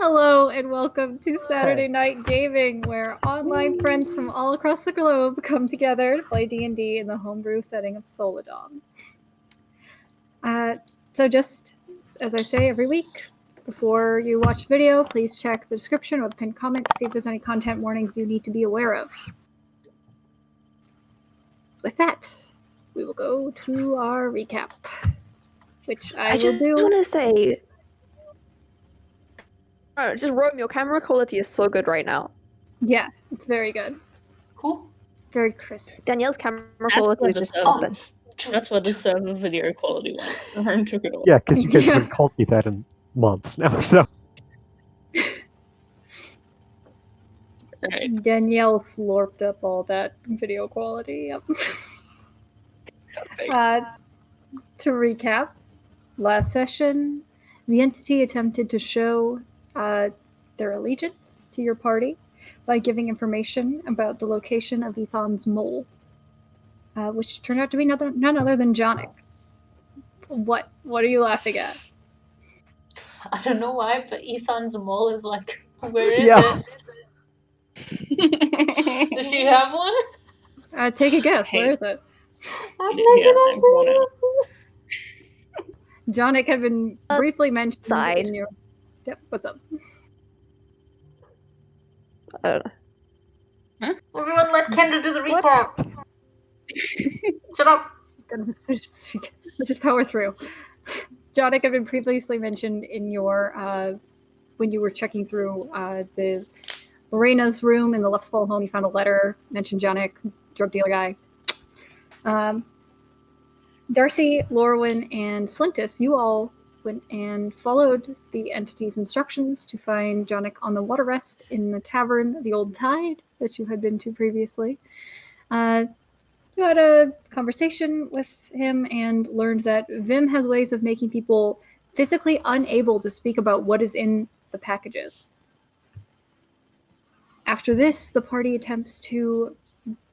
Hello and welcome to Saturday Night Gaming, where online friends from all across the globe come together to play D&D in the homebrew setting of Soladon. So just as I say every week, before you watch the video, please check the description or the pinned comment to see if there's any content warnings you need to be aware of. With that, we will go to our recap, which I will do. I just want to say, just Rome, your camera quality is so good right now. Yeah, it's very good. Who? Very crisp. Danielle's camera quality is just perfect. That's why the server video quality went. Rome took it all. Yeah, because you guys haven't called me that in months now, so. Right. Danielle slurped up all that video quality. Yep. To recap, last session, the entity attempted to show their allegiance to your party by giving information about the location of Ethan's mole, which turned out to be none other than Jonik. What are you laughing at? I don't know why, but Ethan's mole is like, where is it? Does she have one? Take a guess. Where is it? I'm not gonna say it. Jonik had been briefly mentioned side. in your... Yep, what's up? I don't know. Huh? Everyone let Kendra do the recap. Shut up. Let's just power through. Jonik had been previously mentioned in your... when you were checking through the Lorena's room in the Luftfall home. You found a letter, mentioned Jonik, drug dealer guy. Darcy, Lorwyn, and Slintus, you all went and followed the entity's instructions to find Jonik on the water rest in the tavern, the Old Tide, that you had been to previously. You had a conversation with him and learned that Vim has ways of making people physically unable to speak about what is in the packages. After this, the party attempts to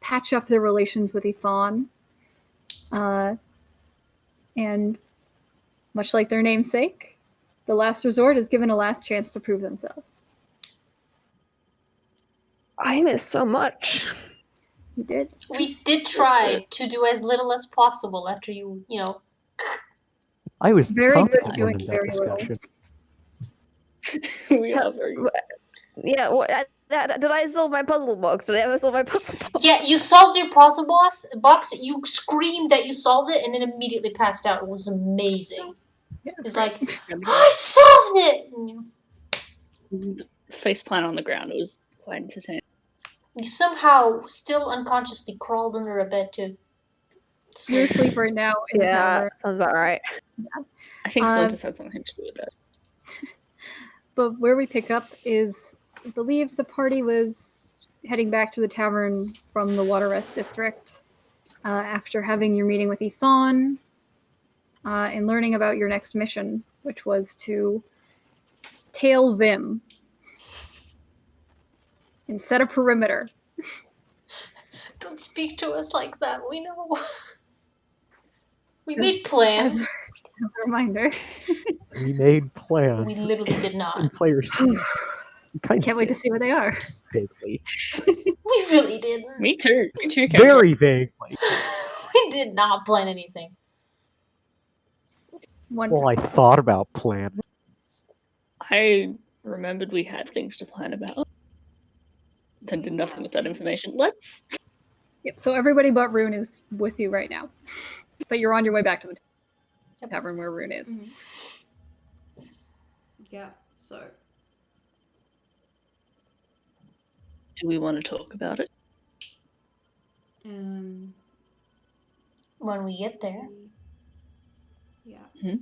patch up their relations with Ethan. And much like their namesake, the last resort is given a last chance to prove themselves. I miss so much. You did? We did try to do as little as possible after you know. I was very good at doing that very little. We are very good. Yeah, did I solve my puzzle box? Did I ever solve my puzzle box? Yeah, you solved your puzzle box. You screamed that you solved it and then immediately passed out. It was amazing. Yeah, it's like, I solved it! Face plant on the ground. It was quite entertaining. You somehow still unconsciously crawled under a bed too. You're asleep right now. Yeah, sounds about right. Yeah. I think Slintus had something to do with that. But where we pick up is, I believe the party was heading back to the tavern from the Water Rest District after having your meeting with Ethan and learning about your next mission, which was to tail Vim and set a perimeter. Don't speak to us like that. We know. We made plans. As a reminder. We made plans. We literally did not. And players Can't wait to see what they are. Vaguely. We really didn't. Me too. Me too. Very vaguely. We did not plan anything. Wonderful. Well, I thought about planning. I remembered we had things to plan about. Then did nothing with that information. Let's... Yep, so everybody but Rune is with you right now. But you're on your way back to the tavern where Rune is. Mm-hmm. Yeah, so... Do we want to talk about it? When we get there. Yeah.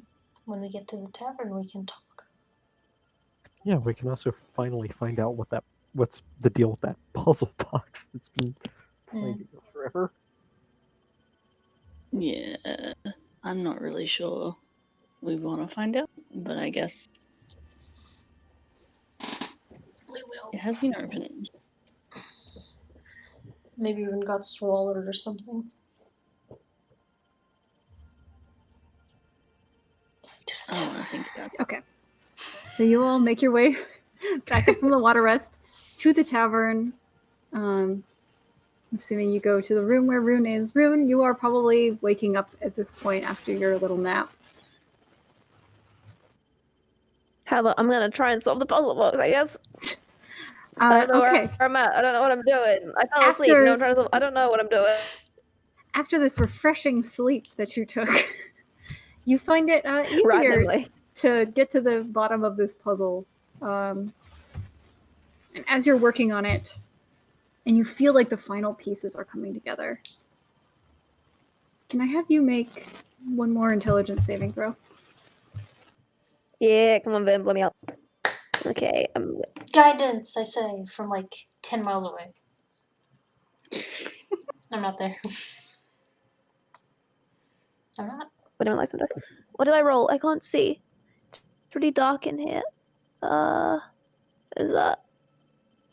When we get to the tavern, we can talk. Yeah, we can also finally find out what's the deal with that puzzle box that's been plaguing us forever. Yeah, I'm not really sure we want to find out, but I guess We will. it has been opened. Maybe even got swallowed or something. I don't want to think about that. Okay. So you all make your way back up from the water rest to the tavern. Assuming you go to the room where Rune is. Rune, you are probably waking up at this point after your little nap. How about I'm gonna try and solve the puzzle box, I guess. I don't know Okay. where I'm at. I don't know what I'm doing. I fell asleep. After- No, I'm trying to solve. I don't know what I'm doing. After this refreshing sleep that you took, you find it easier Randomly. to get to the bottom of this puzzle. And as you're working on it, and you feel like the final pieces are coming together, can I have you make one more intelligence saving throw? Yeah, come on, Vim, let me out. Okay, Guidance, I say, from like 10 miles away. I'm not there. I'm not. what am I supposed to do? What did I roll? I can't see. It's pretty dark in here. Is that?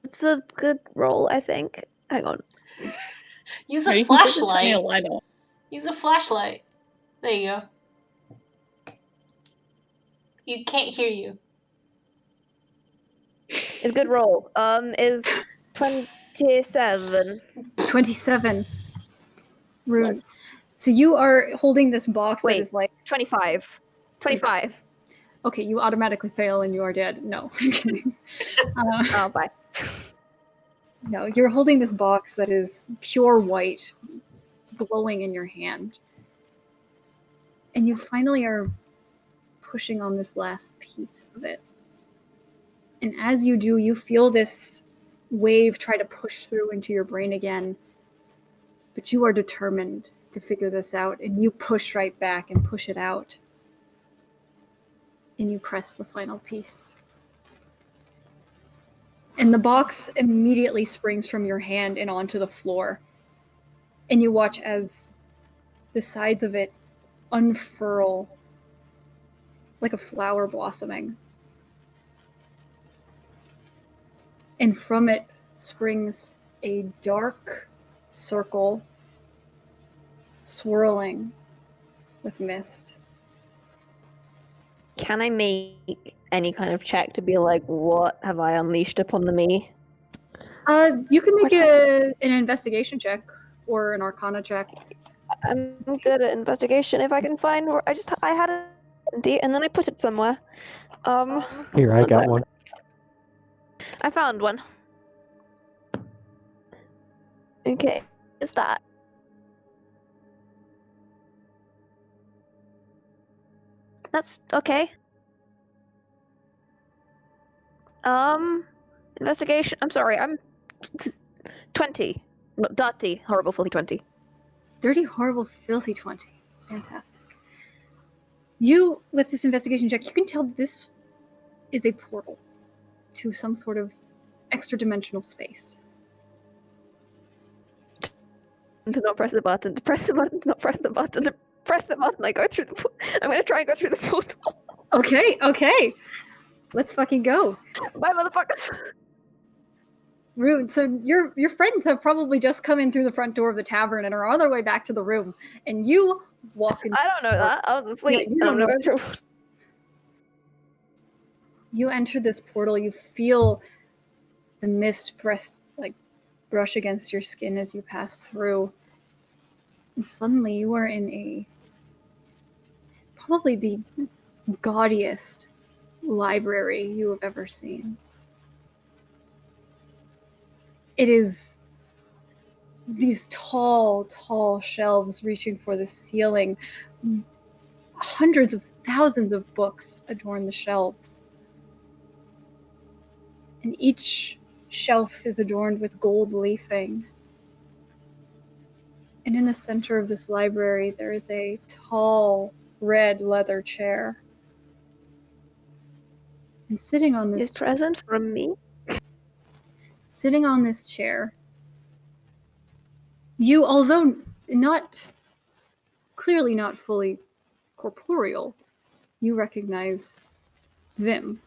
It's a good roll, I think. Hang on. Use Or a you can just turn flashlight. your light on. Use a flashlight. There you go. You can't hear you. It's a good roll. Is 27. 27. Rune. So you are holding this box that Wait. is like 25. 25. okay, you automatically fail and you are dead. No, I'm kidding. Oh, bye. No, you're holding this box that is pure white, glowing in your hand. And you finally are pushing on this last piece of it. And as you do, you feel this wave try to push through into your brain again. But you are determined to figure this out, and you push right back and push it out. And you press the final piece. And the box immediately springs from your hand and onto the floor. And you watch as the sides of it unfurl like a flower blossoming. And from it springs a dark circle swirling with mist. Can I make any kind of check to be like, what have I unleashed upon the me? You can make an investigation check or an arcana check. I'm good at investigation. If I can find where I had a and then I put it somewhere. Here, I one got sec. one. I found one. Okay, is that? That's okay. Investigation. I'm sorry. I'm 20. No, dirty, horrible, filthy 20. Dirty, horrible, filthy 20. Fantastic. You, with this investigation check, you can tell this is a portal to some sort of extra-dimensional space. To not press the button. To press the button. To not press the button. To press the button. I go through the. I'm gonna try and go through the portal. Okay. Let's fucking go. Bye, motherfuckers. Rune, so your friends have probably just come in through the front door of the tavern and are on their way back to the room, and you walk in. I don't know that. I was asleep. Yeah, you don't know. going through. You enter this portal. You feel the mist brush against your skin as you pass through, and suddenly you are in probably the gaudiest library you have ever seen. It is these tall shelves reaching for the ceiling. Hundreds of thousands of books adorn the shelves. And each shelf is adorned with gold leafing. And in the center of this library, there is a tall red leather chair. And sitting on this present from me. Sitting on this chair, you, although clearly not fully corporeal, you recognize Vim.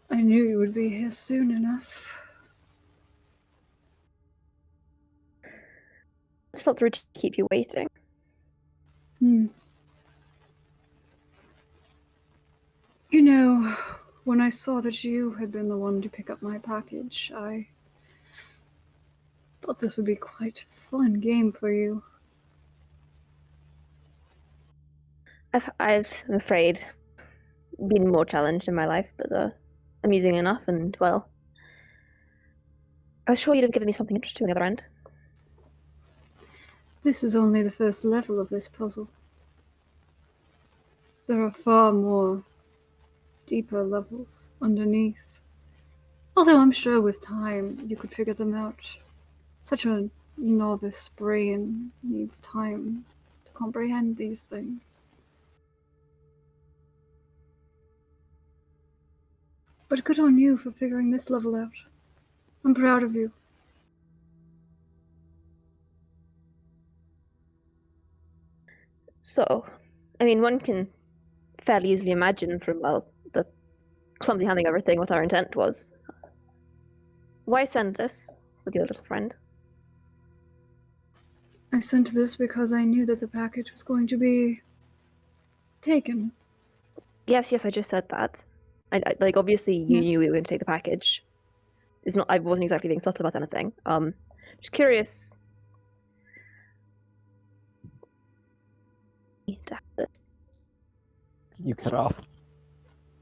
I knew you would be here soon enough. It's felt rude to keep you waiting. You know, when I saw that you had been the one to pick up my package, I thought this would be quite a fun game for you. I'm afraid, been more challenged in my life, but amusing enough, and well, I was sure you'd have given me something interesting on the other end. This is only the first level of this puzzle. There are far more deeper levels underneath. Although I'm sure with time you could figure them out. Such a novice brain needs time to comprehend these things. But good on you for figuring this level out. I'm proud of you. So, I mean, one can fairly easily imagine from, well, the clumsy handling of everything what our intent was. Why send this with your little friend? I sent this because I knew that the package was going to be taken. Yes, I just said that. Like, obviously, you Yes. knew we were going to take the package. It's not. I wasn't exactly being subtle about anything. Just curious. To have this. You cut off.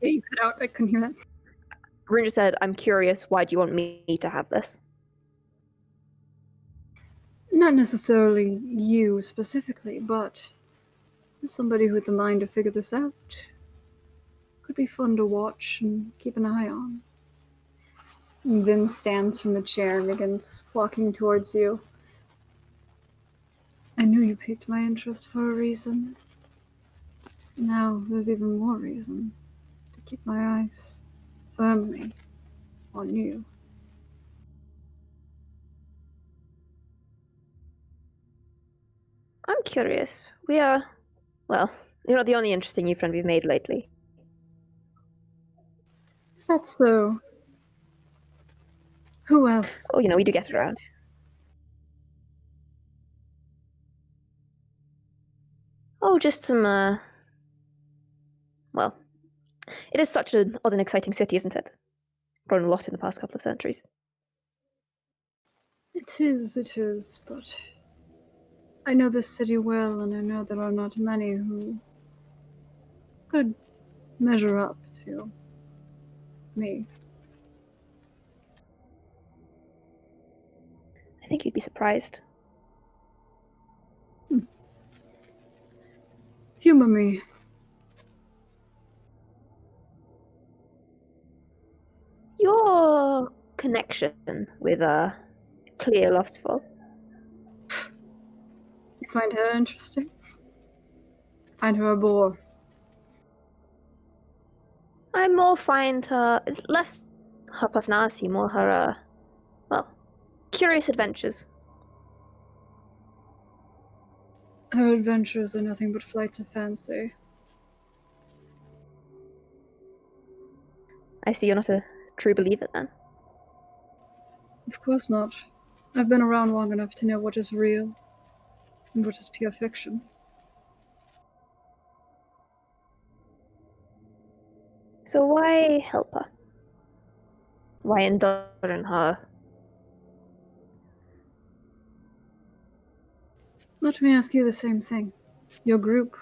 Yeah, you cut out. I couldn't hear that. Rune just said, "I'm curious. Why do you want me to have this?" Not necessarily you specifically, but somebody with the mind to figure this out. Could be fun to watch and keep an eye on. And Vin stands from the chair and begins walking towards you. I knew you piqued my interest for a reason. Now there's even more reason to keep my eyes firmly on you. I'm curious. We are, well, you're not the only interesting new friend we've made lately. Is that so? Who else? Oh, we do get around. Oh, just some, well, it is such an odd and exciting city, isn't it? Grown a lot in the past couple of centuries. It is, but I know this city well, and I know there are not many who could measure up to me. I think you'd be surprised. Humor me. Your connection with Cleo Lustful. You find her interesting? Find her a bore? I more find her, it's less her personality, more her, well, curious adventures. Her adventures are nothing but flights of fancy. I see you're not a true believer then. Of course not. I've been around long enough to know what is real and what is pure fiction. So why help her? Why indulge in her? Let me ask you the same thing. Your group.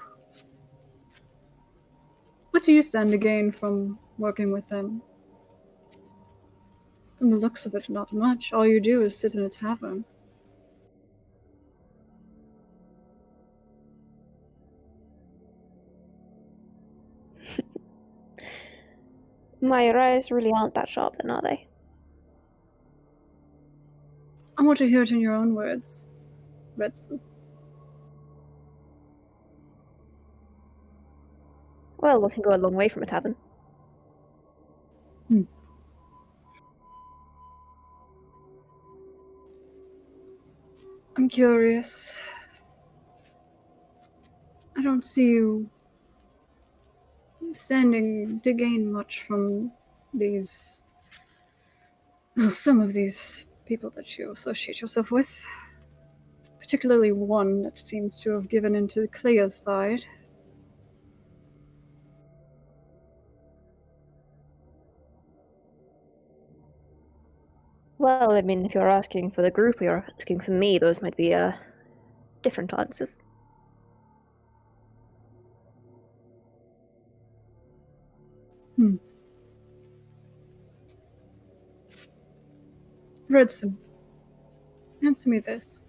What do you stand to gain from working with them? From the looks of it, not much. All you do is sit in a tavern. My eyes really aren't that sharp then, are they? I want to hear it in your own words, Redson. Well, one can go a long way from a tavern. I'm curious. I don't see you standing to gain much from these. Well, some of these people that you associate yourself with. particularly one that seems to have given into Clea's side. Well, I mean, if you're asking for the group or you're asking for me, those might be different answers. Redson, answer me this.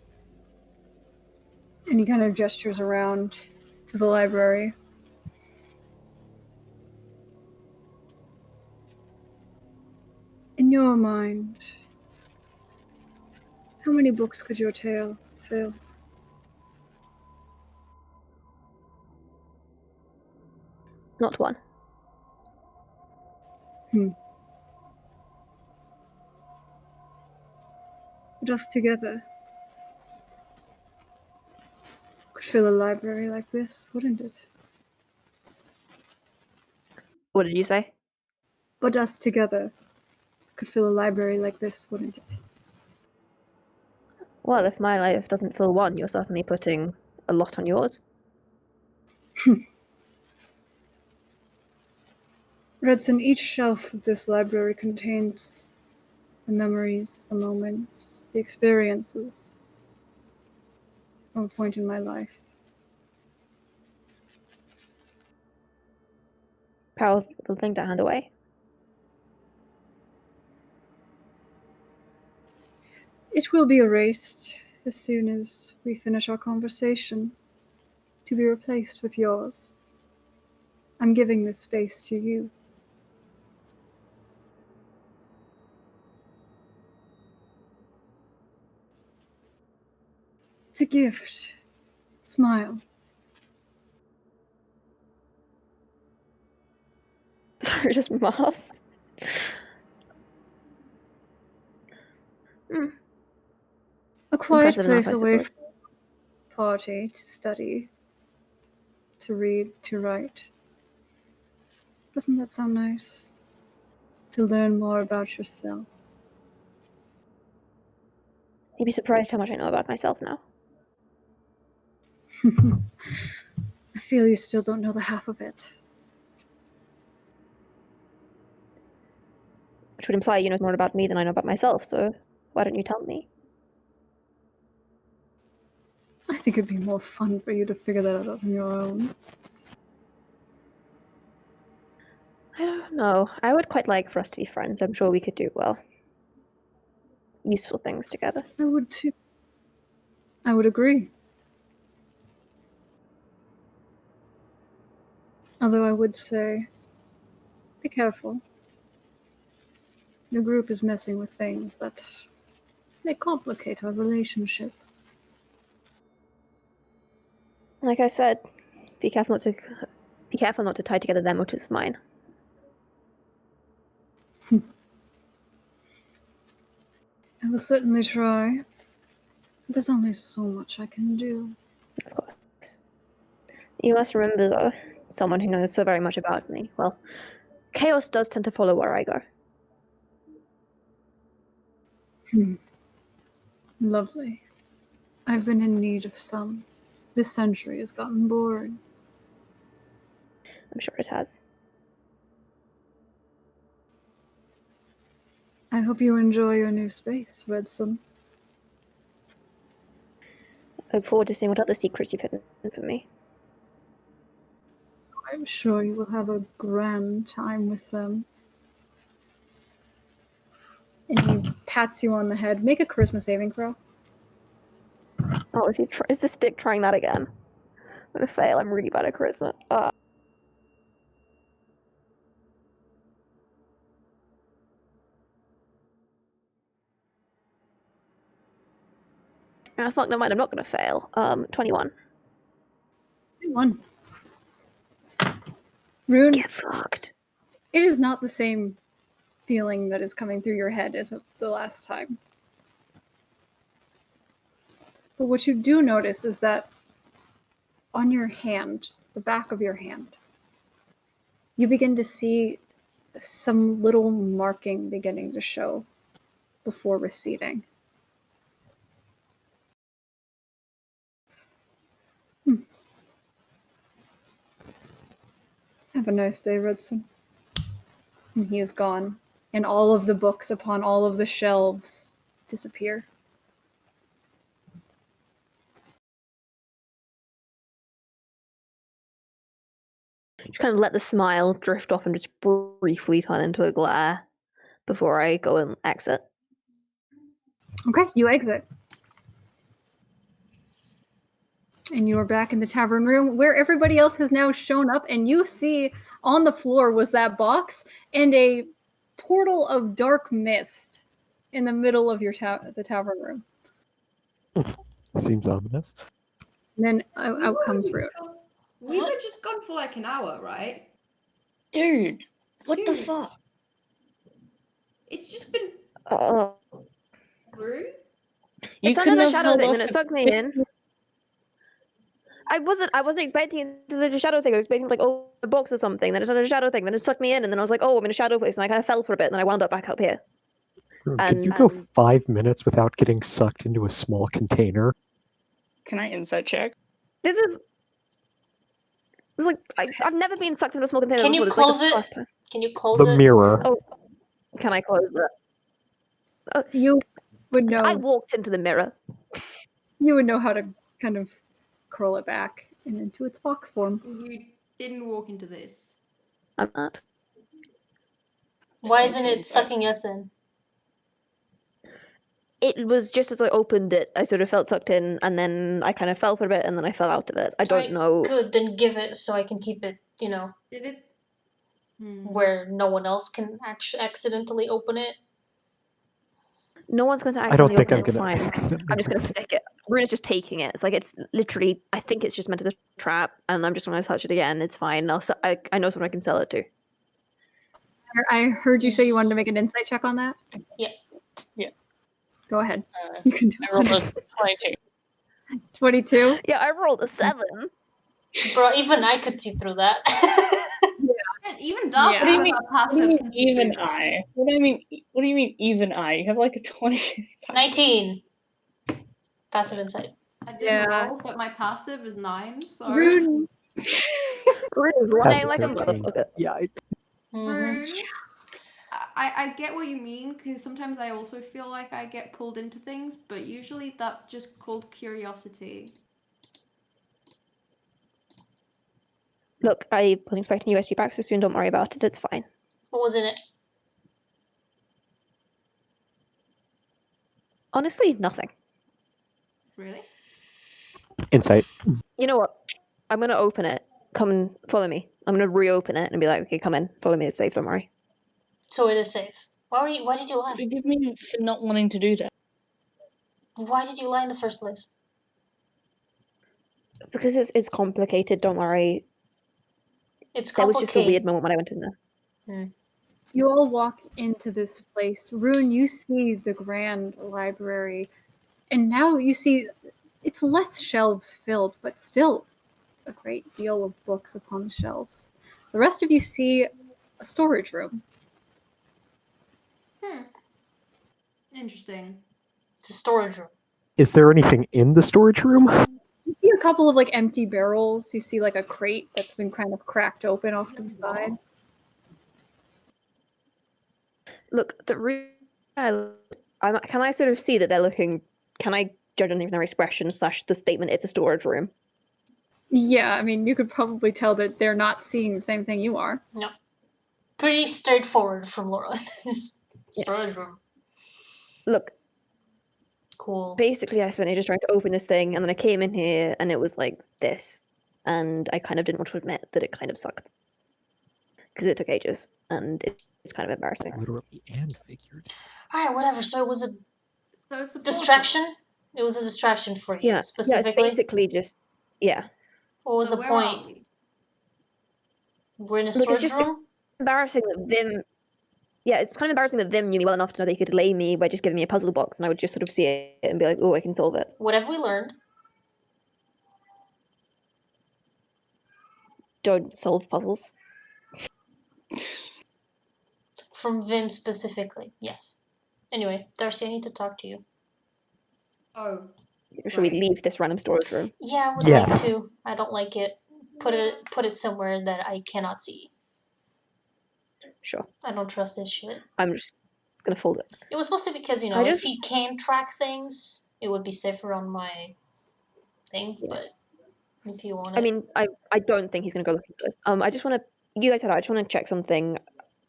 And he kind of gestures around to the library. In your mind, how many books could your tale fill? Not one. But us together could fill a library like this, wouldn't it? What did you say? But us together could fill a library like this, wouldn't it? Well, if my life doesn't fill one, you're certainly putting a lot on yours. Redson, each shelf of this library contains the memories, the moments, the experiences from a point in my life. Powerful thing to hand away. It will be erased as soon as we finish our conversation, to be replaced with yours. I'm giving this space to you. It's a gift. Smile. Sorry, just mask. A quiet Impressive place enough, I away suppose. from the party to study, to read, to write. Doesn't that sound nice? To learn more about yourself. You'd be surprised how much I know about myself now. I feel you still don't know the half of it. Which would imply you know more about me than I know about myself, so why don't you tell me? I think it'd be more fun for you to figure that out on your own. I don't know. I would quite like for us to be friends. I'm sure we could do, well, useful things together. I would too. I would agree. Although I would say, be careful. Your group is messing with things that may complicate our relationship. Like I said, be careful not to tie together their motives with mine. I will certainly try. There's only so much I can do. Of course. You must remember, though, someone who knows so very much about me. Well, chaos does tend to follow where I go. Lovely. I've been in need of some. This century has gotten boring. I'm sure it has. I hope you enjoy your new space, Redson. I look forward to seeing what other secrets you've hidden for me. I'm sure you will have a grand time with them. And he pats you on the head. Make a charisma saving throw. Oh, is the stick trying that again? I'm gonna fail. I'm really bad at charisma. Fuck, never mind. I'm not gonna fail. 21. 1. Rune, Get fucked. it is not the same feeling that is coming through your head as the last time. But what you do notice is that on your hand, the back of your hand, you begin to see some little marking beginning to show before receding. Have a nice day, Redson. And he is gone. And all of the books upon all of the shelves disappear. Just kind of let the smile drift off and just briefly turn into a glare before I go and exit. Okay, you exit. And you are back in the tavern room where everybody else has now shown up, and you see on the floor was that box and a portal of dark mist in the middle of your the tavern room. Seems ominous. And then out comes Rune. We were just gone for like an hour, right? Dude, what the Dude. fuck? It's just been rude. You It turned couldn't into a have shadow held thing, off then it for sucked me in. I wasn't expecting it to be a shadow thing. I was expecting like, oh, a box or something. Then it turned into a shadow thing. Then it sucked me in, and then I was like, oh, I'm in a shadow place, and I kind of fell for a bit, and then I wound up back up here. Could And- you go 5 minutes without getting sucked into a small container? Can I insight check? This is like I've never been sucked into a small container Can before. you This is like close the it? first time. Can you close The it? mirror. Oh, can I close it? So you would know. I walked into the mirror. You would know how to kind of curl it back and into its box form. You didn't walk into this. I'm not. Why isn't Okay, it sucking us in? It was just as I opened it, I sort of felt sucked in, and then I kind of fell for a bit, and then I fell out of it. I don't Alright, know. Good, then give it so I can keep it, Did it? where no one else can accidentally open it. No one's going to I don't accidentally think open I'm it. It's gonna fine. accidentally I'm just going to open it. stick it. Rune's just taking it. It's like it's literally. I think it's just meant as a trap, and I'm just going to touch it again. It's fine. I know someone I can sell it to. I heard you say you wanted to make an insight check on that. Yeah. Yeah. Go ahead. Uh, You can do I rolled a it. 22. 22. Yeah, I rolled a 7. Bro, even I could see through that. And even Darcy Yeah. What do you with mean- our What do passive you mean, can see even through that. I? What do you mean, even I? You have like a 20. 19. Passive insight. I didn't Yeah. roll, but my passive is 9, so Rune, Rune is lying Passive like a 13. motherfucker. Yeah, Mhm. rude. I get what you mean, because sometimes I also feel like I get pulled into things, but usually that's just called curiosity. Look, I was expecting USB back so soon. Don't worry about it. It's fine. What was in it? Honestly, nothing. Really? insight. You know what? I'm going to open it. Come and follow me. I'm going to reopen it and be like, okay, come in. Follow me. It's safe. Don't worry. So it is safe. Why did you lie? Forgive me for not wanting to do that. Why did you lie in the first place? Because it's complicated. Don't worry. It's There was just a weird complicated. moment when I went in there. you all walk into this place. Rune, you see the grand library, and now you see it's less shelves filled, but still a great deal of books upon the shelves. The rest of you see a storage room. Interesting. It's a storage room. Is there anything in the storage room? You see a couple of like empty barrels. You see like a crate that's been kind of cracked open off to the side. Look, can I sort of see that they're looking? Can I judge on their expression / the statement? It's a storage room. Yeah, I mean, you could probably tell that they're not seeing the same thing you are. No. Pretty straightforward from Laura. Storage room. Look, Cool. basically, I spent ages trying to open this thing, and then I came in here, and it was like this, and I kind of didn't want to admit that it kind of sucked because it took ages, and it's kind of embarrassing. Literally and figuratively. Alright, whatever. So it was a So it's a distraction? It was a distraction for you, Yeah, specifically? it's basically just What was So the where are point? we? We're in a Look, it's storage just room? embarrassing that Vim. Yeah, it's kind of embarrassing that Vim knew me well enough to know that he could delay me by just giving me a puzzle box, and I would just sort of see it and be like, "Oh, I can solve it." What have we learned? Don't solve puzzles. From Vim specifically, yes. Anyway, Darcy, I need to talk to you. Oh, Should we Right. leave this random storage room? Yeah, I would Yes. like to. I don't like it. Put it somewhere that I cannot see. Sure. I don't trust this shit. I'm just gonna fold it. It was mostly because, you I know, if just- he can track things, it would be safer on my thing, Yeah. but if you want it. I mean, I don't think he's gonna go looking for this. I just want to. You guys head out. I just want to check something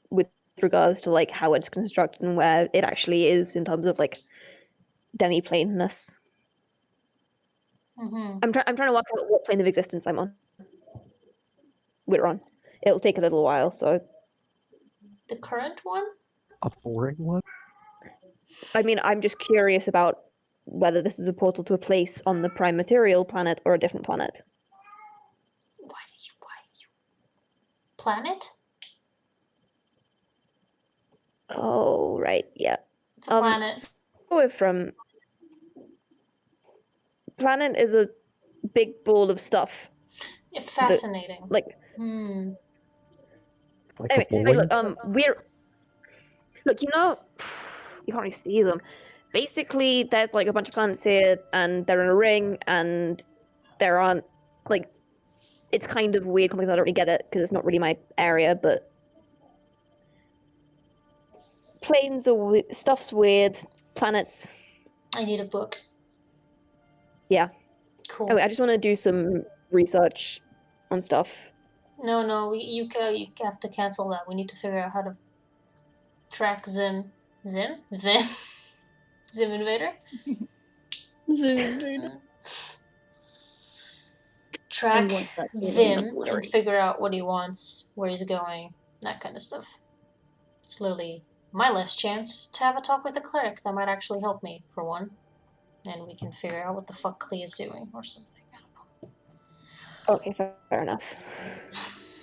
with regards to like how it's constructed and where it actually is in terms of like demi-planeness. Mm-hmm. I'm trying to work out what plane of existence I'm on. We're on. It'll take a little while, so The current one? A boring one? I mean, I'm just curious about whether this is a portal to a place on the prime material planet or a different planet. Why? Planet? Oh, right, yeah. It's a planet. So we're from. Planet is a big ball of stuff. Yeah, fascinating. Like, Hmm. Like anyway, a bowling? look, look, you know, you can't really see them. Basically, there's like a bunch of planets here, and they're in a ring, and there aren't like. It's kind of weird, complex. I don't really get it because it's not really my area, but planes are stuff's weird. Planets, I need a book. yeah. Cool. Anyway, I just want to do some research on stuff. No, you have to cancel that. We need to figure out how to track Vim? Zim Invader? Track want that feeling Vim of and blurry. figure out what he wants, where he's going, that kind of stuff. It's literally my last chance to have a talk with a cleric that might actually help me, for one. And we can figure out what the fuck Clea is doing, or something. I don't know. Okay, fair enough.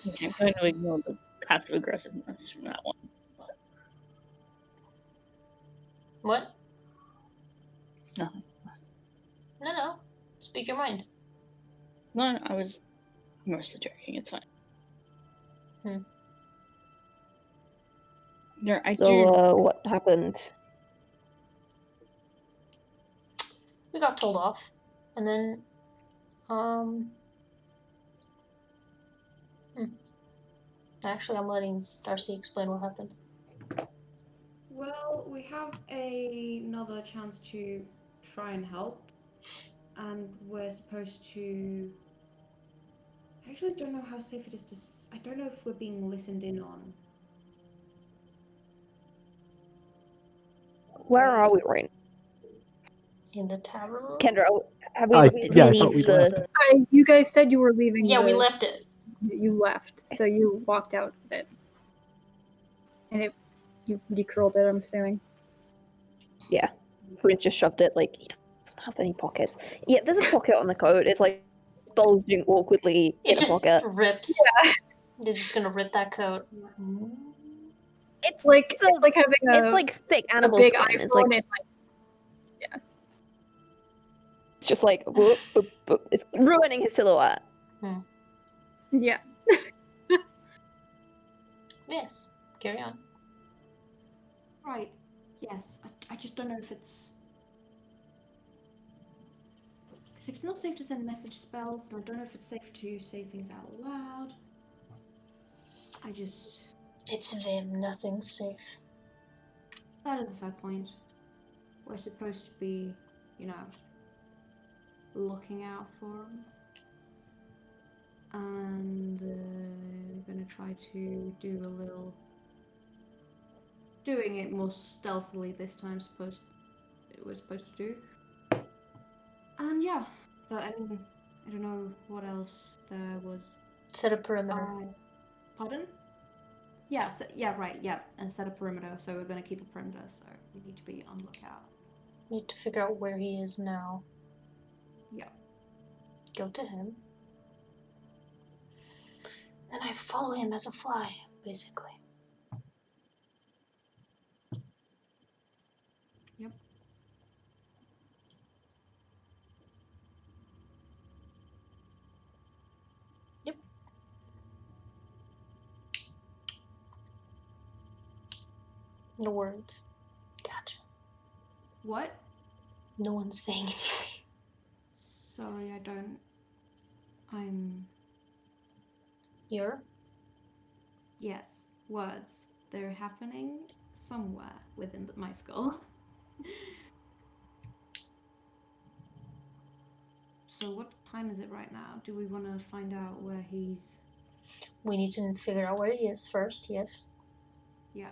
Okay, I'm going to ignore the passive aggressiveness from that one. What? Nothing. No. Speak your mind. No, I was mostly joking. It's fine. There, I do. So, what happened? We got told off. And then, Actually, I'm letting Darcy explain what happened. Well, we have another chance to try and help, and we're supposed to. I actually don't know how safe it is to. I don't know if we're being listened in on. Where are we right In the tavern room? now? Kendra, have we I leave thought we the... left. You guys said you were leaving. Yeah, we left it. You left, so you walked out of it, and you decurled it. I'm assuming. Yeah. Prince just shoved it, like, he doesn't have any pockets. Yeah, there's a pocket on the coat. It's, like, bulging awkwardly in It a just pocket. rips. Yeah. They're just gonna rip that coat. It's like It's it's like having It's, like, thick a animal big skin. iPhone It's, like, and it's just, like, whoop, whoop, whoop. It's ruining his silhouette. yeah. Yes, carry on. Right. Yes. I just don't know if it's. Because if it's not safe to send message spells, then I don't know if it's safe to say things out loud. I just. It's Vim, nothing's safe. That is a fair point. We're supposed to be, you know, looking out for them. And we're going to try to do a little. Doing it more stealthily this time, we're supposed to do. And yeah, I don't know what else there was. Set a perimeter. Pardon? Yeah, right, yeah, and set a perimeter, so we're going to keep a perimeter, so we need to be on lookout. Need to figure out where he is now. Yeah. Go to him. Then I follow him as a fly, basically. Yep. Yep. No words. Gotcha. What? No one's saying anything. Sorry, I don't. I'm. You're? Yes, words. they're happening somewhere within my skull. So what time is it right now? Do we want to find out where he's... We need to figure out where he is first, yes. Yeah.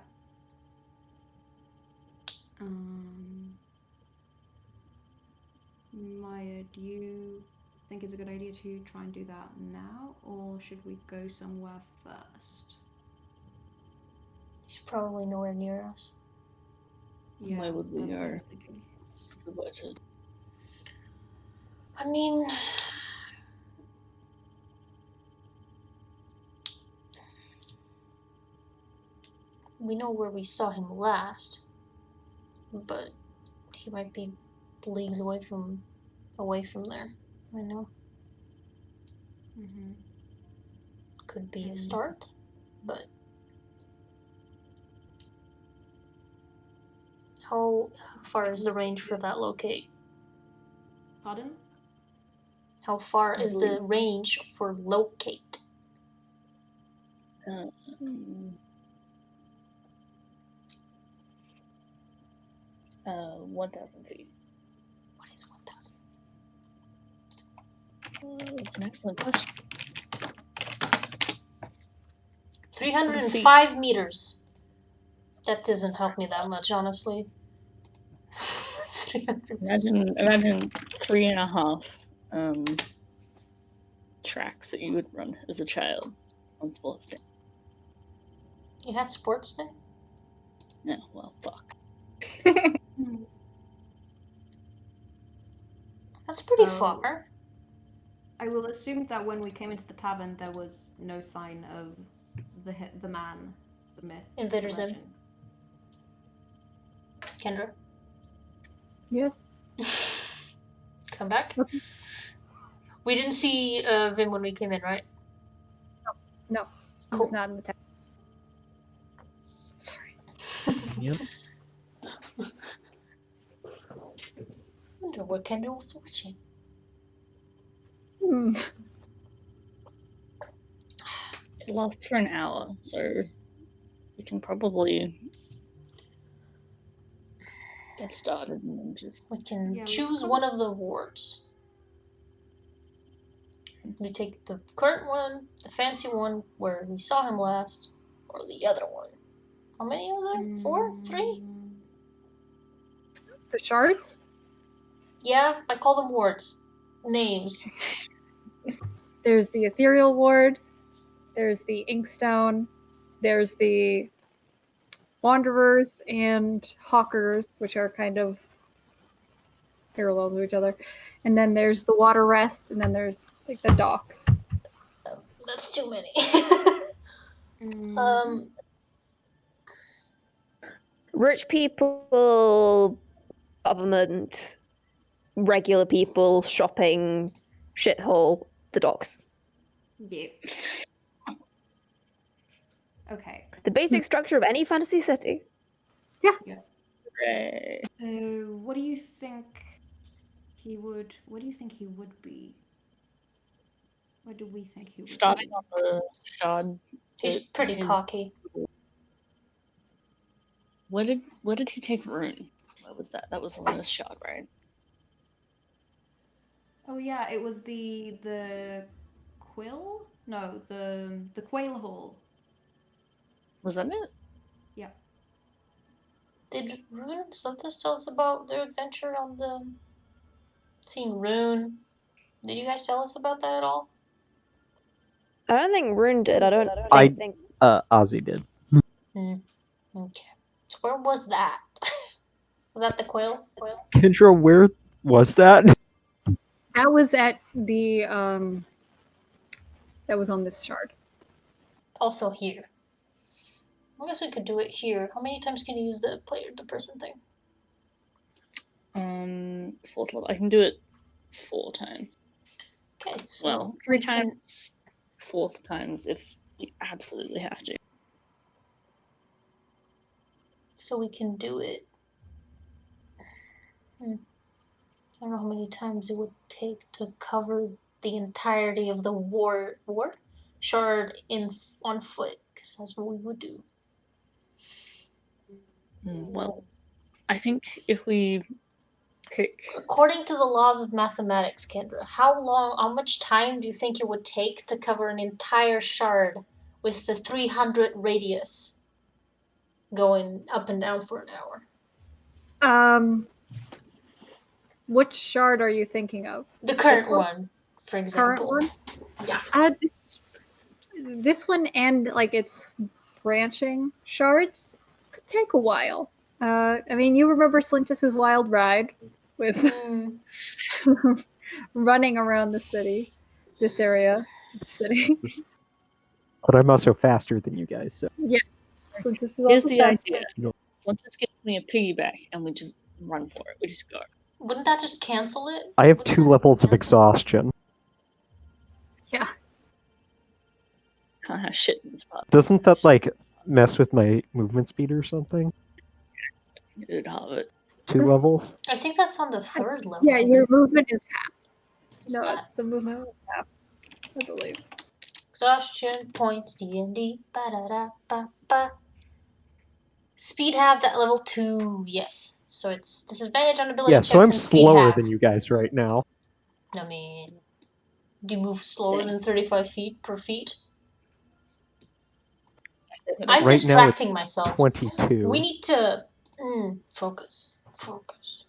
Maiyr, do you think it's a good idea to try and do that now, or should we go somewhere first? He's probably nowhere near us. Yeah, Why would we that's what I are was thinking. budget? I mean, we know where we saw him last, but he might be leagues away from there. I know. Mm-hmm. Could be a start, but how far is the range for that locate? Pardon? How far I is the believe- range for locate? 1,000 feet. What is 1,000? That's an excellent question. 305 meters. That doesn't help me that much, honestly. 300. Imagine 3.5 tracks that you would run as a child on sports day. You had sports day? No, well, fuck. That's pretty So- far. I will assume that when we came into the tavern, there was no sign of the man, the myth, Invader's the Inn. legend. Kendra? Yes. Come back? Okay. We didn't see Vim when we came in, right? No. He Cool. was not in the tavern. Sorry. Yep. I wonder what Kendra was watching. Hmm. It lasts for an hour, so we can probably get started and then just. We can Yeah, we choose could- one of the wards. We take the current one, the fancy one where we saw him last, or the other one. How many of them? 4? 3? The shards? Yeah, I call them wards. Names. There's the ethereal ward. There's the inkstone. There's the wanderers and hawkers, which are kind of parallel to each other. And then there's the water rest, and then there's like the docks. That's too many. Rich people, government, regular people, shopping, shithole, the docks. Yeah. Okay. The basic structure of any fantasy city. Hooray. What do you think he would? What do you think he would be? What do we think he would Starting be? on the shard. He's bit, pretty we can- cocky. Where did he take Rune? What was that? That was on this shard, right? Oh yeah, it was the quill? No, the quail hall. Was that it? Yeah. Did Rune Slintus tell us about their adventure on the seeing Rune? Did you guys tell us about that at all? I don't think Rune did. I don't I- think. Ozzy did. Okay. So where was that? Was that the quail? Kendra, where was that? That was at the that was on this shard. Also here. I guess we could do it here. How many times can you use the person thing? 4th level. I can do it 4 times. Okay, so Well, 3 we can- times, 4th times if you absolutely have to. So we can do it. I don't know how many times it would take to cover the entirety of the war shard on foot, because that's what we would do. Well, I think if we pick... According to the laws of mathematics, Kendra, how much time do you think it would take to cover an entire shard with the 300 radius going up and down for an hour? Which shard are you thinking of? The current one, for example. Current one? Yeah. This one and like its branching shards could take a while. I mean, you remember Slintus's wild ride with running around the city, this area of the city. But I'm also faster than you guys, so. Yeah, Slintus is Here's also the faster. idea. Slintus gives me a piggyback, and we just run for it. We just go. Wouldn't that just cancel it? I have Wouldn't 2 that levels of cancel? exhaustion. Yeah. Can't have shit in this pot. Doesn't that, like, mess with my movement speed or something? It'd have it. 2 levels? I think that's on the 3rd level. Yeah, your movement is half. Is No, that- the movement was half, I believe. Exhaustion points D&D. Ba-da-da-ba-ba. Speed halved at level 2. Yes. So it's disadvantage on ability Yeah, checks so I'm and speed slower half. than you guys right now. I mean, do you move slower than 35 feet per feet? I'm Right distracting now it's myself. 22. We need to focus. Focus.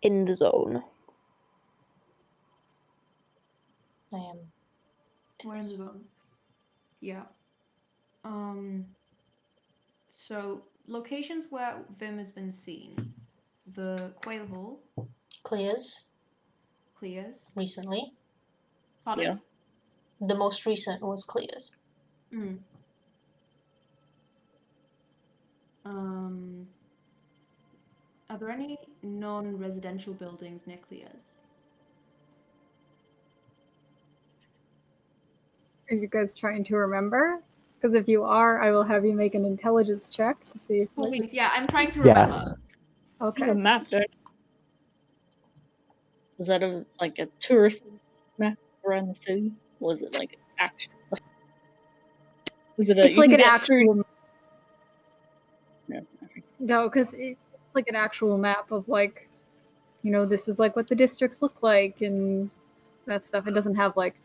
In the zone. I am. We're in the zone. Yeah. So locations where Vim has been seen. The Quail Hall Clears clears. recently. Pardon? Yeah. The most recent was Clears. Mm. Are there any non-residential buildings near Clears? Are you guys trying to remember? Because if you are, I will have you make an intelligence check to see if you... Yeah, I'm trying to remember. Yes. Okay. You have a map, don't you? Was that like a tourist map around the city? Or was it like actual? Was it a? It's You like can an get actual... food- No. No, because it's like an actual map of like, you know, this is like what the districts look like and that stuff. It doesn't have like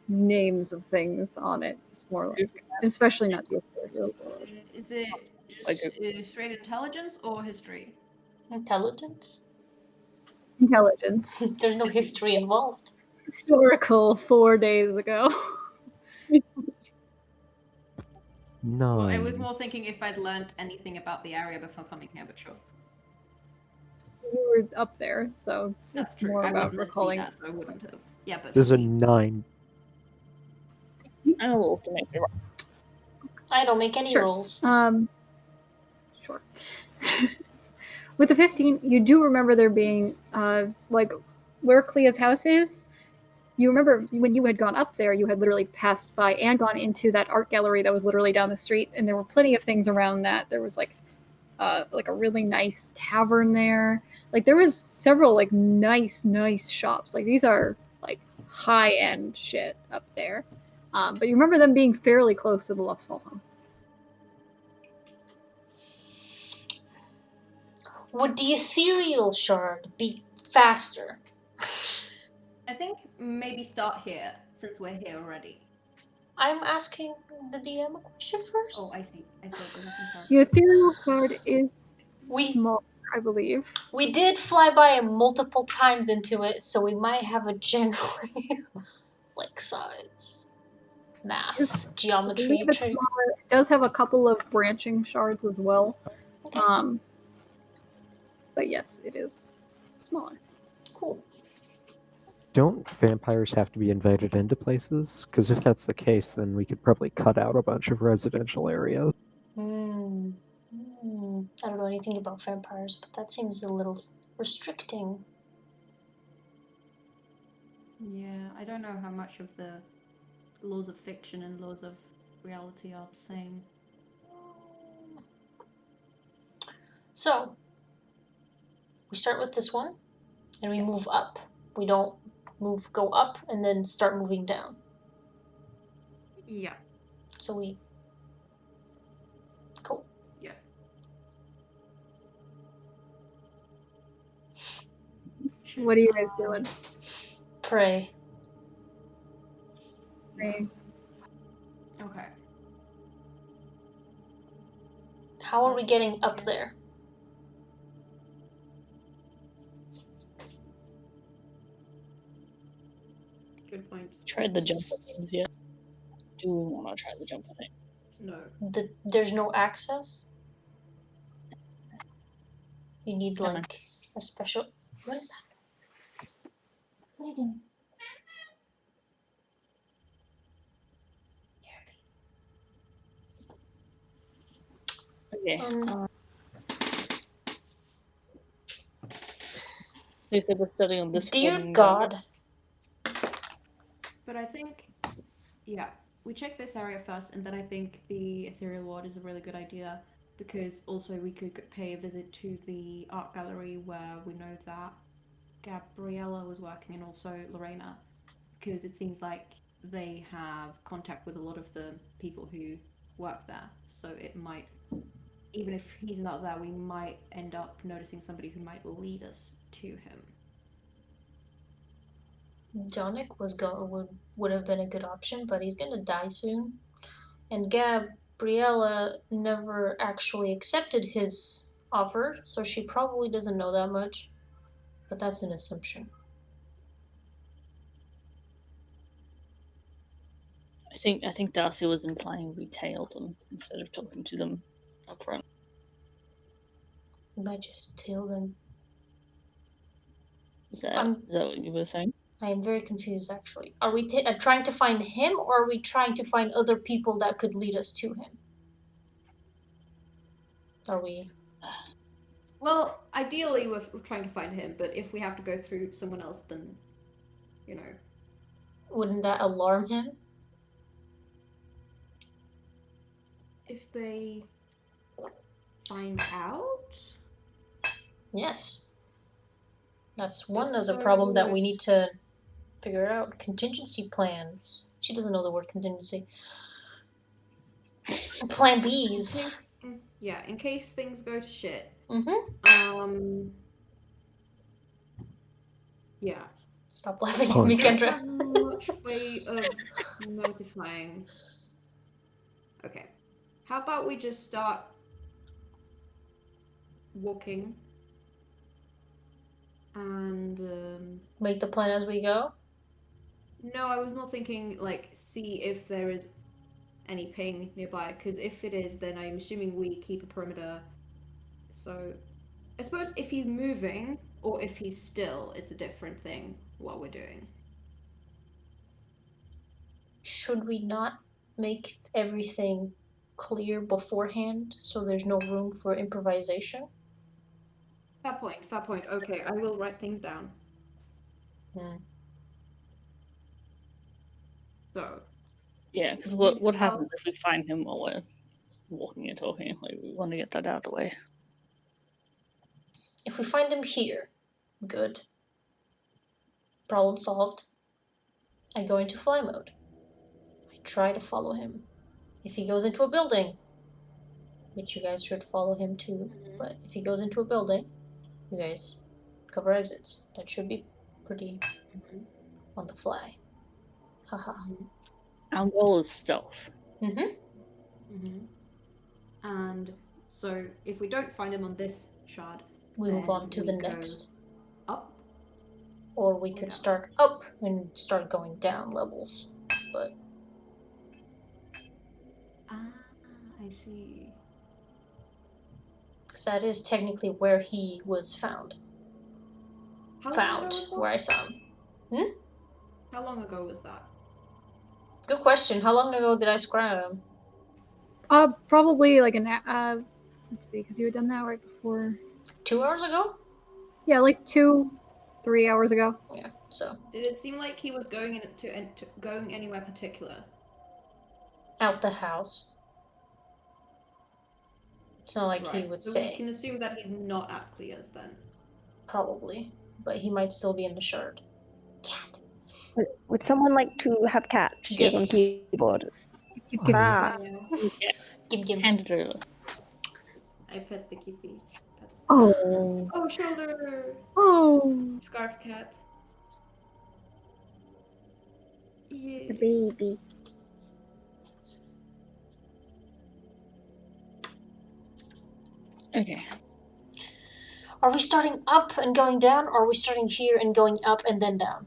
names of things on it. It's more like, especially not the authority. Is it just straight intelligence or history? Intelligence? Intelligence. There's no history involved. Historical 4 days ago. Well, I was 9. more thinking if I'd learned anything about the area before coming here, but sure. You were up there, so That's it's true. more I about wasn't recalling. there, so I wouldn't have. Yeah, but There's for a me- 9. I'm a little to make me wrong. I don't make any Sure. rolls. Sure. With the 15, you do remember there being, like, where Clea's house is. You remember when you had gone up there, you had literally passed by and gone into that art gallery that was literally down the street, and there were plenty of things around that. There was like a really nice tavern there. Like there was several like nice shops. Like these are like high end shit up there. But you remember them being fairly close to the Luxfall home. Would the ethereal shard be faster? I think maybe start here, since we're here already. I'm asking the DM a question first. Oh, I see. I thought there was some The ethereal card is We- small, I believe. We did fly by it multiple times into it, so we might have a generally like size, math, It's- I geometry believe it's trait. smaller. It does have a couple of branching shards as well. Okay. But yes, it is smaller. Cool. Don't vampires have to be invited into places? Because if that's the case, then we could probably cut out a bunch of residential areas. I don't know anything about vampires, but that seems a little restricting. Yeah, I don't know how much of the laws of fiction and laws of reality are the same. So, we start with this one, and we move up. We don't go up and then start moving down. Yeah. So we What are you guys doing? Pray. Praying. Okay. How are we getting up Yeah. there? Good point. Tried the jumper things yet? Do we want to try the jumper thing? No. There's no access? You need, No. like, a special... What is that? What are you doing? Okay. Um, They said we're studying on this Dear one. God. But I think, yeah, we check this area first, and then I think the ethereal ward is a really good idea, because also we could pay a visit to the art gallery where we know that Gabriella was working, and also Lorena, because it seems like they have contact with a lot of the people who work there. So it might, even if he's not there, we might end up noticing somebody who might lead us to him. Jonic would have been a good option, but he's gonna die soon. And Gabriella never actually accepted his offer, so she probably doesn't know that much. But that's an assumption. I think Darcy was implying we tailed them instead of talking to them up front. We might just tail them. Is that I'm- what you were saying? I am very confused, actually. Are we trying to find him, or are we trying to find other people that could lead us to him? Are we? Well, ideally we're trying to find him, but if we have to go through someone else, then, you know. Wouldn't that alarm him? If they find out? Yes. That's one But of the so problem that we would- need to figure out. Contingency plans. She doesn't know the word contingency. Plan Bs. Yeah, in case things go to shit. Mm-hmm. Yeah. Stop laughing at Oh, me, We don't Kendra. have much way of notifying. Okay. How about we just start walking and Make the plan as we go. no, I was more thinking like see if there is any ping nearby, because if it is, then I'm assuming we keep a perimeter. So I suppose if he's moving or if he's still, it's a different thing what we're doing. Should we not make everything clear beforehand so there's no room for improvisation? Fair point, fair point. Okay, I will write things down. So Yeah, because we what tell- happens if we find him while we're walking and talking? Like, we want to get that out of the way. If we find him here, good. Problem solved. I go into fly mode. I try to follow him. If he goes into a building, which you guys should follow him too, but if he goes into a building, you guys cover exits. That should be pretty on the fly. Haha. Our goal is stealth. And so if we don't find him on this shard, We move then on to we the go next. up. Or we Or could down. start up and start going down levels. But Ah, I see. because that is technically where he was found. How long ago Found, was that? where I saw him. How long ago was that? Good question. How long ago did I scry him? Probably like let's see, because you had done that right before. 2 hours ago? Yeah, like 2-3 hours ago. Yeah, so Did it seem like he was going going anywhere particular? out the house. It's not like he would so say. we can assume that he's not at Clea's then. Probably. But he might still be in the shard. Cat. Would someone like to have cat? She is on Yes. keyboard. Give me Ah, Yeah. Give. Hand it over. I pet the kitty. Oh. Oh, shoulder. Oh. Scarf cat. Yeah. The baby. Okay. Are we starting up and going down, or are we starting here and going up and then down?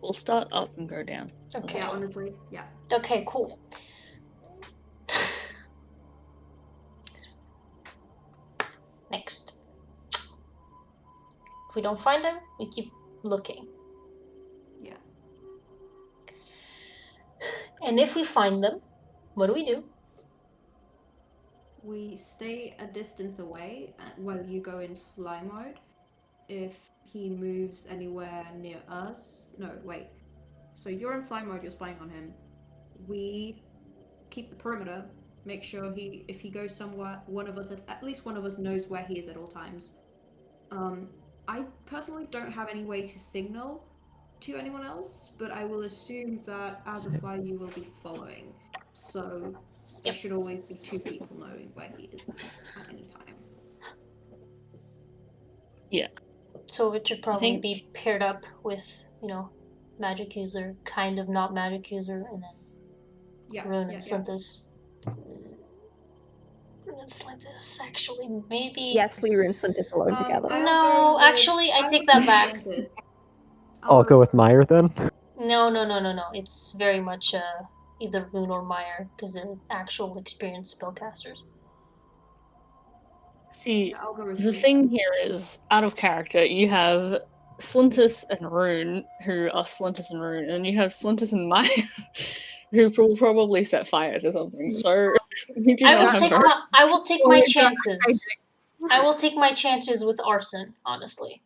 We'll start up and go down. Okay. Yeah, honestly, yeah. Okay, cool. Next. If we don't find him, we keep looking. Yeah. And if we find them, what do? We stay a distance away while you go in fly mode. If he moves anywhere near us... No, wait. So you're in fly mode, you're spying on him. We keep the perimeter, make sure if he goes somewhere, at least one of us knows where he is at all times. I personally don't have any way to signal to anyone else, but I will assume that as a fly you will be following. So there should always be two people knowing where he is at any time. Yeah. So it should probably think- be paired up with, magic user, kind of not magic user, and then Rune and Slintus. Rune and Slintus, actually, maybe. Yes, we were in Slintus alone together. No, actually, I take that back. I'll go with Maiyr then. No. It's very much either Rune or Maiyr, because they're actual experienced spellcasters. See, Yeah, I'll go with the you. thing here is, out of character, you have Slintus and Rune, who are Slintus and Rune, and you have Slintus and Maiyr, who will probably set fire to something. So we do I not will have take very- my chances. I will take my chances with arson, honestly.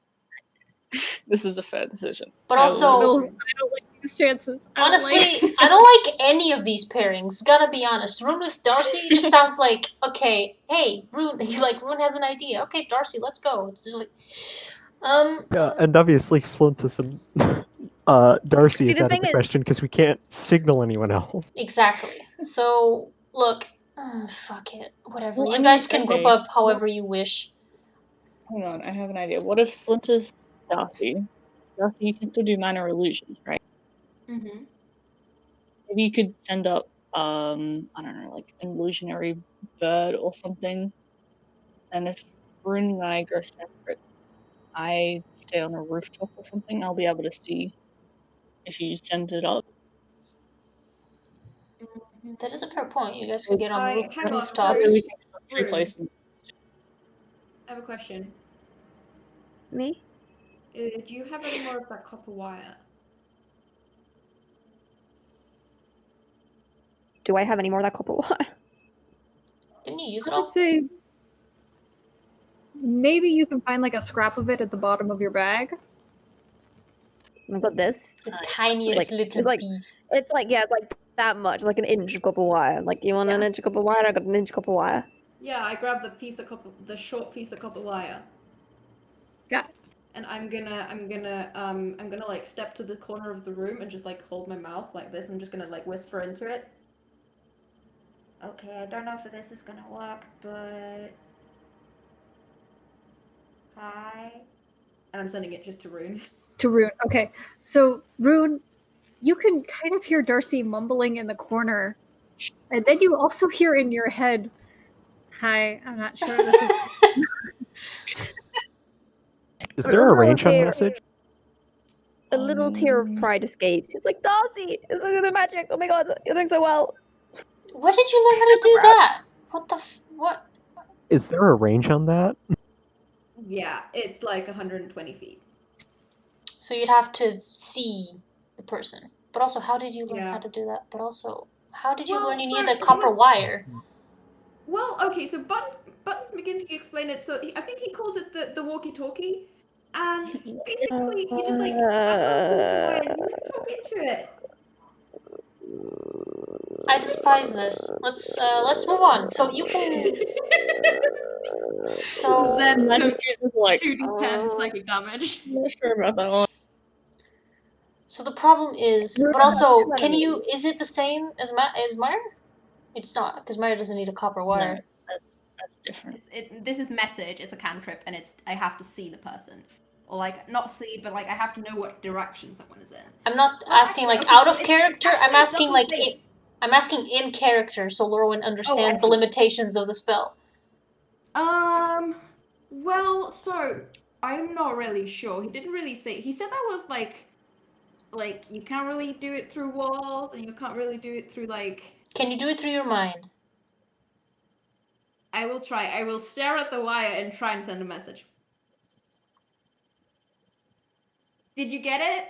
This is a fair decision. But I also, I don't like these chances. honestly, I don't like any of these pairings. Gotta be honest. Rune with Darcy just sounds like, okay, hey, Rune, Rune has an idea. Okay, Darcy, let's go. It's just like, Yeah, and obviously Slintus and Darcy See, is the out of thing the is- question because we can't signal anyone else. exactly. So, look, fuck it. Whatever. Well, I You mean, guys can group okay. up however you wish. Hang on, I have an idea. What if Slintus, Darcy, you can still do minor illusions, right? Mm-hmm. Maybe you could send up, I don't know, like an illusionary bird or something. And if Rune and I go separate, I stay on a rooftop or something, I'll be able to see if you send it up. That is a fair point. You guys could get on Hang on, rooftops. Really think about three Rune. places. I have a question. Me? Do you have any more of that copper wire? Do I have any more of that copper wire? Didn't you use it I would all? say maybe you can find like a scrap of it at the bottom of your bag. I've got this. The tiniest little it's like- piece. It's like that much, like an inch of copper wire. Like, you want an inch of copper wire? I got an inch of copper wire. Yeah, I grabbed the short piece of copper wire. Got it. And I'm gonna like step to the corner of the room and just like hold my mouth like this. I'm just gonna like whisper into it. Okay, I don't know if this is gonna work, but hi. And I'm sending it just to Rune. To Rune. Okay. So, Rune, you can kind of hear Darcy mumbling in the corner. And then you also hear in your head, hi, I'm not sure this is... Is there a range on Okay. message? A little tear of pride escapes. It's like, Darcy, it's like the magic. Oh my god, you're doing so well. Where did you learn how to do that? What the what? Is there a range on that? Yeah, it's like 120 feet. So you'd have to see the person. But also, how did you learn Yeah. how to do that? But also, how did you Well, learn you for- needed a copper wire? Well, okay, so Buttons begin to explain it. So I think he calls it the walkie-talkie, and basically you just like you talk into it. I despise this. Let's move on. So you can. So Then Magic took users are like, 2d10 psychic damage. I'm not sure about that one. so the problem is, but also, can you? Is it the same as Maiyr? It's not, because Maiyr doesn't need a copper wire. No, that's different. This is message. It's a cantrip, and I have to see the person, or like not see, but like I have to know what direction someone is in. I'm not Well, asking like actually, out okay, of so it character. I'm actually asking doesn't like say- I'm asking in character, so Lorwyn understands the see. limitations of the spell. Well, so I'm not really sure. He didn't really say. He said that was like you can't really do it through walls, and you can't really do it through like. Can you do it through your mind? I will try. I will stare at the wire and try and send a message. Did you get it?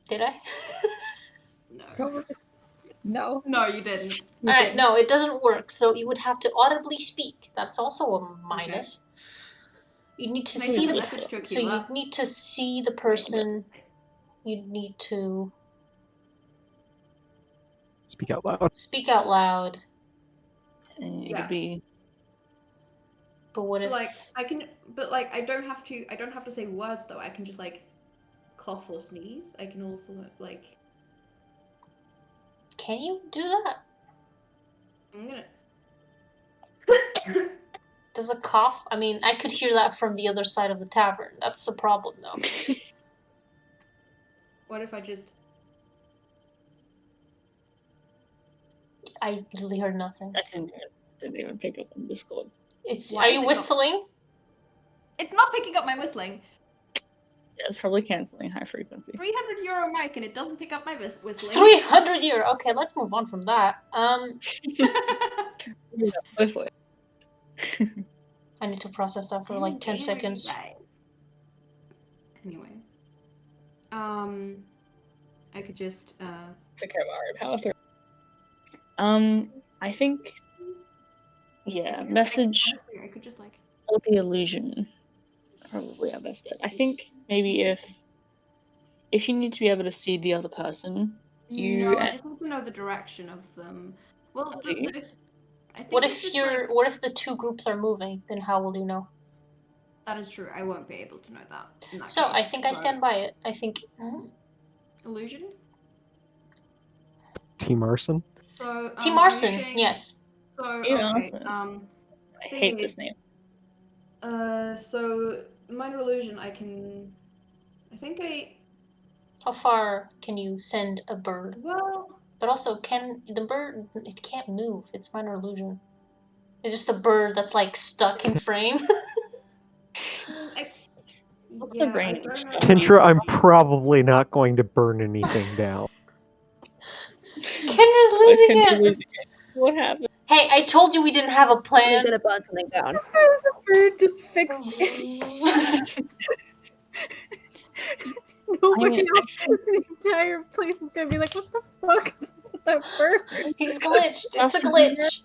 Did I? No. No. No, you didn't. Alright, no, it doesn't work, so you would have to audibly speak. That's also a minus. You need to Can I see send a the message to so you Akila? need to see the person. You need to Speak out loud. speak out loud. And you Yeah. could be But what if Like I can, but like I don't have to say words though. I can just like cough or sneeze. I can also like. can you do that? I'm gonna. Does a cough? I mean, I could hear that from the other side of the tavern. That's a problem though. What if I just? I literally heard nothing. I didn't even pick up on Discord. It's Why are is you it not- whistling? It's not picking up my whistling. Yeah, it's probably canceling high frequency. €300 mic, and it doesn't pick up my whistling. 300 year. Okay, let's move on from that. Yeah, swiftly. I need to process that for like 10 seconds. Anyway, I could just It's okay, Mario. Power through. I think. Yeah, message I could just like. or the illusion. Probably our best bet. I think maybe if you need to be able to see the other person, you. No, I just want to know the direction of them. Well, Oh, do you? I think What it's if just, you're? like- What if the two groups are moving? Then how will you know? That is true. I won't be able to know that. in that So case, I think I so- stand by it. I think. Illusion. Team Arson. So Team are you Arson. saying- Yes. So Team okay. Arson. I thing hate is- this name. So minor illusion. I think I. How far can you send a bird? Well, But also, can the bird? It can't move. It's minor illusion. It's just a bird that's like stuck in frame. What's yeah, the brain? I don't know. Kendra, I'm probably not going to burn anything down. Kendra's Why is losing Kendra it. losing it? What happened? Hey, I told you we didn't have a I'm plan. gonna burn something down. There's a bird just fixed. Nobody I else in the entire place is gonna be like, what the fuck is with that bird? He's glitched. It's a glitch.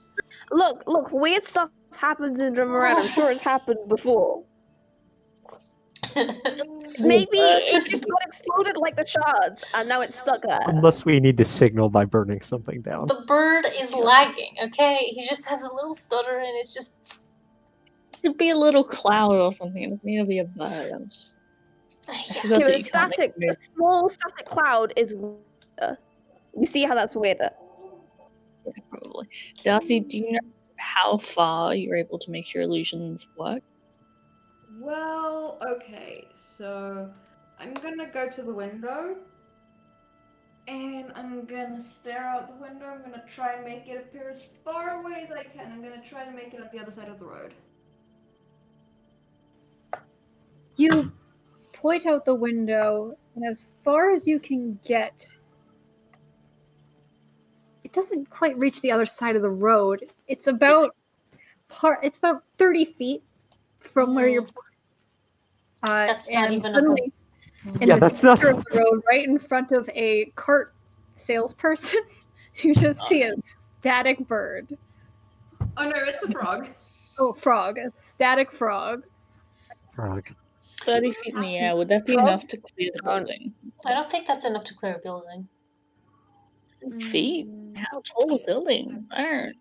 Look, weird stuff happens in Drummerad. I'm sure it's happened before. Maybe it just got exploded like the shards, and now it's stuck there. Unless we need to signal by burning something down. The bird is lagging, okay? He just has a little stutter and it's just... It could be a little cloud or something. It doesn't need to be a bird. Yeah. forgot Okay, that the you can't make static, it the small static cloud is weirder. You see how that's weirder? Yeah, probably. Darcy, do you know how far you're able to make your illusions work? Well, okay, so I'm gonna go to the window and I'm gonna stare out the window. I'm gonna try and make it appear as far away as I can. I'm gonna try and make it at the other side of the road. You point out the window, and as far as you can get, it doesn't quite reach the other side of the road. It's about 30 feet from where you're. That's not and even a suddenly, in Yeah, the that's not- center of the road, right in front of a cart salesperson, you just see a static bird. Oh no, it's a frog. Oh, frog! A static frog. Frog. 30 feet in the air, would that be Frogs enough to clear the don't- building? I don't think that's enough to clear a building. Feet? How tall a building? They're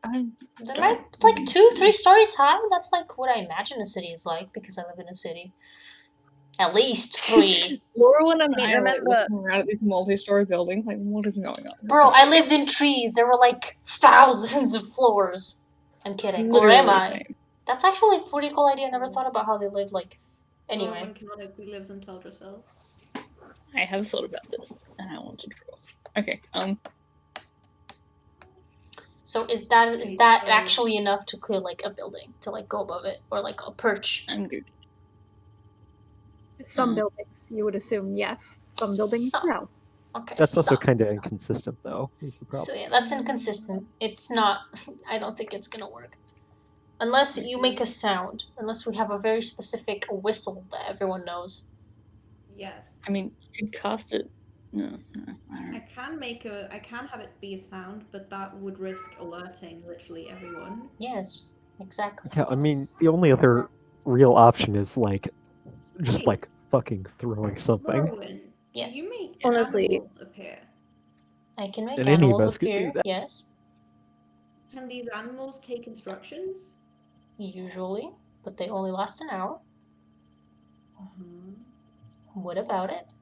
like 2-3 stories high. That's like what I imagine a city is like because I live in a city. At least 3. Laura and mean, I are like, remember- looking around at these multi-story buildings, like, what is going on? Bro, I lived in trees. There were like thousands of floors. I'm kidding. Or am Literally I? same. That's actually a pretty cool idea. I never thought about how they live, like... Anyway. Norman canonically lives in Teldrassil. I have thought about this, and I want to draw. Okay, So is that Okay, so- actually enough to clear, like, a building? To, like, go above it? Or, like, a perch? I'm good. Some buildings, you would assume yes. Some buildings, Some. no. Okay, That's also some. kind of inconsistent, though. Is the problem? So yeah, that's inconsistent. It's not... I don't think it's gonna work. Unless you make a sound. Unless we have a very specific whistle that everyone knows. Yes. I mean, you could cast it. No, I don't know. I can have it be a sound, but that would risk alerting literally everyone. Yes, exactly. Yeah, I mean, the only other real option is like, just Hey. like fucking throwing something. Merwin, Yes. do you make Honestly. animals appear? I can make And any of animals us could do appear, that. yes. Can these animals take instructions? Usually. But they only last an hour. What about it?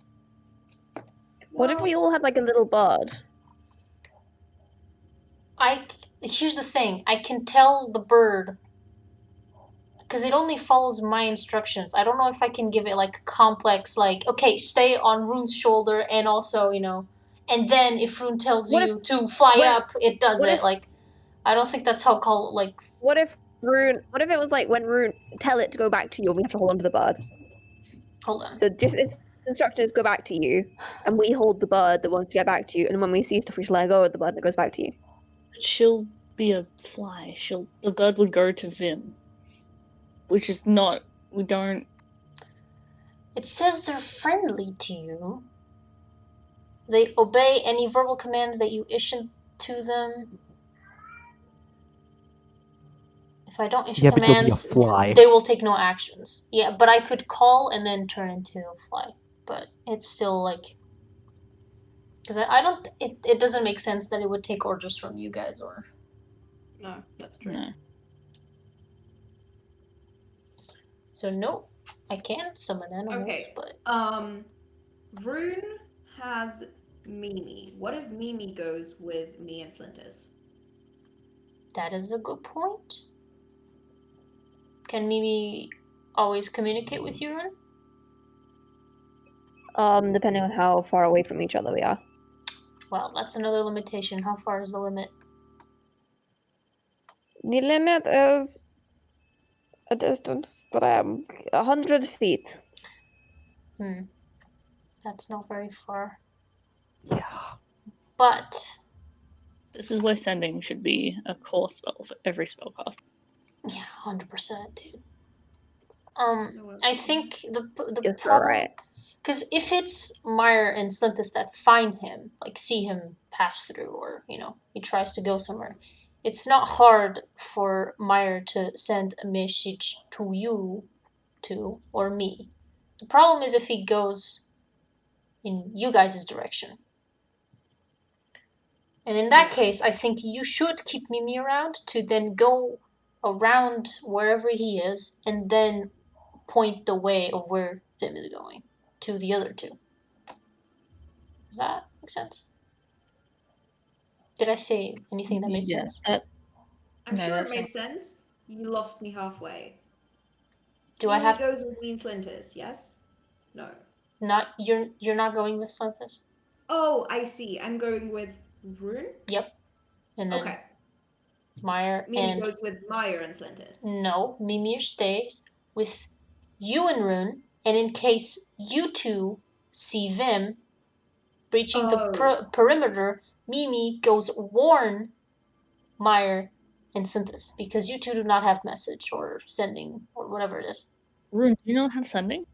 What if we all had like a little bard? Here's the thing. I can tell the bird... Because it only follows my instructions. I don't know if I can give it, like, complex, like, okay, stay on Rune's shoulder, and also, you know... And then if Rune tells What you to fly what- up, it does what it. if- Like, I don't think that's how call... Like, What if it was like when Rune tell it to go back to you and we have to hold on to the bird? hold on. So just its instructions go back to you and we hold the bird that wants to get back to you, and when we see stuff we just let go of the bird that goes back to you. She'll be a fly. The bird would go to Vim. Which is not... We don't... It says they're friendly to you. They obey any verbal commands that you issue to them. If I don't issue Yeah, but you'll be a commands, fly. they will take no actions. Yeah, but I could call and then turn into a fly. But it's still like... Because I don't... It doesn't make sense that it would take orders from you guys, or... No, that's true. No. So no, I can summon animals, Okay. but... Rune has Mimi. What if Mimi goes with me and Slintus? That is a good point. Can Mimi always communicate with you, Rune? Depending on how far away from each other we are. Well, that's another limitation. How far is the limit? The limit is a distance that I am 100 feet. That's not very far. Yeah. But... This is where sending should be a core spell for every spellcaster. Yeah, 100%, dude. I think the You're problem... right. Because if it's Maiyr and Slintus that find him, like see him pass through, or, you know, he tries to go somewhere, it's not hard for Maiyr to send a message to you two or me. The problem is if he goes in you guys' direction. And in that case, I think you should keep Mimi around to then go around wherever he is and then point the way of where Vim is going to the other two. Does that make sense? Did I say anything that made sense? I'm No, sure it that's made not- sense. You lost me halfway. Do I Mimi have goes with me and Slintus, yes? No. not you're not going with Slintus? Oh, I see. I'm going with Rune? Yep. And then Okay. Maiyr Mimi and goes with Maiyr and Slintus. no, Mimir stays with you and Rune, and in case you two see Vim breaching the perimeter, Mimi goes warn Maiyr and Synthis, because you two do not have message or sending or whatever it is. Rune, do you not have sending?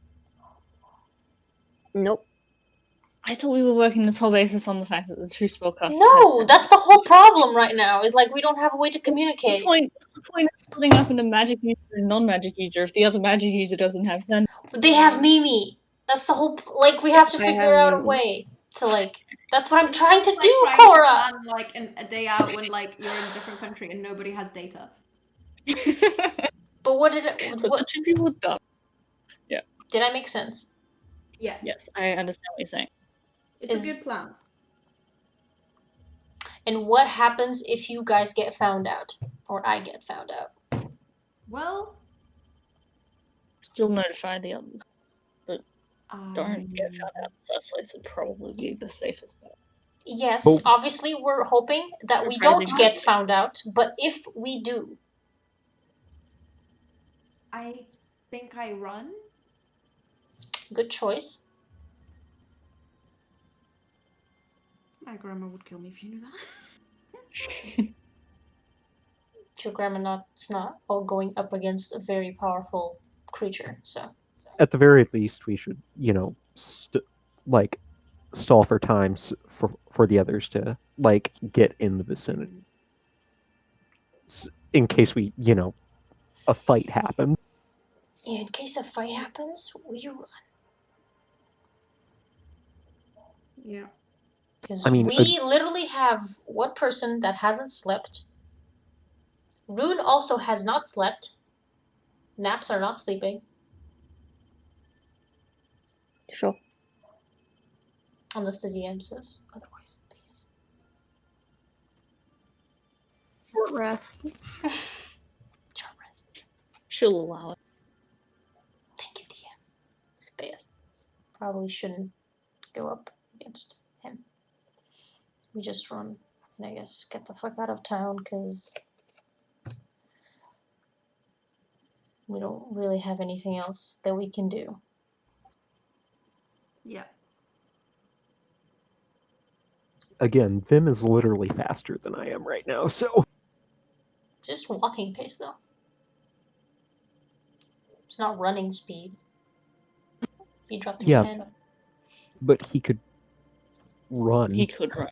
Nope. I thought we were working this whole basis on the fact that the two spellcasters No, had that's the whole problem right now, is like we don't have a way to communicate. What's the point of splitting up into magic user and non-magic user if the other magic user doesn't have sending? But they have Mimi. That's the whole, like, we have to I figure have out a Mimi. way to, like, that's what I'm trying to It's do, like trying to Cora! plan, like a day out when like you're in a different country and nobody has data. But what did it, So the two people done. did I make sense? Yes. Yes, I understand what you're saying. It's a good plan. And what happens if you guys get found out? Or I get found out. Well, Still notify the others. Don't I get found out in the first place would probably be the safest bet. Yes, Oh. obviously we're hoping that we don't Surprisingly. get found out, but if we do, I think I run. good choice. My grandma would kill me if you knew that. Your grandma not's not all going up against a very powerful creature, so. At the very least, we should, like, stall for time for the others to, like, get in the vicinity. In case we, a fight happens. Yeah, in case a fight happens, we run. Yeah. Because I mean, we literally have one person that hasn't slept. Rune also has not slept. Naps are not sleeping. Sure. Unless the DM says otherwise. But yes. Short rest. Short rest. She'll allow it. Thank you, DM. But yes. Probably shouldn't go up against him. We just run. And I guess get the fuck out of town because we don't really have anything else that we can do. Yeah. Again, Vim is literally faster than I am right now, so... Just walking pace though. It's not running speed. He dropped your Yeah. pen. But he could run. He could run.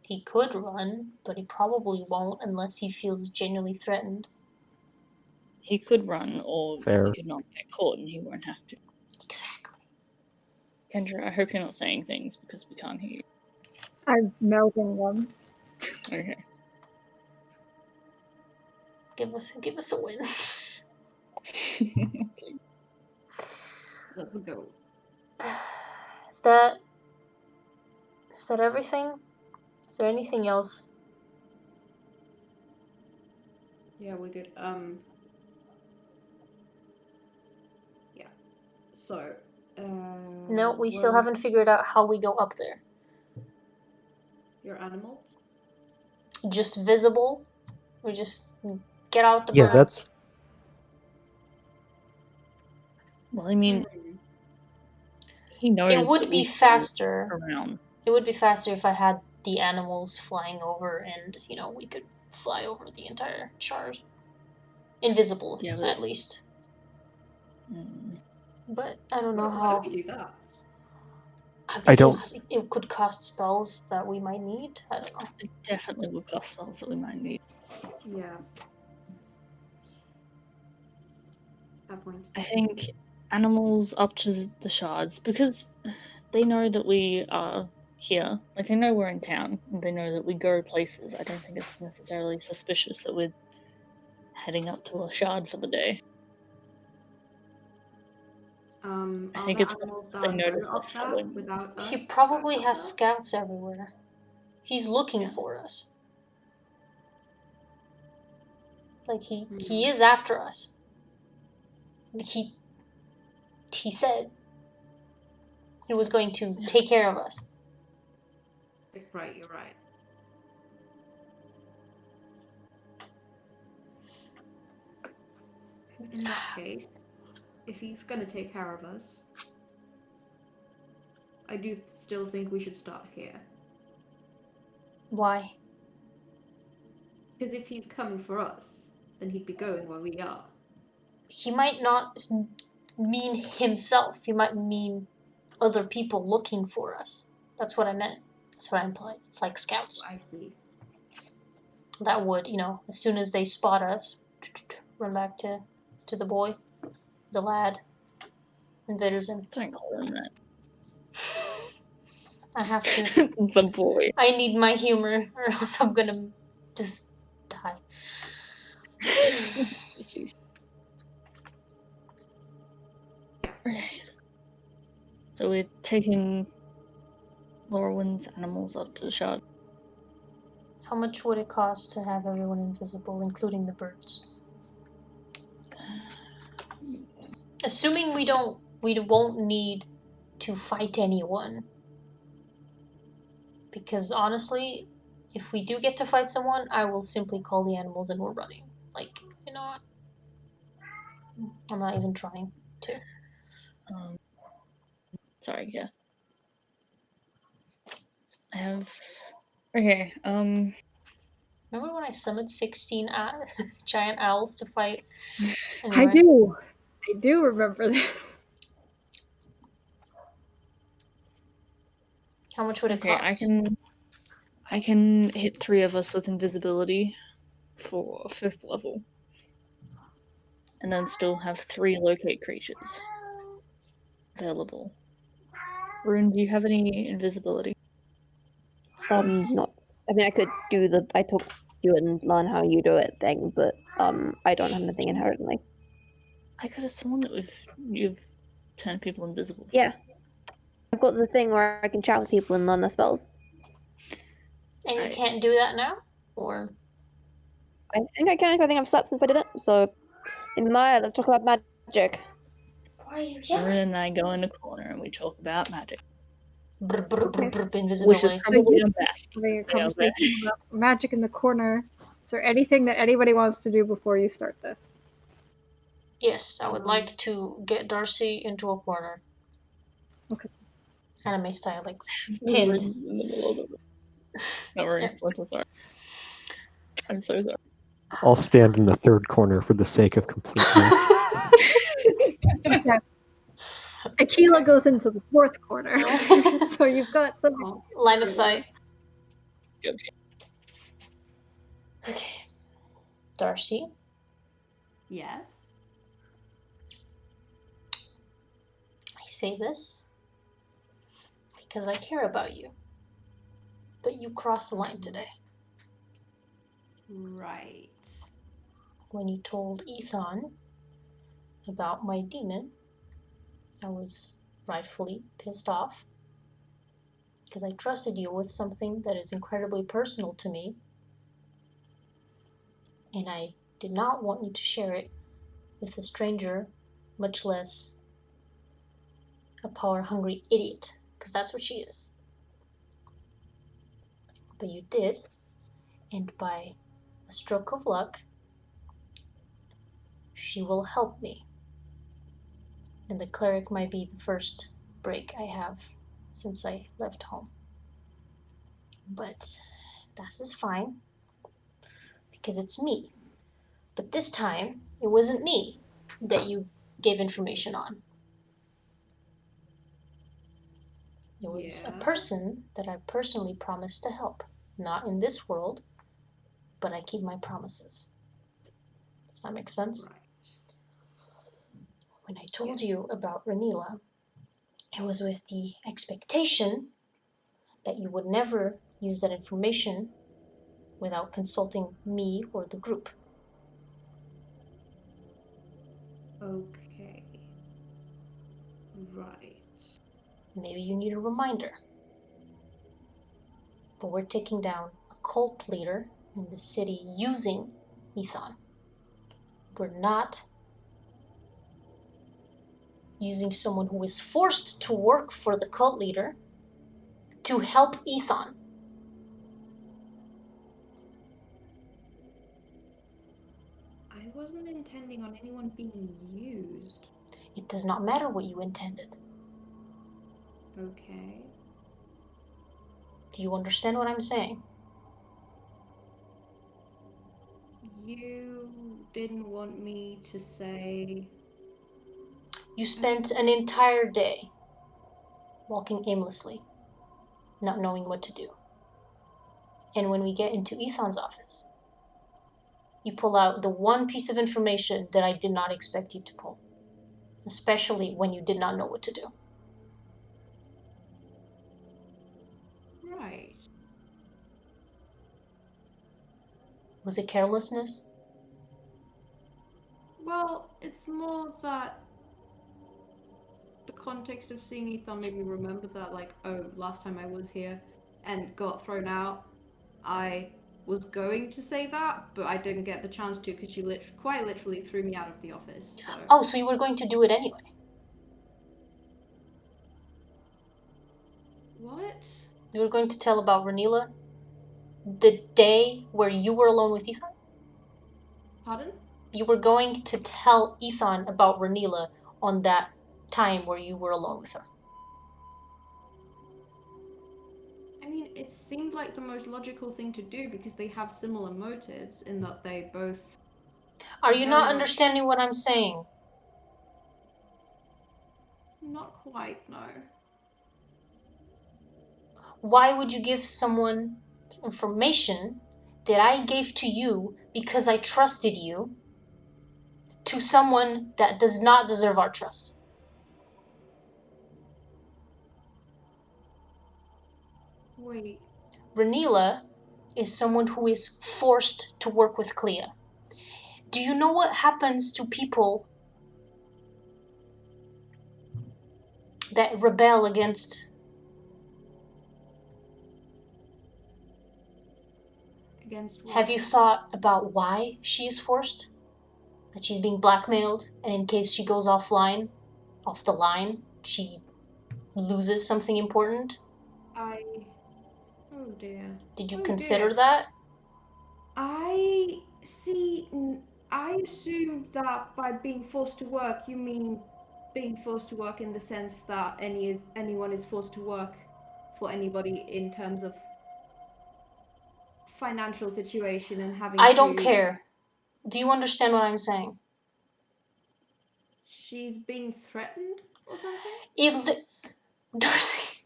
He could run, but he probably won't unless he feels genuinely threatened. He could run, or Fair. he could not get caught and he won't have to. Exactly. Kendra, I hope you're not saying things because we can't hear you. I'm melting them. Okay. Give us a win. Let's go. Is that everything? Is there anything else? Yeah, we're good. Yeah. So, No, we still well, haven't figured out how we go up there. your animals? Just visible? We just get out the Yeah, birds. that's... Well, I mean, he knows It would that be we faster. around. It would be faster if I had the animals flying over and, we could fly over the entire shard. Invisible, Yeah, but- at least. But I don't know Why how. don't we do that? I don't- Because it could cost spells that we might need. I don't know. It definitely will cost spells that we might need. Yeah. That point. I think animals up to the shards, because they know that we are here. Like, they know we're in town, and they know that we go places. I don't think it's necessarily suspicious that we're heading up to a shard for the day. I Are think the it's animals once they that notice go us up there following. without us? He probably going up has there? scouts everywhere. He's looking Yeah. for us. Like he Hmm. is after us. He said he was going to take care of us. Right, you're right. In that case, if he's gonna take care of us, I do still think we should start here. Why? Because if he's coming for us, then he'd be going where we are. He might not mean himself. He might mean other people looking for us. That's what I meant. That's what I implied. It's like scouts. I see. That would, as soon as they spot us, run back to the boy, the lad, invaders him. Don't call him that. I have to. The boy. I need my humor, or else I'm gonna just die. Deceased. Okay. So we're taking Laurelwind's animals up to the shard. How much would it cost to have everyone invisible, including the birds? Assuming we won't need to fight anyone. Because honestly, if we do get to fight someone, I will simply call the animals and we're running. Like, you know what? I'm not even trying to. Sorry, yeah. I have. Okay. Remember when I summoned 16 giant owls to fight? I do remember this. How much would it Okay, cost? I can hit 3 of us with invisibility for 5th level, and then still have 3 locate creatures available. Rune, do you have any invisibility spells? Not. I mean, I could do the I talk to you and learn how you do it thing, but I don't have anything inherently. I could have sworn that you've turned people invisible. Yeah, I've got the thing where I can chat with people and learn their spells. And you can't do that now? Or I think I can. I think I've slept since I did it. So, in Maiyr, let's talk about magic. Rune and I go in a corner and we talk about magic, invisibility. which is probably the best. Having a conversation about magic in the corner. Is there anything that anybody wants to do before you start this? Yes, I would like to get Darcy into a corner. Okay. Anime style, like pinned. Rune's in the middle of it. Don't worry, I'm so sorry. I'm so sorry. I'll stand in the third corner for the sake of completeness. Okay. Aquila goes into the fourth corner. So you've got some line of sight. Good. Okay. Darcy, Yes. I say this because I care about you. But you crossed the line today. Right. When you told Ethan about my demon, I was rightfully pissed off because I trusted you with something that is incredibly personal to me, and I did not want you to share it with a stranger, much less a power-hungry idiot, because that's what she is. But you did, and by a stroke of luck, she will help me. And the cleric might be the first break I have since I left home. But that is fine, because it's me. But this time, it wasn't me that you gave information on. It was a person that I personally promised to help. Not in this world, but I keep my promises. Does that make sense? Right. When I told you about Ranila, it was with the expectation that you would never use that information without consulting me or the group. Okay. Right. Maybe you need a reminder. But we're taking down a cult leader in the city using Ethan. We're not using someone who is forced to work for the cult leader to help Ethan. I wasn't intending on anyone being used. It does not matter what you intended. Okay. Do you understand what I'm saying? You didn't want me to say... You spent an entire day walking aimlessly, not knowing what to do. And when we get into Ethan's office, you pull out the one piece of information that I did not expect you to pull, especially when you did not know what to do. Right. Was it carelessness? Well, it's more that the context of seeing Ethan made me remember that, like, oh, last time I was here and got thrown out, I was going to say that, but I didn't get the chance to because she quite literally threw me out of the office. So. Oh, so you were going to do it anyway? What? You were going to tell about Renila the day where you were alone with Ethan? Pardon? You were going to tell Ethan about Renila on that time where you were alone with her. I mean, it seemed like the most logical thing to do because they have similar motives in that they both. Are you very not much- understanding what I'm saying? Not quite, no. Why would you give someone information that I gave to you because I trusted you to someone that does not deserve our trust? Wait. Renila is someone who is forced to work with Clea. Do you know what happens to people that rebel against? Against what? Have you thought about why she is forced? That she's being blackmailed, and in case she goes off the line, she loses something important? Oh dear. Did you Oh, consider dear. that? I see. I assume that by being forced to work, you mean being forced to work in the sense that anyone is forced to work for anybody in terms of financial situation and having I to. don't care. Do you understand what I'm saying? She's being threatened or something? Darcy,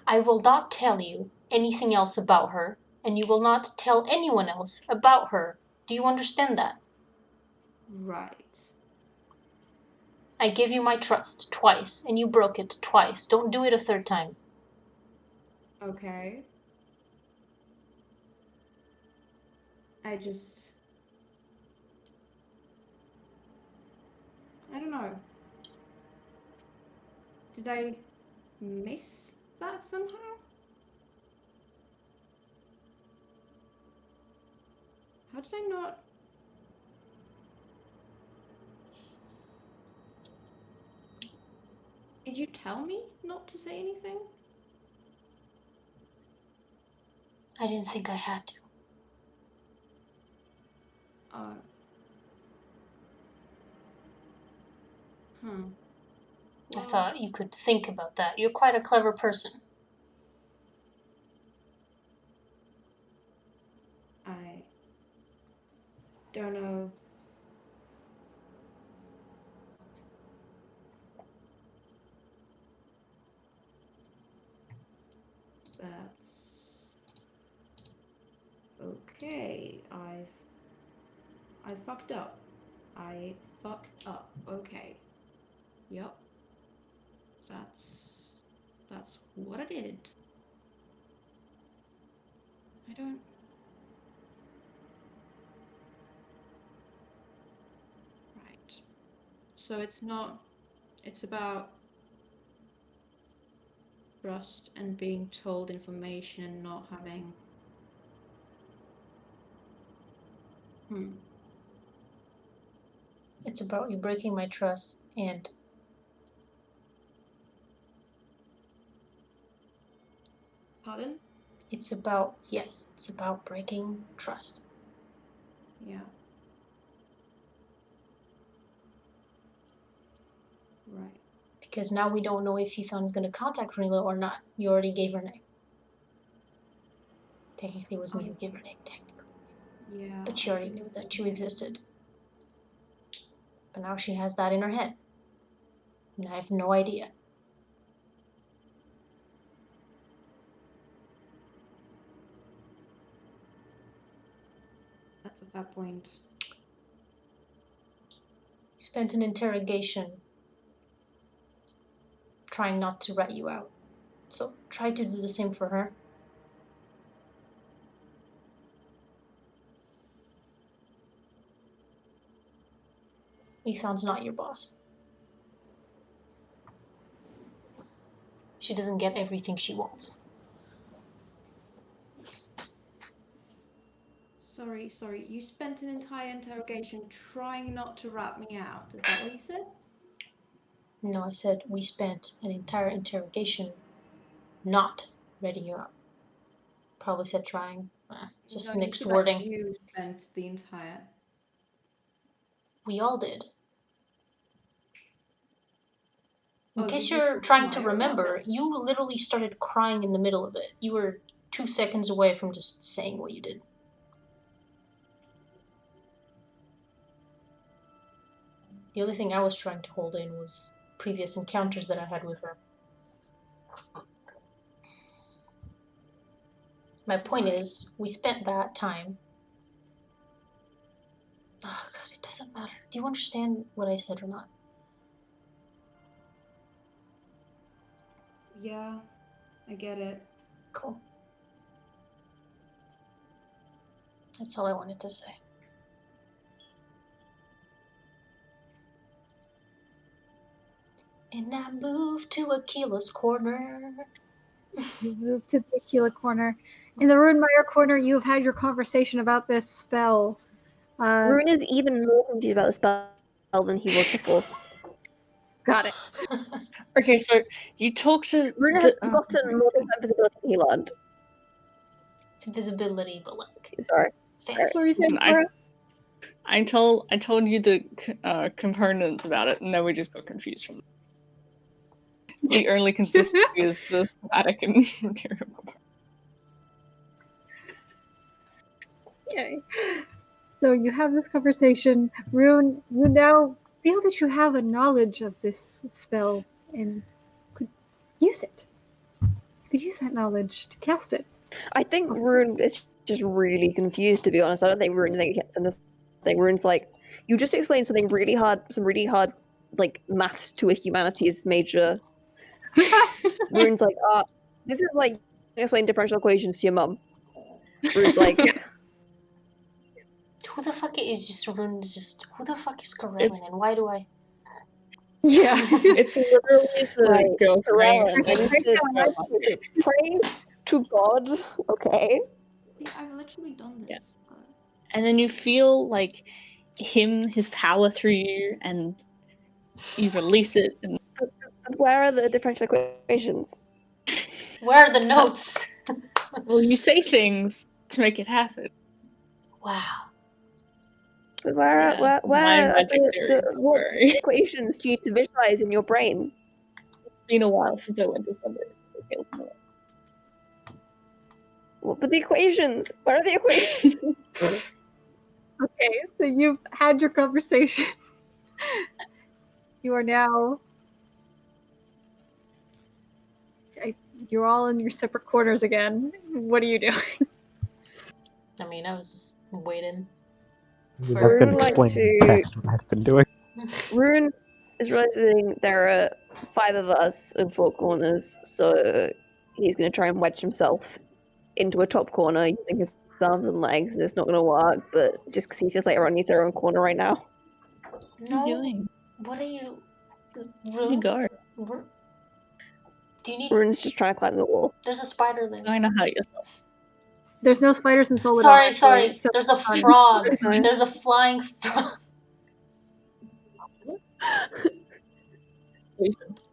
I will not tell you anything else about her, and you will not tell anyone else about her. Do you understand that? Right. I gave you my trust twice, and you broke it twice. Don't do it a third time. Okay. I don't know. Did I miss that somehow? How did I not? Did you tell me not to say anything? I didn't think I had to. Oh. I Well, thought you could think about that. You're quite a clever person. I don't know. That's okay. I fucked up. I fucked up. Okay. Yep. That's what I did. I don't. Right. So it's not. It's about trust and being told information and not having. It's about you breaking my trust, and Pardon? it's about breaking trust. Yeah. Right. Because now we don't know if Ethan's going to contact Renila or not. You already gave her name. Technically, it was me who gave her name, technically. Yeah. But she already knew that you existed. But now she has that in her head. And I have no idea. That's at that point. You spent an interrogation trying not to rat you out. So try to do the same for her. Ethan's not your boss. She doesn't get everything she wants. sorry. You spent an entire interrogation trying not to rat me out. Is that what you said? No, I said we spent an entire interrogation not ready you up. Probably said trying. Just No, you mixed said that wording. you spent the entire. We all did. In Oh, case did you you're talk to trying to Maiyr about remember, this? you literally started crying in the middle of it. You were 2 seconds away from just saying what you did. The only thing I was trying to hold in was previous encounters that I had with her. My point is, we spent that time. Oh god, it doesn't matter. Do you understand what I said or not? Yeah, I get it. Cool. That's all I wanted to say. And I moved to Akila's corner. You move to the Aquila corner. In the Rune Maiyr corner, you have had your conversation about this spell. Rune is even more confused about the spell than he was before. Got it. Okay, so you talk to Rune has gotten more visibility than he learned. It's visibility, but like Sorry. fancy. So you said, Listen, I told you the components about it, and then we just got confused from. The only consistency is the thematic and material. okay. So you have this conversation. Rune, you now feel that you have a knowledge of this spell and could use it. You could use that knowledge to cast it. I think Possibly. Rune is just really confused, to be honest. I don't think Rune thinks anything. Rune's like, you just explained something really hard, some really hard, like, maths to a humanities major. Rune's like, this is like explain differential equations to your mum. Rune's like, Who the fuck is just Rune? Who the fuck is Corellin, and why do I? Yeah. It's literally the Right, girl Corellin, playing. I need to pray to God, okay? See, I've literally done this. Yeah. And then you feel like his power through you, and you release it. And Where are the differential equations? Where are the notes? well, you say things to make it happen. Wow. But where My are magic theory. Don't what worry. equations do you need to visualize in your brain? It's been a while since I went to Sunday school. Okay, let's move But the equations, where are the equations? Okay, so you've had your conversation. You are now. You're all in your separate quarters again. What are you doing? I mean, I was just waiting. I've been Rune would like explaining in to- text what I've been doing. Rune is realizing there are 5 of us in 4 corners, so he's going to try and wedge himself into a top corner using his arms and legs, and it's not going to work, but just because he feels like everyone needs their own corner right now. What are you doing? What are you? Where'd you go? Do you need? Rune's just trying to climb the wall. There's a spider there. You're going to hurt yourself. There's no spiders in Solar. Sorry. There's a frog. There's a flying frog.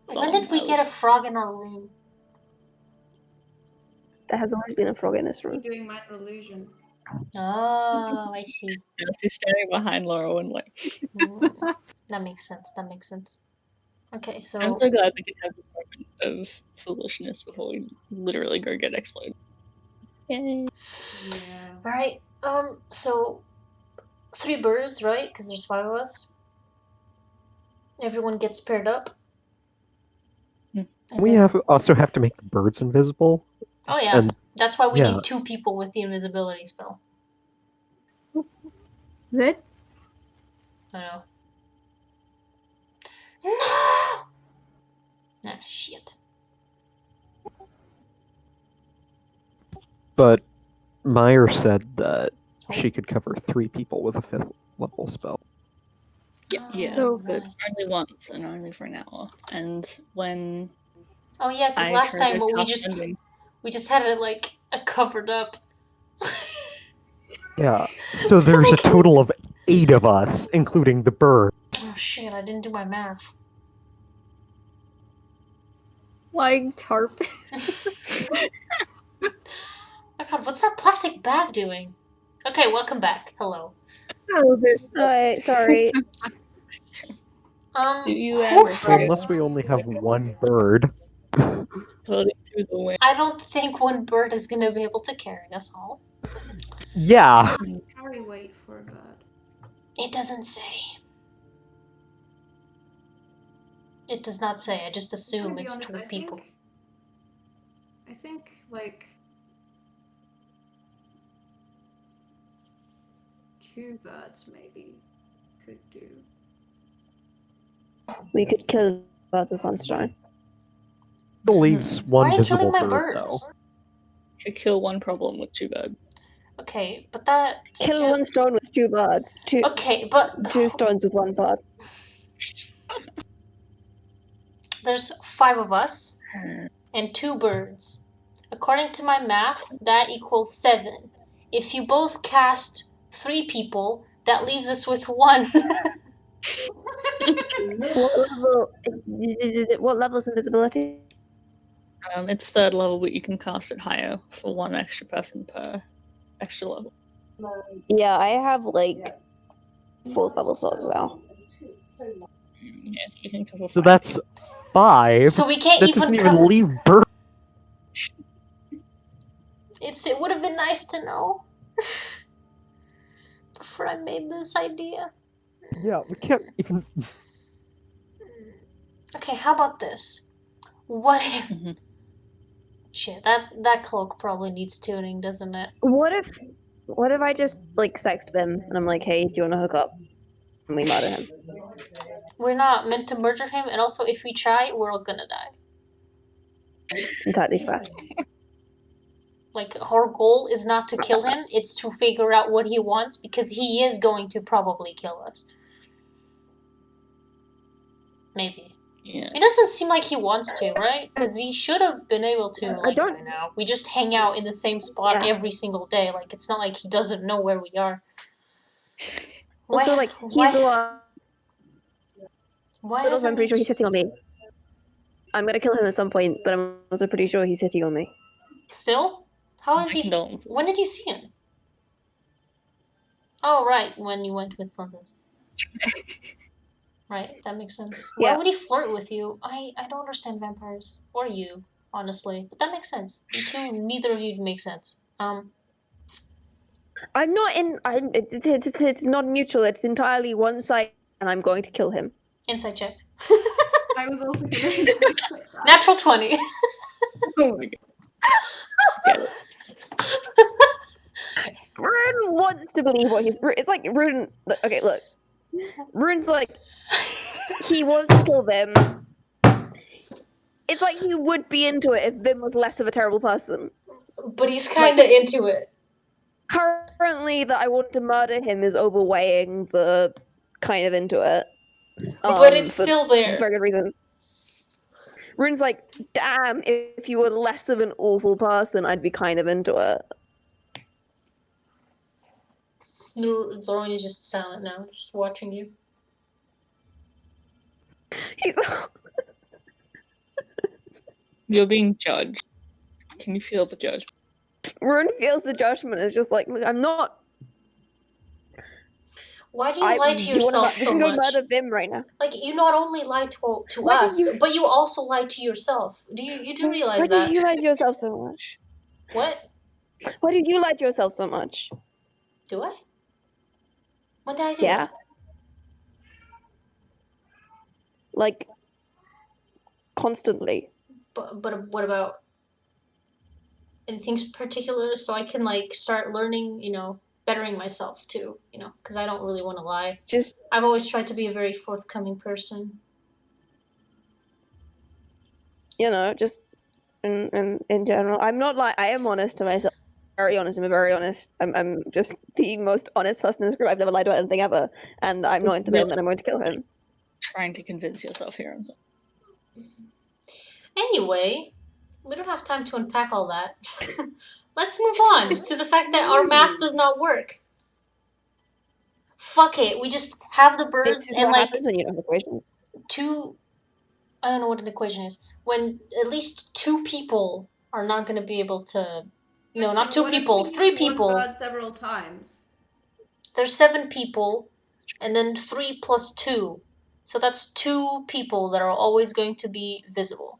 When did we get a frog in our room? There has always been a frog in this You're room. doing minor illusion. Oh, I see. She's standing behind Laura and like. That makes sense. Okay, so I'm so glad we could have this moment of foolishness before we literally go get exploded. Yay. Yeah. right. So 3 birds, right? Because there's 5 of us. Everyone gets paired up. Mm. And We then- also have to make the birds invisible. Oh yeah, and- that's why we yeah. need 2 people with the invisibility spell. Is it? I know. No! Ah, shit. But Maiyr said that she could cover 3 people with a 5th level spell. Yeah, So- but only once and only for an hour. And when Oh yeah, because I last tried time to we cast just sending, we just had it like covered up. Yeah. So there's a total of 8 of us, including the bird. Oh shit, I didn't do my math. Flying tarp. Oh god, what's that plastic bag doing? Okay, welcome back. Hello. Oh, Alright, sorry. Do you Who ever has- Well, unless we only have one bird. floating through the wind? I don't think one bird is gonna be able to carry us all. Yeah. Carry weight for a bird. It doesn't say. It does not say. I just To assume be it's honest, two people. I think like 2 birds maybe could do. We could kill birds with one stone. Still leaves Why one are you visible killing my bird, birds? To kill one problem with 2 birds. Okay, but that Kill one stone with 2 birds. Okay, but 2 stones with 1 bird. there's 5 of us and 2 birds. According to my math, that equals 7. If you both cast 3 people, that leaves us with 1. What level is invisibility? It's 3rd level, but you can cast it higher for 1 extra person per extra level. Yeah, I have like 4th level slots now. Yeah, so you can cover So 5. that's 5. So we can't That even doesn't cover. even leave bird. It would have been nice to know before I made this idea. Yeah, we can't even. Okay, how about this? What if? Mhm. Shit, that cloak probably needs tuning, doesn't it? What if I just like sext them and I'm like, hey, do you want to hook up? And we murder him. We're not meant to murder him, and also if we try, we're all gonna die. Entirely fair. Like, our goal is not to kill him, it's to figure out what he wants, because he is going to probably kill us. Maybe. Yeah. It doesn't seem like he wants to, right? Because he should have been able to, like, don't- by now. We just hang out in the same spot Yeah. every single day. Like, it's not like he doesn't know where we are. Also, Why- like, he's the one. Why Also, hasn't I'm pretty he sure he's just... hitting on me. I'm gonna kill him at some point, but I'm also pretty sure he's hitting on me. Still? How is My he... condolences. When did you see him? Oh, right, when you went with Slentus. Right, that makes sense. Why Yeah. would he flirt with you? I don't understand vampires. Or you, honestly. But that makes sense. You two, neither of you make sense. I'm not in. It's not mutual. It's entirely one side, and I'm going to kill him. Insight check. I was also gonna Natural 20. Oh my god. Get it. Rune wants to believe what he's. It's like Rune. Okay, look. Rune's like he wants to kill Vim. It's like he would be into it if Vim was less of a terrible person. But he's kinda into it. Currently, that I want to murder him is overweighing the kind of into it. But it's for still there. very good reasons. Rune's like, damn, if you were less of an awful person, I'd be kind of into it. Lauren is just silent now, just watching you. He's You're being judged. Can you feel the judgment? Rune feels the judgment. It's just like, look, I'm not. Why do you lie to yourself so We can go much? murder Vim right now. Like, you not only lie to Why did us, you- but you also lie to yourself. You do realize Why that? did you lie to yourself so much? What? Why did you lie to yourself so much? Do I? When did I do Yeah. that? Like, constantly. But what about anything particular so I can, like, start learning, bettering myself too, because I don't really want to lie. Just, I've always tried to be a very forthcoming person. just in general. I'm not like, I am honest to myself. Very honest. I'm very honest. I'm just the most honest person in this group. I've never lied about anything ever. And I'm not into Vim, and I'm going to kill him. Trying to convince yourself here. Anyway, we don't have time to unpack all that. Let's move on to the fact that our math does not work. Fuck it. We just have the birds This is and what like happens when you don't have equations. two. I don't know what an equation is. When at least 2 people are not going to be able to. No, not 2 What if people. we 3 use one people. bird several times. There's 7 people, and then 3 plus 2. So that's 2 people that are always going to be visible.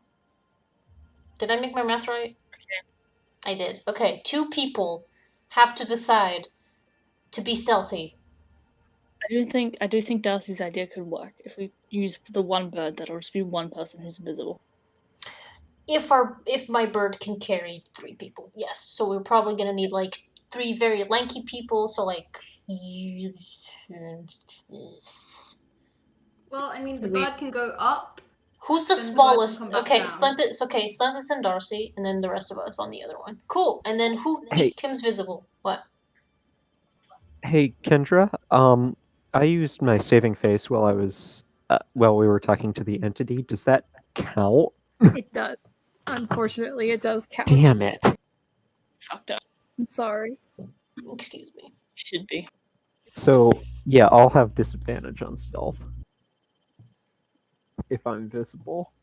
Did I make my math right? I did. Okay, 2 people have to decide to be stealthy. I do think Darcy's idea could work if we use the one bird. That'll just be one person who's invisible. If my bird can carry 3 people, yes. So we're probably gonna need like 3 very lanky people. So like, Well, I mean, the We- bird can go up. who's the Then the bird can smallest? come back Okay, down. Slentis. Okay, Slentis and Darcy, and then the rest of us on the other one. Cool. And then who Hey. becomes visible? What? Hey, Kendra. I used my saving face while we were talking to the entity. Does that count? It does. Unfortunately, it does count. Damn it. Fucked up. I'm sorry. Excuse me. Should be. So yeah, I'll have disadvantage on stealth if I'm visible.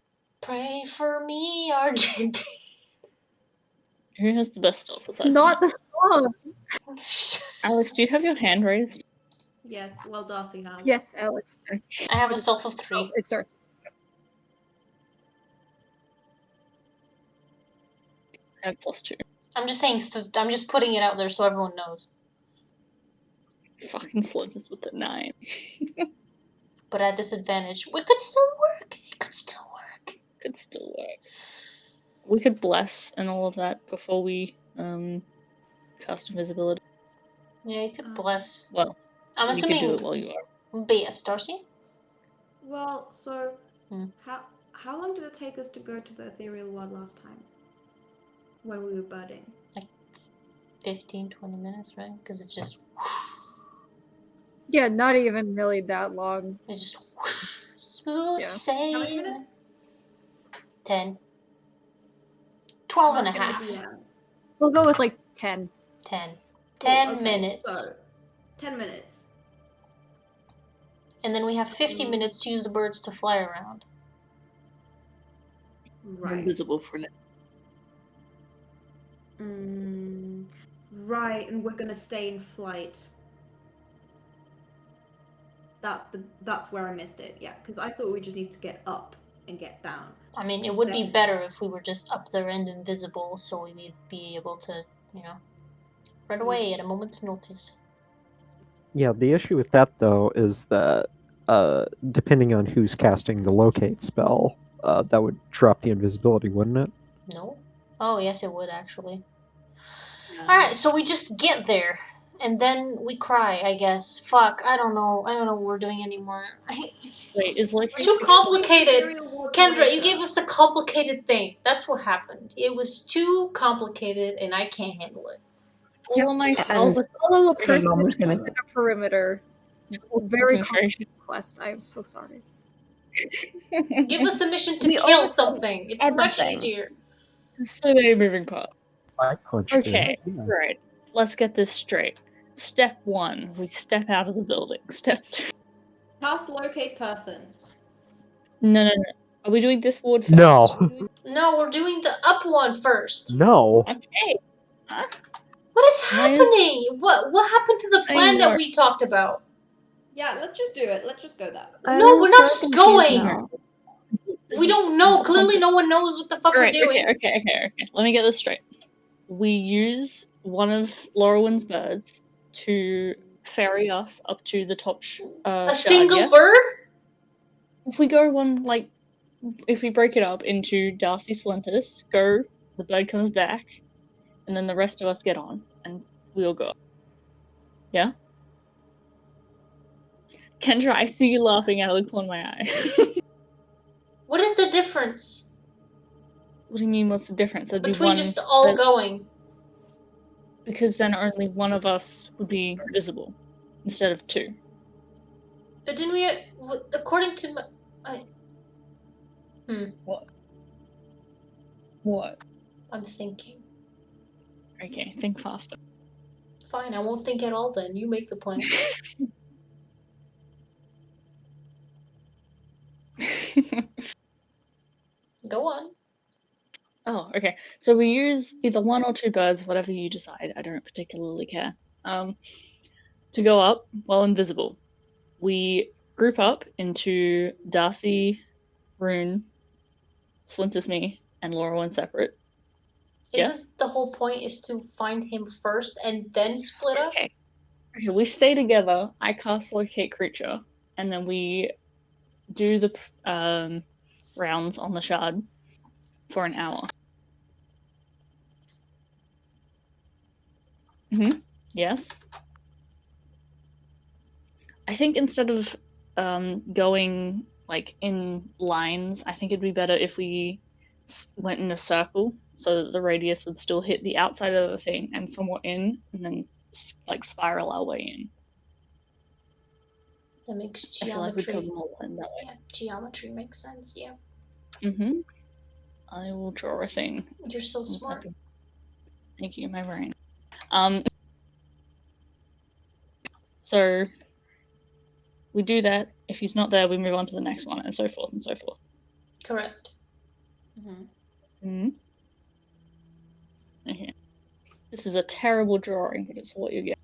Pray for me, Argentine. Who has the best stealth? It's not the song. Alex, do you have your hand raised? Yes, well, Darcy has. Yes, Alex. I have a stealth of 3. Oh, it starts. I have +2. I'm just saying. I'm just putting it out there so everyone knows. Fucking Slentis with the 9. But at disadvantage, we could still work. It could still work. Could still work. We could bless and all of that before we cast invisibility. Yeah, you could bless. Well, I'm you could do it assuming. while you are. But yes, Darcy. Well, so Hmm. how long did it take us to go to the ethereal world last time? When we were birding? 15, 20 minutes, right? Because it's just. Yeah, not even really that long. It's just smooth Yeah. How many sailing. minutes? 10. 12 and a That's gonna be, half. We'll go with like 10. 10. Cool, 10 okay, minutes. So, 10 minutes. And then we have 50 minutes to use the birds to fly around. Right. Invisible for now. Right, and we're gonna stay in flight. That's where I missed it. Yeah, because I thought we just need to get up and get down. I mean, it would be better if we were just up there and invisible, so we'd be able to, run away at a moment's notice. Yeah, the issue with that though is that depending on who's casting the locate spell, that would drop the invisibility, wouldn't it? No? Oh, yes, it would actually. Alright, so we just get there. And then we cry, I guess. Fuck, I don't know. I don't know what we're doing anymore. Wait, is like It's too complicated. Kendra, Later. you gave us a complicated thing. That's what happened. It was too complicated, and I can't handle it. all of my spells are Follow a person almost gonna- in a perimeter. Very concentration. complicated quest. I am so sorry. Give us a mission to We kill always do something. It's much everything. easier. So many moving parts. I punched it. Okay, Yeah. right. Let's get this straight. Step 1, we step out of the building. Step 2. Cast locate person. No. Are we doing this ward first? No. No, we're doing the up one first. No. Okay. What is Why is- happening? What happened to the plan that Maiyr. we talked about? Yeah, let's just do it. Let's just go that. No, we're not just going. Now. We don't know. Clearly, no one knows what the fuck Alright, we're doing. okay. Let me get this straight. We use one of Laurelwyn's birds to ferry us up to the top A shard, single yes? bird? If we go one, if we break it up into Darcy Slentis, go, the bird comes back, and then the rest of us get on, and we'll go. Yeah? Kendra, I see you laughing out of the corner of my eye. What is the difference What do you mean, what's the difference? There'd be between one just all that- going? Because then only one of us would be visible, instead of 2. But didn't we? According to What? I'm thinking. Okay, think faster. Fine, I won't think at all. Then you make the plan. Go on. Oh, okay. So we use either 1 or 2 birds, whatever you decide. I don't particularly care. To go up while invisible. We group up into Darcy, Rune, Slintus, me, and Laura one separate. Isn't Yes? the whole point is to find him first and then split up? Okay. Okay, we stay together. I cast Locate Creature, and then we do the rounds on the shard for an hour. Yes. I think instead of going like in lines, I think it'd be better if we went in a circle so that the radius would still hit the outside of the thing and somewhat in, and then like spiral our way in. That makes I feel like we'd geometry. cover more land that way. Yeah, geometry makes sense. Yeah. I will draw a thing. You're so smart. Thank you, my brain. So we do that. If he's not there, we move on to the next one, and so forth and so forth. Correct. Okay. This is a terrible drawing, but it's what you get.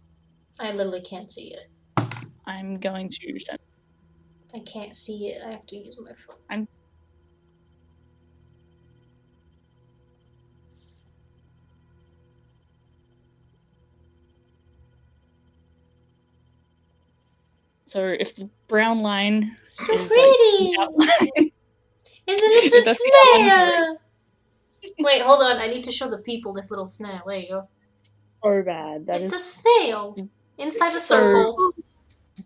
I literally can't see it. I'm going to send. I can't see it. I have to use my phone. So if the brown line So is pretty! like It's a little That's the snail! Wait, hold on. I need to show the people this little snail. There you go. so bad. It's a snail inside a so- circle.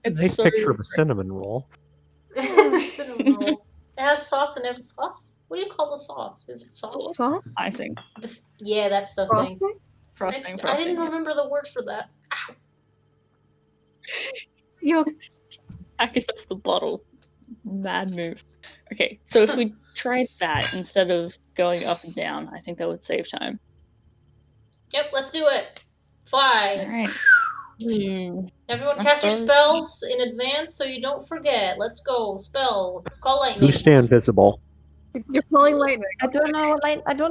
It's Nice so picture of a cinnamon roll. Cinnamon roll. It has sauce in every sauce. What do you call the sauce? Is it sauce? Salt? icing, Yeah, that's the thing. Frosting? frosting. I didn't Yeah. remember the word for that. Yo, Pack yourself the bottle. Mad move. Okay, so if we tried that instead of going up and down, I think that would save time. Yep, let's do it. Fly. Alright. Everyone I'm cast your sorry. spells in advance so you don't forget. Let's go. Spell. Call lightning. Who stay invisible? you're calling lightning. I don't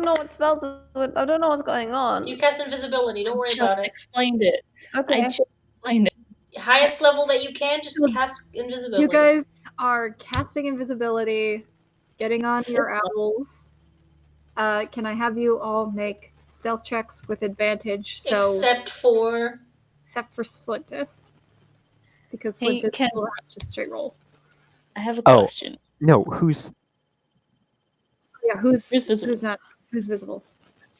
know what spells. I don't know what's going on. You cast invisibility. Don't worry about Just it. explained it. Okay. I just explained it. Highest level that you can, just cast invisibility. You guys are casting invisibility, getting on your owls. Can I have you all make stealth checks with advantage? So Except for... except for Slintus, because Hey, Slintus Ken. will have just straight roll. I have a Oh. question. No, who's Yeah, who's visible? who's not who's visible?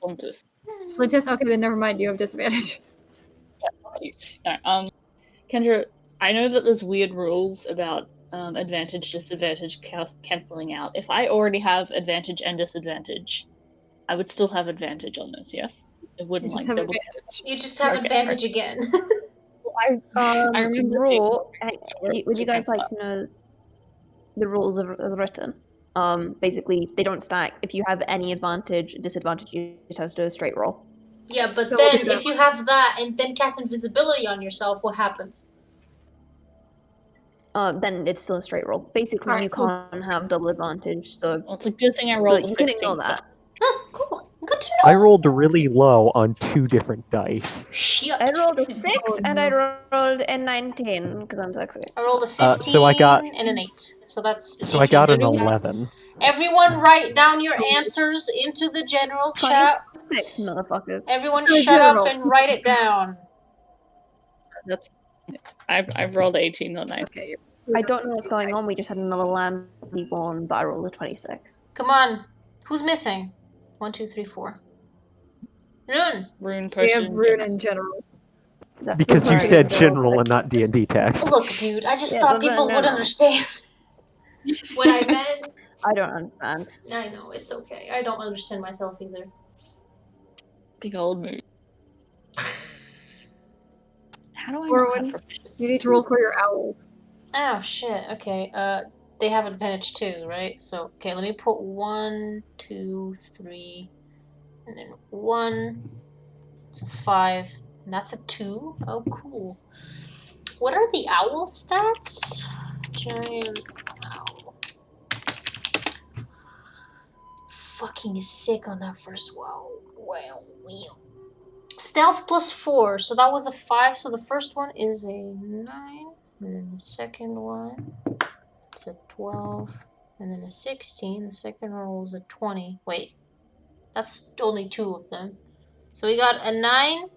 Slintus. Slintus. Okay, then never mind. You have disadvantage. No, Kendra, I know that there's weird rules about advantage, disadvantage, cancelling out. If I already have advantage and disadvantage, I would still have advantage on this, yes? It You wouldn't just like have double. advantage. You just have Okay, advantage again. I remember Rule. the- Would you guys like to know the rules as written? Basically, they don't stack. If you have any advantage, disadvantage, you just have to do a straight roll. Yeah, but So then we'll do that if you have that and then cast invisibility on yourself, what happens? Then it's still a straight roll. Basically, Alright, you cool. can't have double advantage. So Well, it's a good thing I rolled But a you can 16 ignore that. first. Huh, cool. Good to know. I rolled really low on 2 different dice. Shit. I rolled a 6 Oh, and no. I rolled a 19 because I'm sexy. I rolled a 15 so I got- and an 8. So that's So I got an 18. 11. Everyone write down your answers into the general chat. 26, motherfuckers. Everyone Good shut up general. and write it down. That's, I've rolled 18, not 9. Okay. I don't know what's going on. We just had another land one, but I rolled a 26. Come on. Who's missing? 1, 2, 3, 4. Rune. Rune We person. have Rune in general. Is that Because you Sorry, said no, general and not D&D text. Look, dude, I just Yeah, thought but people no, would no. understand what I meant. I don't understand. I know, it's okay. I don't understand myself either. Big old move. How do I not Orwin, have proficiency? you need to roll for your owls. Oh, shit. Okay, they have advantage too, right? So, okay, let me put 1, 2, 3, and then 1. It's a 5, and that's a 2. Oh, cool. What are the owl stats? Giant owl. fucking sick on that first wow. Wow. Stealth +4, so that was a 5. So the first one is a 9, and then the second one is a 12, and then a 16. The second roll is a 20. Wait, that's only 2 of them. So we got a 9.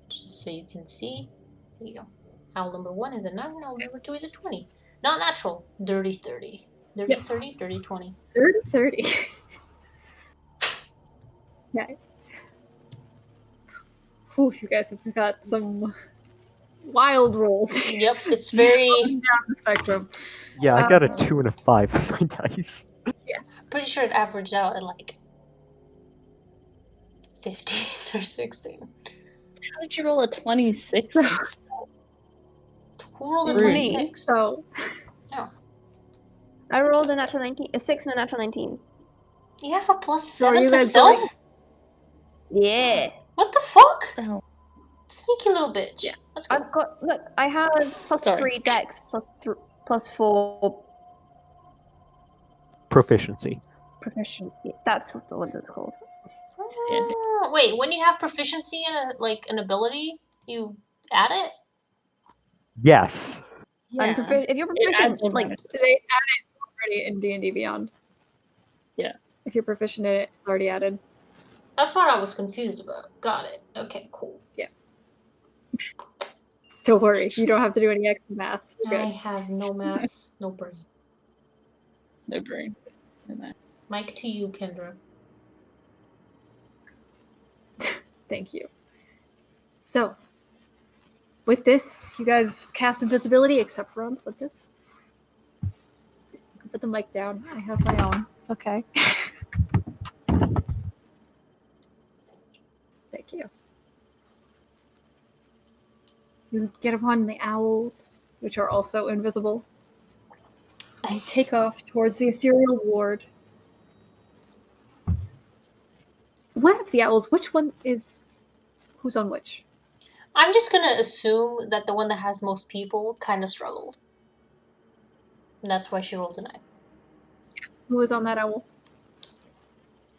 Just so you can see. There you go. Owl number 1 is a 9, owl number 2 is a 20. Not natural. Dirty 30. Dirty Yep. 30, dirty 20. 30. Yeah. Whew, you guys have got some wild rolls. Yep, it's very... down the spectrum. Yeah, I got a 2 and a 5 on my dice. Pretty sure it averaged out at like 15 or 16. How did you roll a 26? Who rolled a Rune. 26? So, I rolled a natural 19, a 6 and a natural 19. You have a +7 So are you to guys stealth? Yeah. What the fuck? Oh. Sneaky little bitch. Yeah. Let's go. I've got, look, I have +3 dex, +4 Proficiency. proficiency. That's what the one that's called. Wait, when you have proficiency in an ability, you add it? Yes. And if you're It proficient, adds on like, damage. they added already in D&D Beyond. Yeah. If you're proficient in it, it's already added. That's what I was confused about. Got it. Okay, cool. Yes. Don't worry, you don't have to do any extra math. You're I good. have no math, no brain. No brain. No math. Mike to you, Kendra. Thank you. So, with this, you guys cast invisibility, except for on Slintus. You can put the mic down. I have my own. It's okay. Thank you. You get upon the owls, which are also invisible, and you take off towards the ethereal ward. One of the owls, which one is... Who's on which? I'm just gonna assume that the one that has most people kind of struggled. And that's why she rolled a 9. Who is on that owl?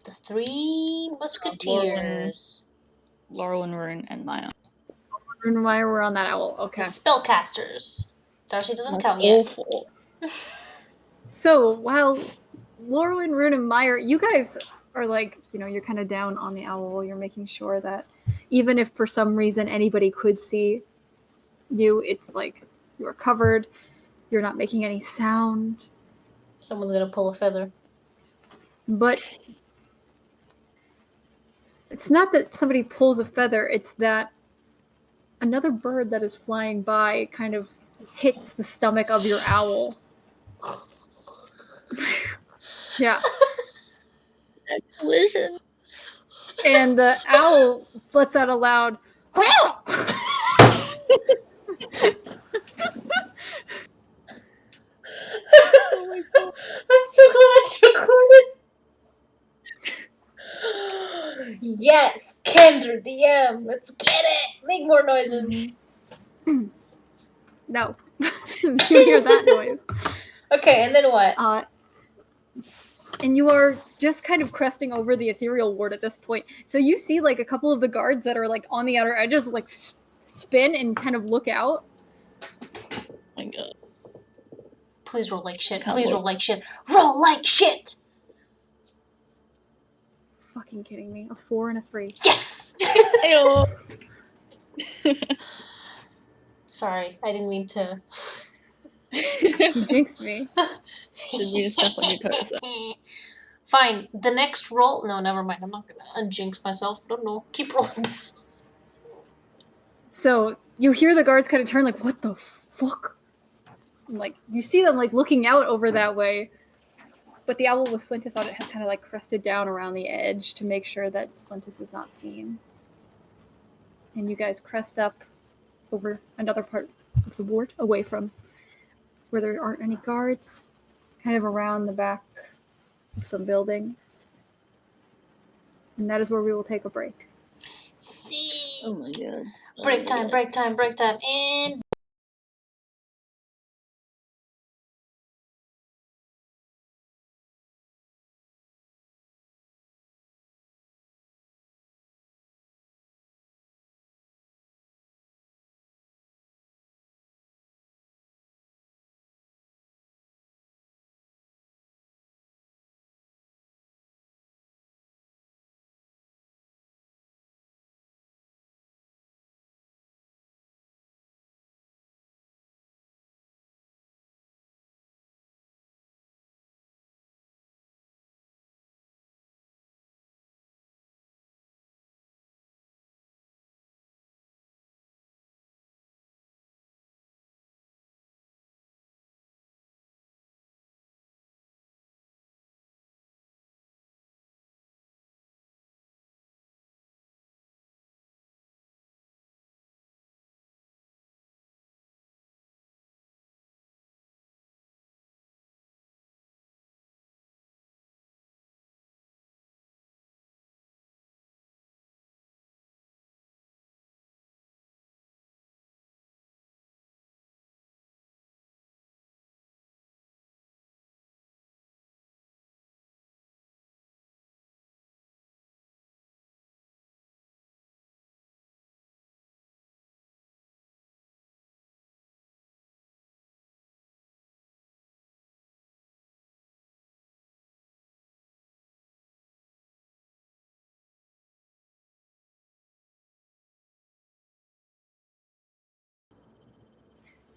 The 3 musketeers. Laurel and Rune and Maiyr. Rune and Maiyr were on that owl. Okay. The spellcasters. Darcy doesn't That's count yet. awful. So, while Laurel and Rune and Maiyr, you guys are like, you're kind of down on the owl. You're making sure that even if for some reason anybody could see you, it's like you're covered. You're not making any sound. Someone's gonna pull a feather. But it's not that somebody pulls a feather, it's that another bird that is flying by kind of hits the stomach of your owl. Yeah. Collision. And the owl lets out a loud Oh my god. I'm so glad it's recorded. Yes, Kendra DM. Let's get it. Make more noises. No. You hear that noise. Okay, and then what? And you are just kind of cresting over the ethereal ward at this point. So you see like a couple of the guards that are like on the outer edges like spin and kind of look out. Oh my god. Please roll like shit. Can't Please look. roll like shit. Roll like shit! Fucking kidding me. A 4 and a 3. Yes! Ayo. Sorry, I didn't mean to. You jinxed me. Should we just step on your toes? Fine, the next roll. No, never mind. I'm not gonna unjinx myself. Don't know. Keep rolling. So you hear the guards kind of turn like, what the fuck? And, like, you see them like looking out over that way. But the owl with Slintus on it has kind of like crested down around the edge to make sure that Slintus is not seen. And you guys crest up over another part of the ward, away from where there aren't any guards, kind of around the back of some buildings. And that is where we will take a break. See. Oh my god. Break time, break time, break time, and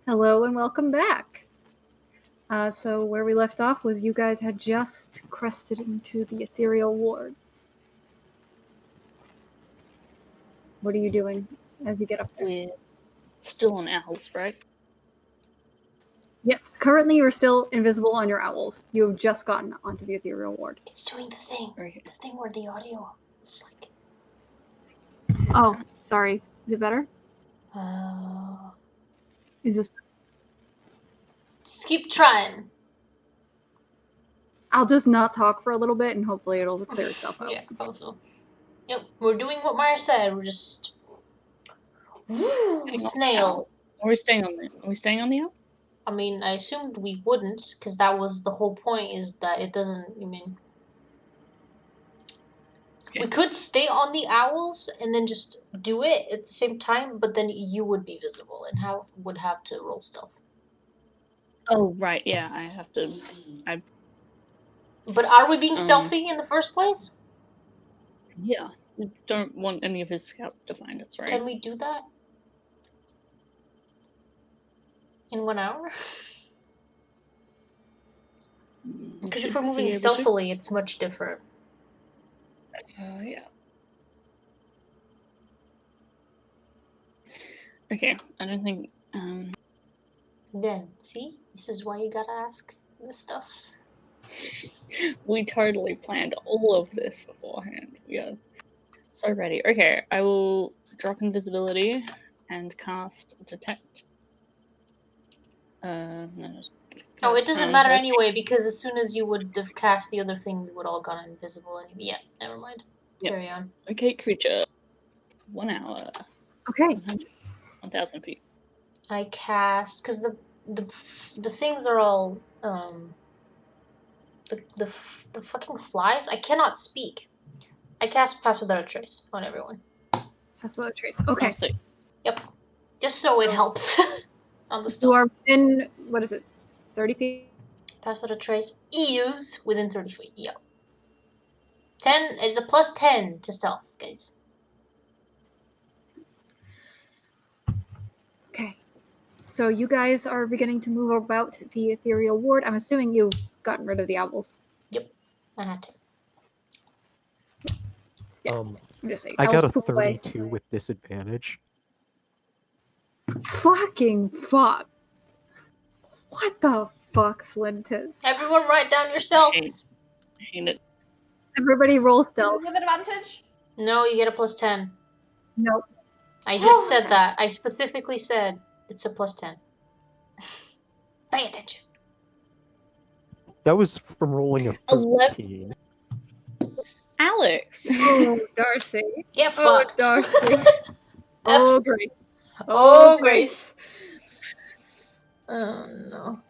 Hello and welcome back. So where we left off was you guys had just crested into the ethereal ward. What are you doing as you get up there? We're still on owls, right? Yes, currently you're still invisible on your owls. You have just gotten onto the ethereal ward. It's doing the thing. Okay. The thing where the audio is like. Oh, sorry. Is it better? Is this? Just keep trying. I'll just not talk for a little bit and hopefully it'll clear itself out. Yeah, also. Yep, we're doing what Maiyr said. We're just. Snail. Are we staying on the owl? I mean, I assumed we wouldn't, because that was the whole point, is that it doesn't, Okay. we could stay on the owls and then just do it at the same time, but then you would be visible and would have to roll stealth. Oh, right, yeah, I have to... But are we being stealthy in the first place? Yeah, we don't want any of his scouts to find us, right? Can we do that? In 1 hour? Because if we're moving stealthily, it's much different. Yeah. Okay, I don't think... Then, see? This is why you gotta ask this stuff. We totally planned all of this beforehand. We are so ready. Okay, I will drop invisibility and cast detect. No. Oh, it doesn't matter anyway, because as soon as you would have cast the other thing, we would all gone invisible anyway. Yeah, never mind. Yep. Carry on. Okay, creature. 1 hour. Okay. 1,000 feet. I cast, because the things are all the fucking flies. I cannot speak. I cast Pass Without a Trace on everyone. Pass Without a Trace. Okay. Yep. Just so it helps on the You stealth. are within, what is it, 30 feet? Pass Without a Trace is within 30 feet. Yep. 10 is a plus 10 to stealth, guys. Okay. So you guys are beginning to move about the ethereal ward. I'm assuming you've gotten rid of the owls. Yep. I had to. Yeah. I'm just saying. I Owls got a poop away. 32 with disadvantage. Fucking fuck. What the fuck, Slintus? Everyone write down your stealths. Everybody roll stealth. With advantage? No, you get a plus 10. Nope. I just said that. I specifically said it's a plus 10. Pay attention. That was from rolling a 13. Alex! Oh, Darcy. Get fucked. Oh, Darcy. Oh, Grace. Oh, Grace. Oh, no.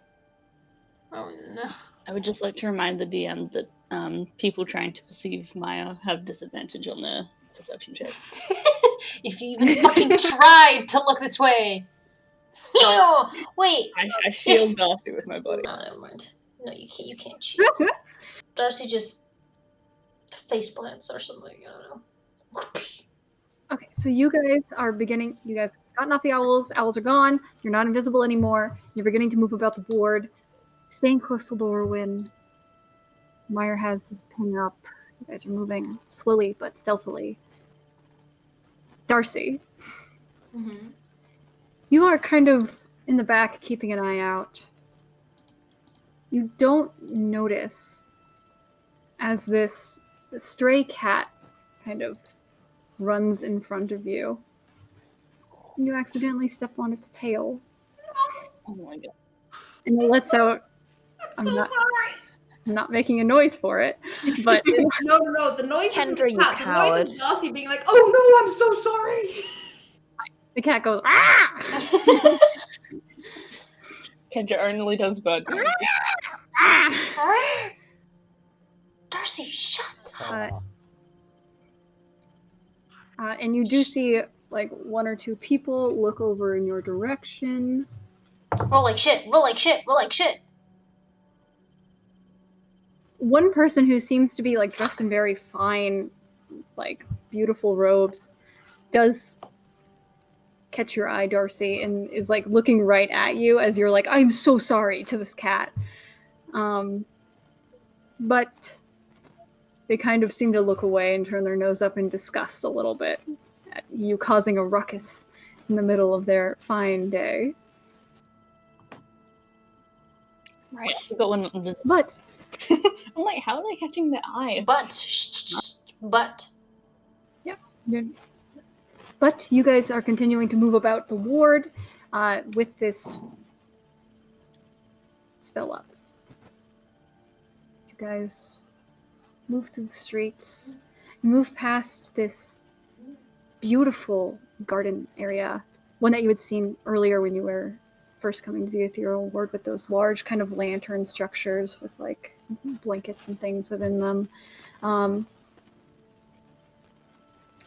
Oh, no. I would just like to remind the DM that people trying to perceive Maiyr have disadvantage on their perception check. If you even fucking tried to look this way. Wait. I shield Darcy with my body. No, never mind. No, you can't shield. Darcy just face plants or something. I don't know. Okay, so you guys are beginning. You guys have gotten off the owls. Owls are gone. You're not invisible anymore. You're beginning to move about the board, staying close to Lorwyn. Maiyr has this ping up. You guys are moving slowly but stealthily. Darcy, you are kind of in the back, keeping an eye out. You don't notice as this stray cat kind of runs in front of you. You accidentally step on its tail. Oh my god. And it lets out... I'm so sorry. I'm not making a noise for it, but... No, the noise Kendra, is you the cat. The coward. noise is Darcy being like, oh no, I'm so sorry. The cat goes, ah! Kendra only does bird noises. Darcy, shut up. And you do see like one or two people look over in your direction. Roll like shit. Roll like shit. Roll like shit. One person who seems to be like dressed in very fine, like beautiful robes, does catch your eye, Darcy, and is like looking right at you as you're like, "I'm so sorry" to this cat. But they kind of seem to look away and turn their nose up in disgust a little bit at you causing a ruckus in the middle of their fine day. Right, I got one invisible. But I'm like, how are they catching the eye? But But you guys are continuing to move about the ward with this spell up. You guys move through the streets, move past this beautiful garden area, one that you had seen earlier when you were first coming to the ethereal ward, with those large kind of lantern structures with like blankets and things within them. You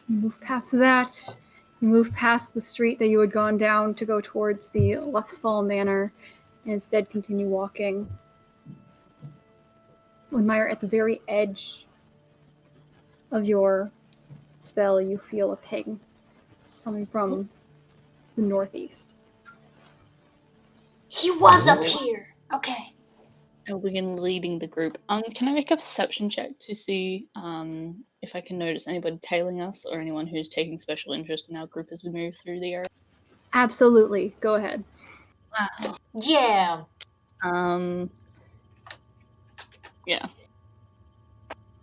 move past that. You move past the street that you had gone down to go towards the Luxfall Manor, and instead continue walking. When Maiyr, at the very edge of your spell, you feel a ping coming from the northeast. he was up here. Okay. I'll begin leading the group. Can I make a perception check to see if I can notice anybody tailing us or anyone who's taking special interest in our group as we move through the area? Absolutely. Go ahead. Wow. Yeah. Yeah.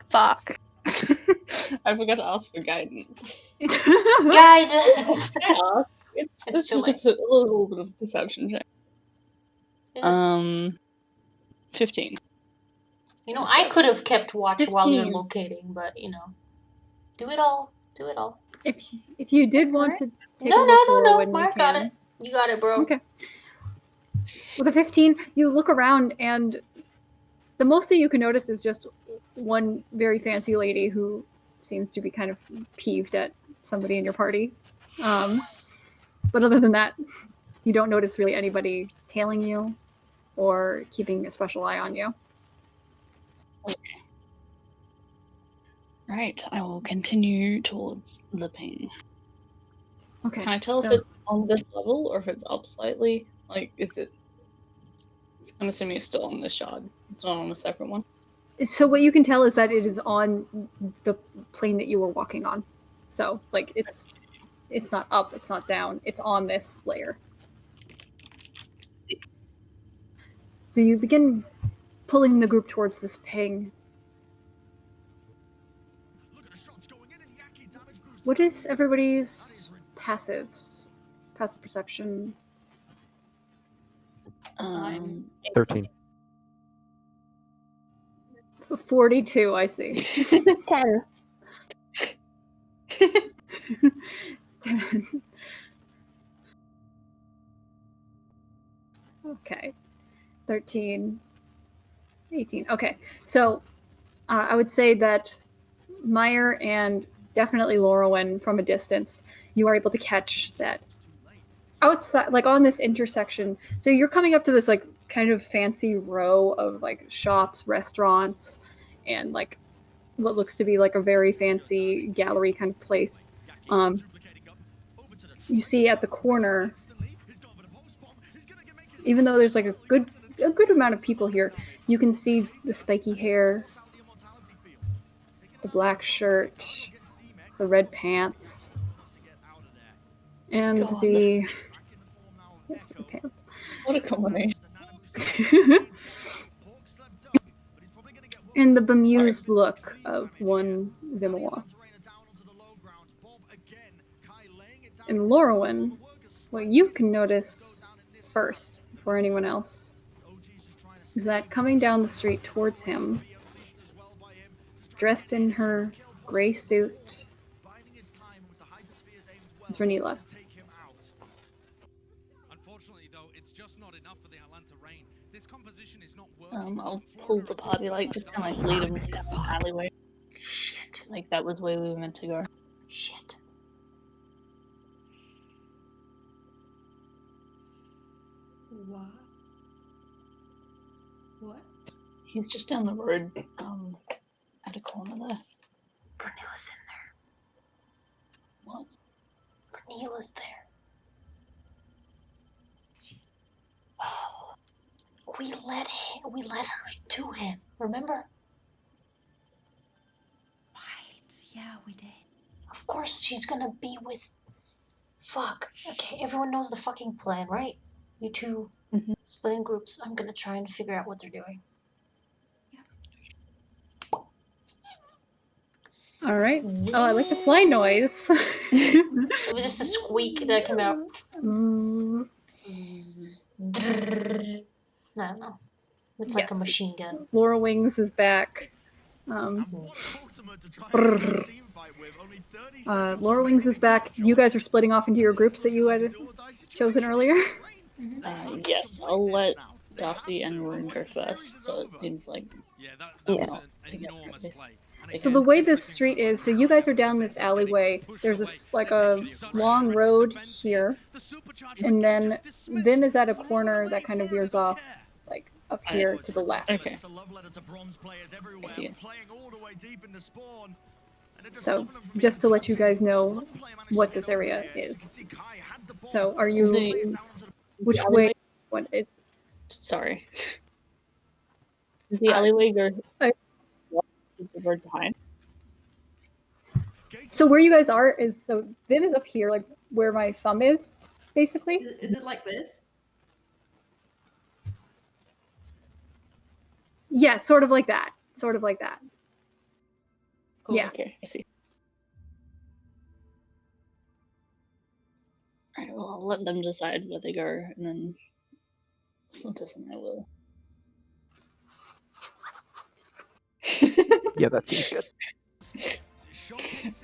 Fuck. I forgot to ask for guidance. Guidance. It's too just late. a little bit of perception check. Yes. 15. You know, I could have kept watch while you're 15. locating, but you know, do it all. Do it all. If you did want to take No, a look, no. Lorwyn, you Maiyr got it. You got it, bro. Okay. With a 15, you look around, and the most that you can notice is just one very fancy lady who seems to be kind of peeved at somebody in your party. But other than that, you don't notice really anybody tailing you or keeping a special eye on you. Okay. Right, I will continue towards the ping. Okay. Can I tell so if it's on this level or if it's up slightly? Like, is it... I'm assuming it's still on this shard. It's not on a separate one. So what you can tell is that it is on the plane that you were walking on. So, like, it's not up, it's not down, it's on this layer. So you begin pulling the group towards this ping. What is everybody's passives? Passive perception? 13. 42, I see. 10. 10. Okay. 13. 18. Okay. So I would say that Maiyr and definitely Lorwyn, from a distance, you are able to catch that outside, like on this intersection. So you're coming up to this like kind of fancy row of like shops, restaurants, and like what looks to be like a very fancy gallery kind of place. You see at the corner, even though there's like a good amount of people here, you can see the spiky hair, the black shirt, the red pants, and God. the yes, red pants. What a combination. And the bemused look of one Vimoth. And Lorwyn, what you can notice first, before anyone else, is that coming down the street towards him, dressed in her gray suit, is Renila. I'll pull the party light, just kind of like lead them down the alleyway. Shit. Like that was where we were meant to go. Shit. What? What? He's just down the road, at a corner there. Vernila's in there. What? Vernila's there. we let her to him. Remember? Right. Yeah, we did. Of course, she's gonna be with. Fuck. Okay, everyone knows the fucking plan, right? You two split in groups. I'm gonna try and figure out what they're doing. All right. Oh, I like the fly noise. It was just a squeak that came out. Zzz. I don't know. It's like a Yes. machine gun. Laura Wings is back. Laura Wings is back. You guys are splitting off into your groups that you had chosen earlier. Yes, I'll let Darcy and Rune go first. So it seems like So the way this street is, so you guys are down this alleyway. There's a long road here, and then Vim is at a corner that kind of veers off, like up here to the left. Okay. I see. So just to let you guys know what this area is. So are you? Which way? What it? Sorry. Does the alleyway go to the road behind? So where you guys are is, so Vim is up here, like where my thumb is, basically. Is it like this? Yeah, sort of like that. Sort of like that. Cool. Yeah. Okay, I see. Alright, well, I'll let them decide where they go, and then Slintus and I will. Yeah, that seems good.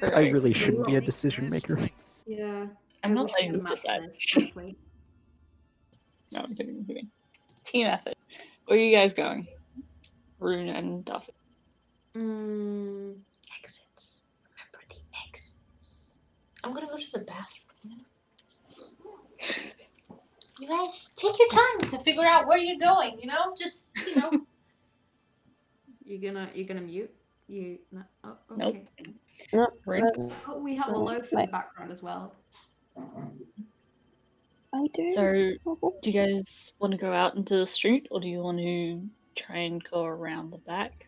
I really shouldn't be a decision maker. Yeah. I'm not wish we letting had you a map decide. for this, honestly. No, I'm kidding. Team effort. Where are you guys going? Rune and Darcy. Exits. Remember the exits. I'm gonna go to the bathroom, you know? You guys take your time to figure out where you're going, you know? Just, you know. You're gonna mute? You no, oh, Nope. okay. Rune? Oh, we have a loaf in the background as well. I do. So, do you guys want to go out into the street, or do you want to try and go around the back?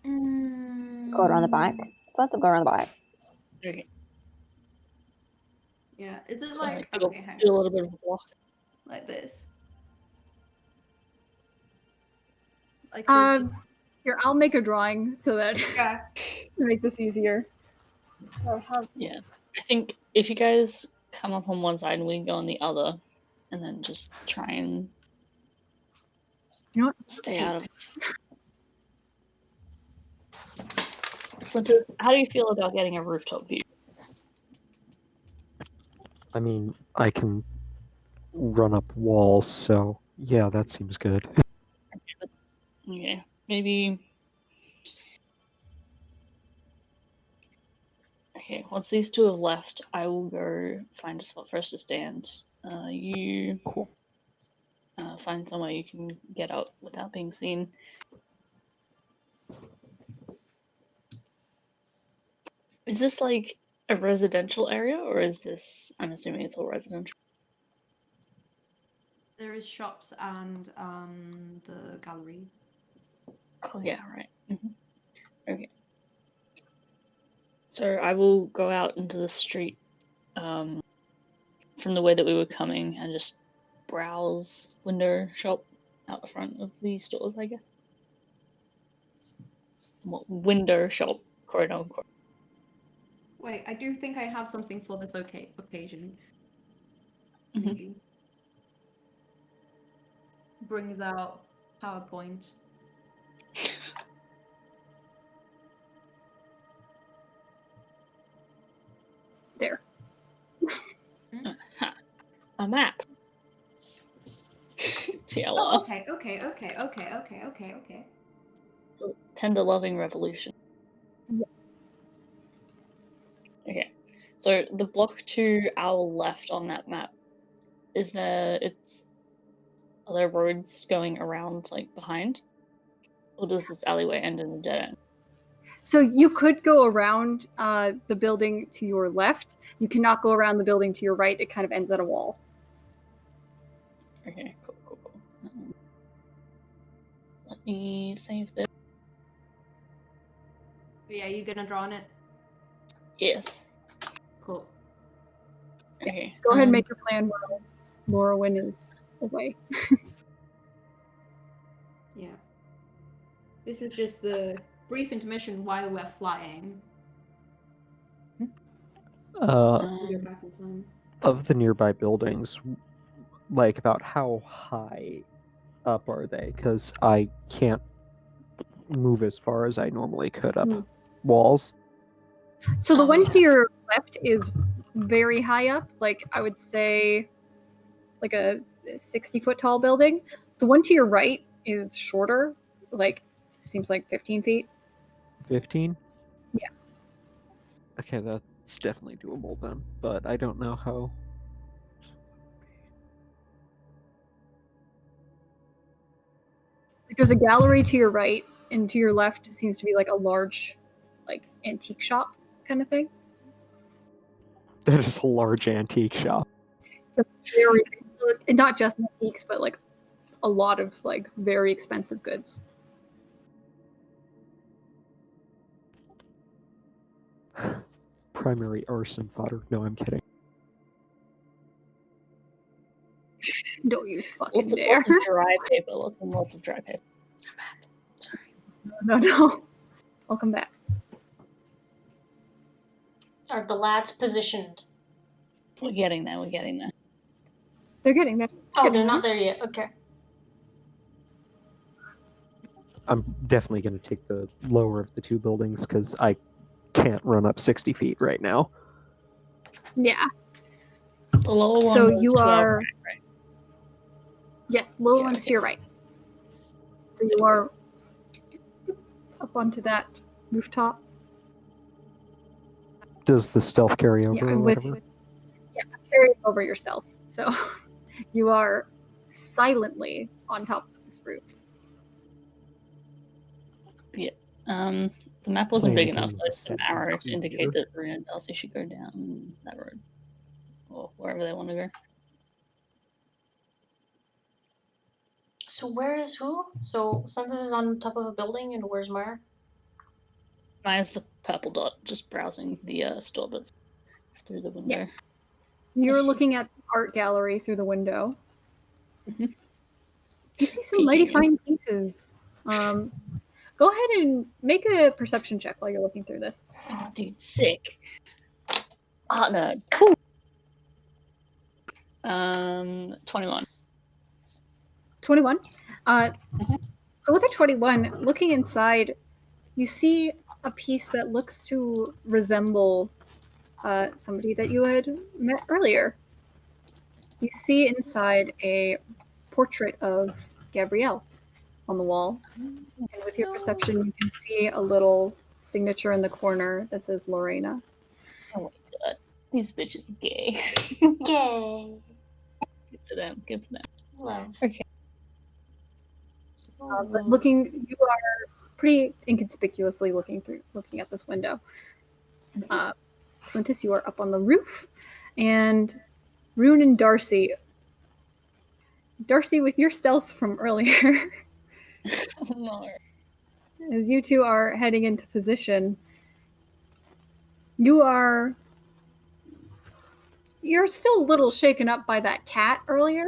Go around the back. First, I'll go around the back. Okay. Yeah. Is it So, like do okay, hang a on. little bit of a walk. Like this? Like Here, I'll make a drawing so that yeah. to make this easier. Yeah. I think if you guys come up on one side and we go on the other, and then just try and stay out of. Slintus, how do you feel about getting a rooftop view? I mean, I can run up walls, so yeah, that seems good. Okay, maybe. Okay, once these two have left, I will go find a spot for us to stand. You Cool. Find somewhere you can get out without being seen. Is this like a residential area, or is this? I'm assuming it's all residential. There is shops and the gallery. Oh yeah, right. Okay. So I will go out into the street from the way that we were coming and just browse, window shop out the front of the stores, I guess. What window shop, quote unquote. Wait, I do think I have something for this occasion. Mhm. Maybe. Brings out PowerPoint. There. A map. TLR. Oh, okay. Tender loving revolution. Yes. Okay. So the block to our left on that map, are there roads going around like behind? Or does this alleyway end in a dead end? So you could go around the building to your left. You cannot go around the building to your right. It kind of ends at a wall. Okay, cool. me save this. Yeah, you gonna draw on it? Yes. Cool. Okay. Go ahead and make your plan while Lorwyn is away. Yeah. This is just the brief intermission while we're flying. We go back in time. Of the nearby buildings, like about how high up are they? Because I can't move as far as I normally could up walls. So the Oh, one yeah. to your left is very high up, like I would say like a 60-foot tall building. The one to your right is shorter, like seems like 15 feet. 15? Yeah. Okay, that's definitely doable then, but I don't know how. Like, there's a gallery to your right, and to your left seems to be like a large, like antique shop kind of thing. That is a large antique shop. It's very, and not just antiques, but like a lot of like very expensive goods. Primary arson fodder. No, I'm kidding. Don't you fucking Lots of dare! dry paper. Lots of dry paper. I'm back. Sorry. No. Welcome back. Are the lads positioned? We're getting there. We're getting there. They're getting there. Oh, they're not there yet. Okay. I'm definitely going to take the lower of the two buildings because I can't run up 60 feet right now. Yeah. The lower one So was you 12, are. right? Yes, lower Yeah, one's okay. to your right. So you are up onto that rooftop. Does the stealth carry over Yeah, or with whatever? carrying over your stealth. So you are silently on top of this roof. The map wasn't big Playing enough, so I just an games arrow is to indicate creepier. that Rune and Darcy should go down that road. Or wherever they want to go. So where is who? So Santos is on top of a building, and where's Maiyr? Maya's the purple dot, just browsing the store bits through the window. Yeah. You're see. looking at the art gallery through the window. Mhm. You see some Peeking mighty in. fine pieces. Go ahead and make a perception check while you're looking through this. Oh, dude, sick. Art nerd. Cool. 21. 21. So with a 21, looking inside, you see a piece that looks to resemble somebody that you had met earlier. You see inside a portrait of Gabrielle on the wall. And with your perception, you can see a little signature in the corner that says Lorena. Oh my god. These bitches are gay. Yay! Good for them. Good for them. Love. Okay. But you are pretty inconspicuously looking at this window. Slintus, you are up on the roof, and Rune and Darcy, with your stealth from earlier, No. as you two are heading into position, you're still a little shaken up by that cat earlier,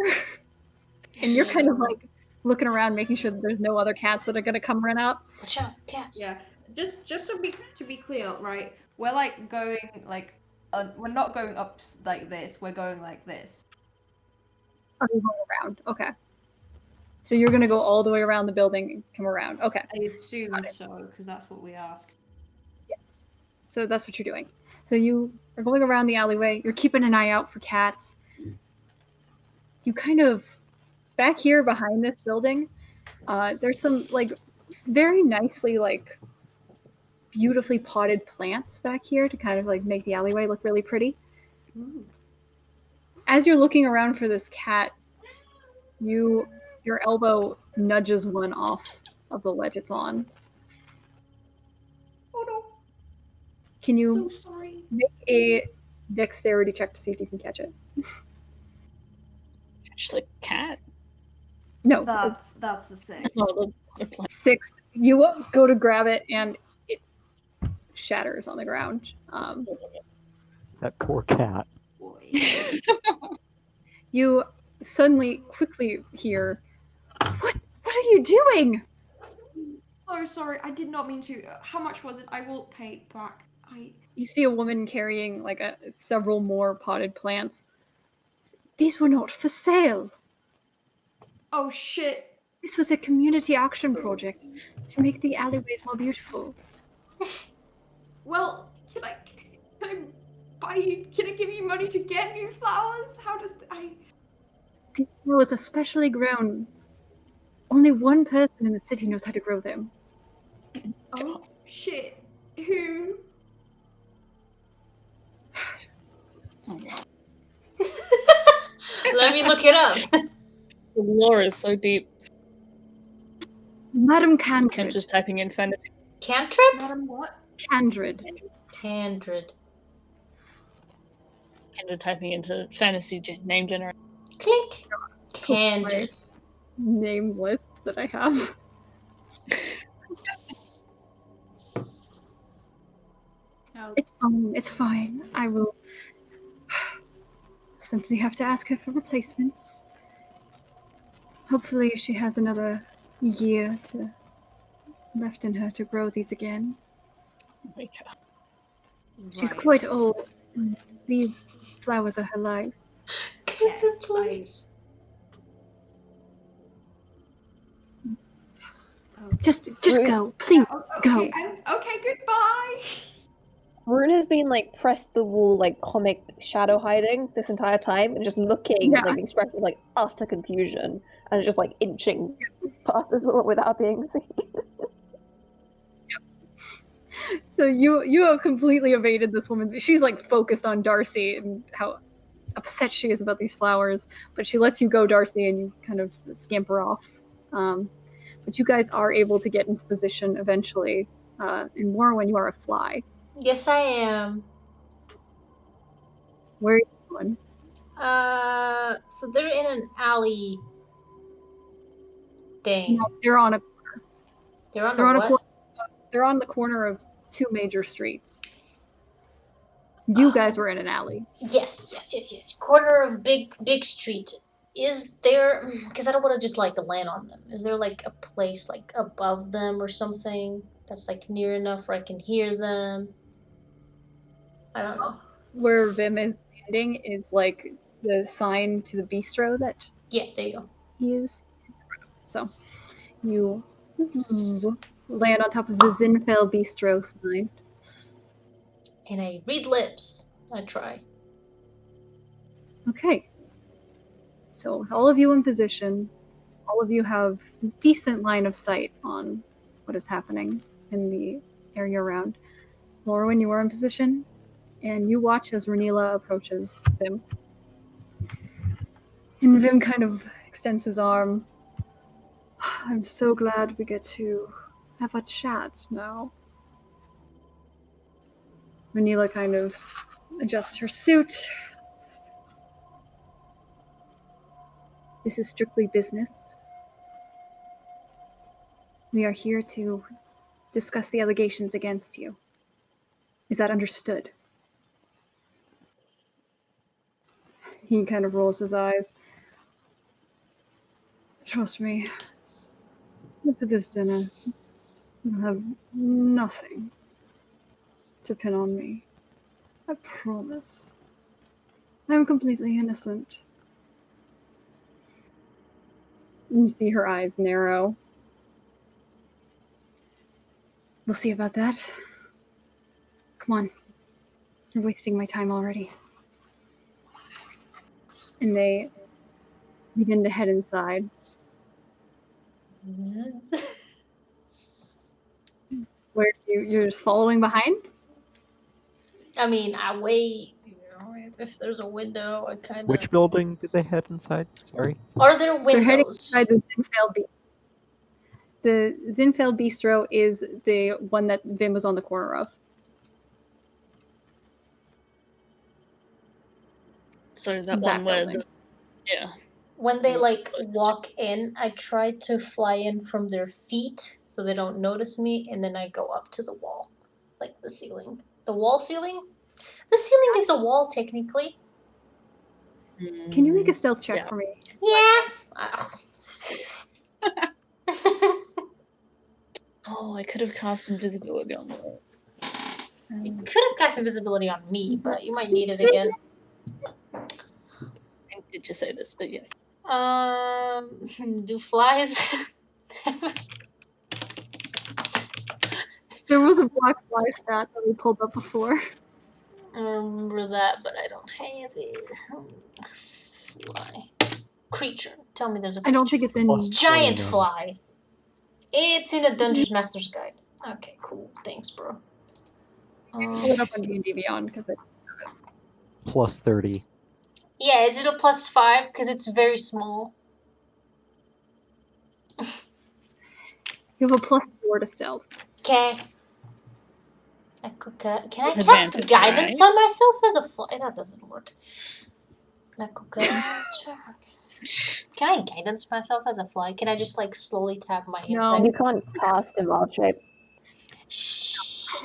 and you're kind of like looking around, making sure that there's no other cats that are going to come run up. Watch out, cats. Yeah. Just to be clear, right? We're like going like we're not going up like this. We're going like this. Oh, you're going around. Okay. So you're going to go all the way around the building and come around. Okay. I assume so because that's what we asked. Yes. So that's what you're doing. So you are going around the alleyway. You're keeping an eye out for cats. You kind of back here behind this building. There's some like very nicely like beautifully potted plants back here to kind of like make the alleyway look really pretty. Ooh. As you're looking around for this cat, your elbow nudges one off of the ledge it's on. Oh no! Can you So sorry. make a dexterity check to see if you can catch it? Catch the cat. No, That's a 6. Oh, the plant. 6. You go to grab it, and it shatters on the ground. That poor cat. Boy. You suddenly, quickly hear, What are you doing? So sorry, I did not mean to. How much was it? I will pay back. You see a woman carrying like several more potted plants. These were not for sale. Oh shit. This was a community action project to make the alleyways more beautiful. Well, can I buy you? Can I give you money to get new flowers? How does These flowers are specially grown. Only one person in the city knows how to grow them. Oh shit. Who? Let me look it up. The lore is so deep. Madam I'm Candrid. just typing in fantasy. Cantrip? Madam what? Candrid. Candrid. And typing into fantasy name generator. Click. Candrid. Name list that I have. Oh. It's fine. It's fine. I will simply have to ask her for replacements. Hopefully she has another year left in her to grow these again. Oh my god. She's Right. quite old. And these flowers are her life. Candrid, Yes, please. Just Rune- go. Please, go. Okay, goodbye. Rune has been like pressed the wall, like comic shadow hiding this entire time, and just looking Yeah. like an expression of like utter confusion, and just like inching past this woman without being seen. So you have completely evaded this woman. She's like focused on Darcy and how upset she is about these flowers, but she lets you go, Darcy, and you kind of scamper off. But you guys are able to get into position eventually. And more when you are a fly. Yes, I am. Where are you going? So they're in an alley thing. No, they're on a They're on they're a on a what? corner. They're on the corner of two major streets. You guys were in an alley. Yes. Corner of big street. Is there? Because I don't want to just like land on them. Is there like a place like above them or something that's like near enough where I can hear them? I don't know. Where Vim is standing is like the sign to the bistro that Yeah, there you go. he is. So you land on top of the Zinfell Bistro sign. And I read lips. I try. Okay. So with all of you in position, all of you have decent line of sight on what is happening in the area around. Lorwyn, you are in position, and you watch as Renila approaches Vim. And Vim kind of extends his arm. I'm so glad we get to have a chat now. Renila kind of adjusts her suit. This is strictly business. We are here to discuss the allegations against you. Is that understood? He kind of rolls his eyes. Trust me, after this dinner, you'll have nothing to pin on me. I promise. I'm completely innocent. And you see her eyes narrow. We'll see about that. Come on. You're wasting my time already. And they begin to head inside. Where you're just following behind? I mean, I wait. You know, if there's a window, I kind of. Which building did they head inside? Sorry. Are there They're heading windows? inside the Zinfell Bistro. The Zinfell Bistro is the one that Vim was on the corner of. So that one where building. yeah. when they like walk in, I try to fly in from their feet so they don't notice me, and then I go up to the wall, like the ceiling, the wall ceiling. The ceiling is a wall technically. Can you make a stealth check Yeah. for me? Yeah. Oh, I could have cast invisibility on that. You could have cast invisibility on me, but you might need it again. I did just say this, but yes. Do flies? There was a black fly stat that we pulled up before. I remember that, but I don't have it. Fly. Creature. Tell me there's a I don't think it's in. Plus giant 29. fly. It's in a Dungeon Master's Guide. Okay, cool. Thanks, bro. Pull it up on D&D Beyond because Plus 30. Yeah, is it a +5? Because it's very small. you have a +4 to stealth. Okay. Can I With cast advantage, guidance right? on myself as a fly? That doesn't work. Can I guidance myself as a fly? Can I just like slowly tap my No. insect? You can't cast in wild shape. Shh.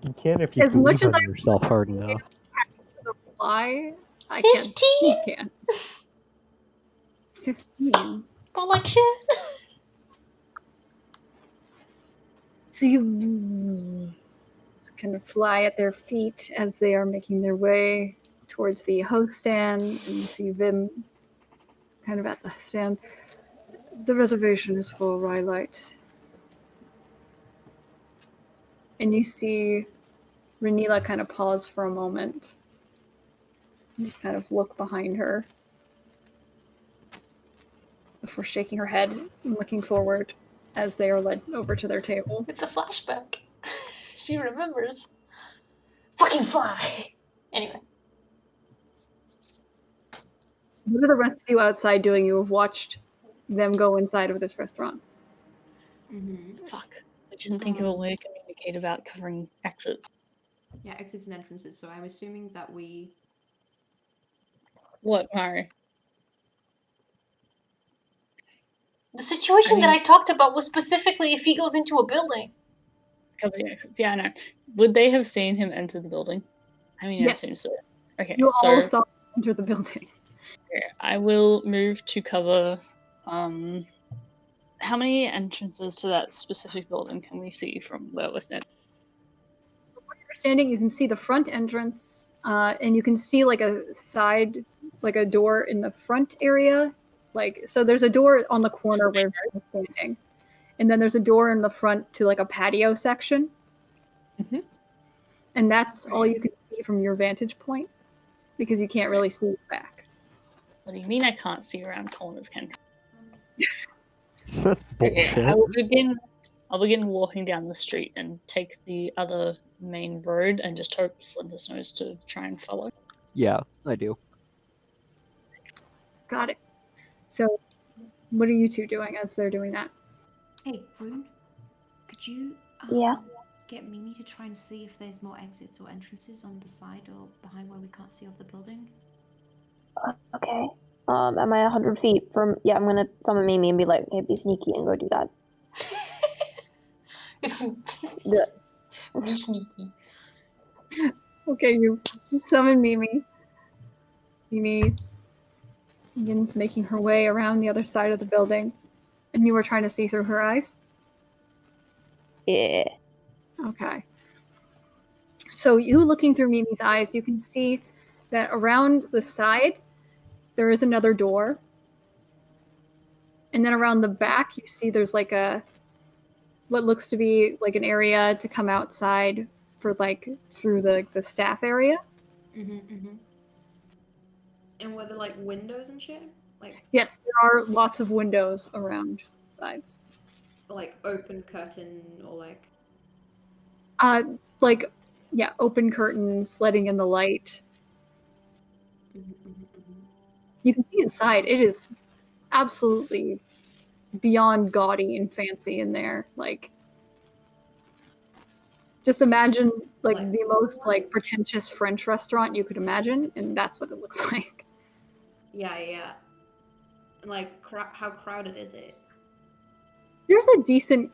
You can if you As much believe as on yourself hard enough. As a fly, I 15? can. 15. But like shit. So you kind of fly at their feet as they are making their way towards the host stand, and you see Vim kind of at the stand. The reservation is for Rhylight. And you see Renila kind of pause for a moment. And just kind of look behind her before shaking her head and looking forward as they are led over to their table. It's a flashback. She remembers. Fucking fly. Anyway. What are the rest of you outside doing? You have watched them go inside of this restaurant. Fuck. I didn't think of a way to communicate about covering exits. Yeah, exits and entrances. So I'm assuming that we. What, Maiyr? The situation that mean- I talked about was specifically if he goes into a building. Cover the exits. Yeah, I know. Would they have seen him enter the building? I mean, Yes. I assume so. Okay, You so all saw him enter the building. I will move to cover. How many entrances to that specific building can we see from where we're standing? You're standing, you can see the front entrance, and you can see like a side, like a door in the front area. So there's a door on the corner where you're standing, and then there's a door in the front to like a patio section. Mhm. And that's all you can see from your vantage point because you can't really see back. What do you mean I can't see around corners, Ken? That's bullshit. Okay, I'll begin walking down the street and take the other main road and just hope Slender knows to try and follow. Yeah, I do. Got it. So, what are you two doing as they're doing that? Hey, Rune, could you Yeah. get Mimi to try and see if there's more exits or entrances on the side or behind where we can't see off the building? Okay. Am I 100 feet from? Yeah, I'm gonna summon Mimi and be like, "Hey, be sneaky and go do that." Be sneaky. Okay, you summon Mimi. Mimi begins making her way around the other side of the building, and you were trying to see through her eyes? Yeah. Okay. So you looking through Mimi's eyes, you can see that around the side, there is another door. And then around the back, you see there's like what looks to be like an area to come outside for like through the staff area. And were there like windows and shit? Like Yes, there are lots of windows around sides. open curtain or like Open curtains, letting in the light. You can see inside. It is absolutely beyond gaudy and fancy in there. Like, just imagine like the most like pretentious French restaurant you could imagine, and that's what it looks like. Yeah. like how crowded is it? There's a decent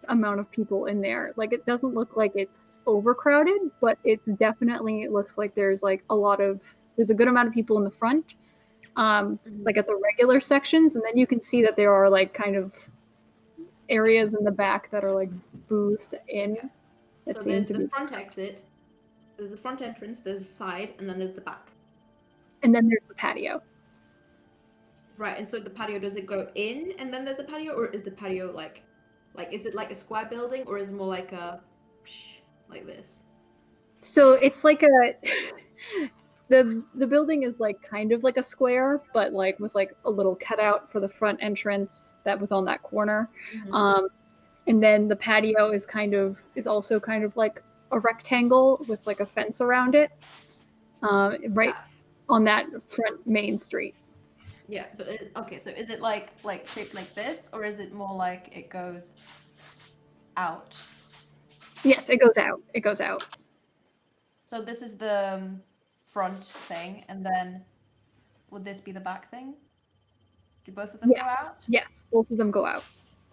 amount of people in there. Like, it doesn't look like it's overcrowded, but it looks like there's like there's a good amount of people in the front, like at the regular sections, and then you can see that there are like kind of areas in the back that are like boothed in. Yeah. That So seem there's to the be, front exit, there's the front entrance, there's the side, and then there's the back. and then there's the patio. Right, and so the patio, does it go in and then there's the patio, or is the patio like is it like a square building, or is it more like like this? So it's like the building is like kind of like a square, but like with like a little cutout for the front entrance that was on that corner. Mhm. And then the patio is also kind of like a rectangle with like a fence around it, right on that front main street. Yeah, but okay, so is it like shaped like this, or is it more like it goes out? Yes, it goes out. It goes out. So this is the front thing, and then would this be the back thing? Do both of them go out? Yes, both of them go out.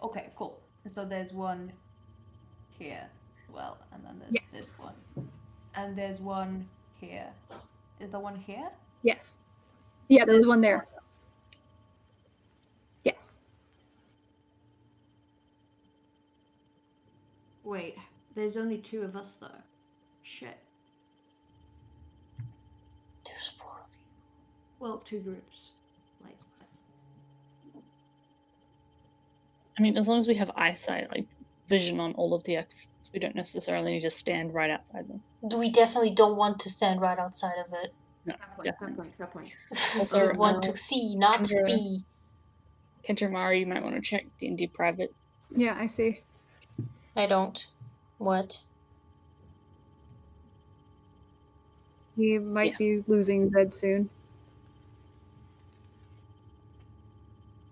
Okay, cool. And so there's one here as well, and then there's this one. And there's one here. Is the one here? Yes. Yeah, there was one there. Yes. Wait, there's only 2 of us though. Shit. There's 4 of you. Well, 2 groups. Like this. I mean, as long as we have eyesight, like vision on all of the exits, we don't necessarily need to stand right outside them. We definitely don't want to stand right outside of it. No, Fair point. Also, We want to see, not Kendra- be. Kendra Mari, you might want to check D&D private. Yeah, I see. I don't. What? He might be losing Zed soon.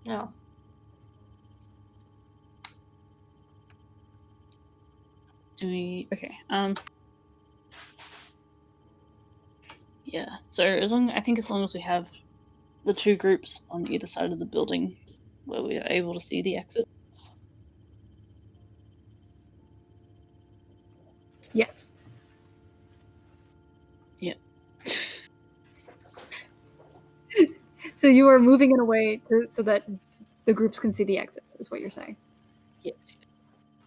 No. Do we? Okay. Yeah. So as long as we have the 2 groups on either side of the building, where we are able to see the exit. Yes. Yeah. So you are moving in a way so that the groups can see the exits, is what you're saying. Yes.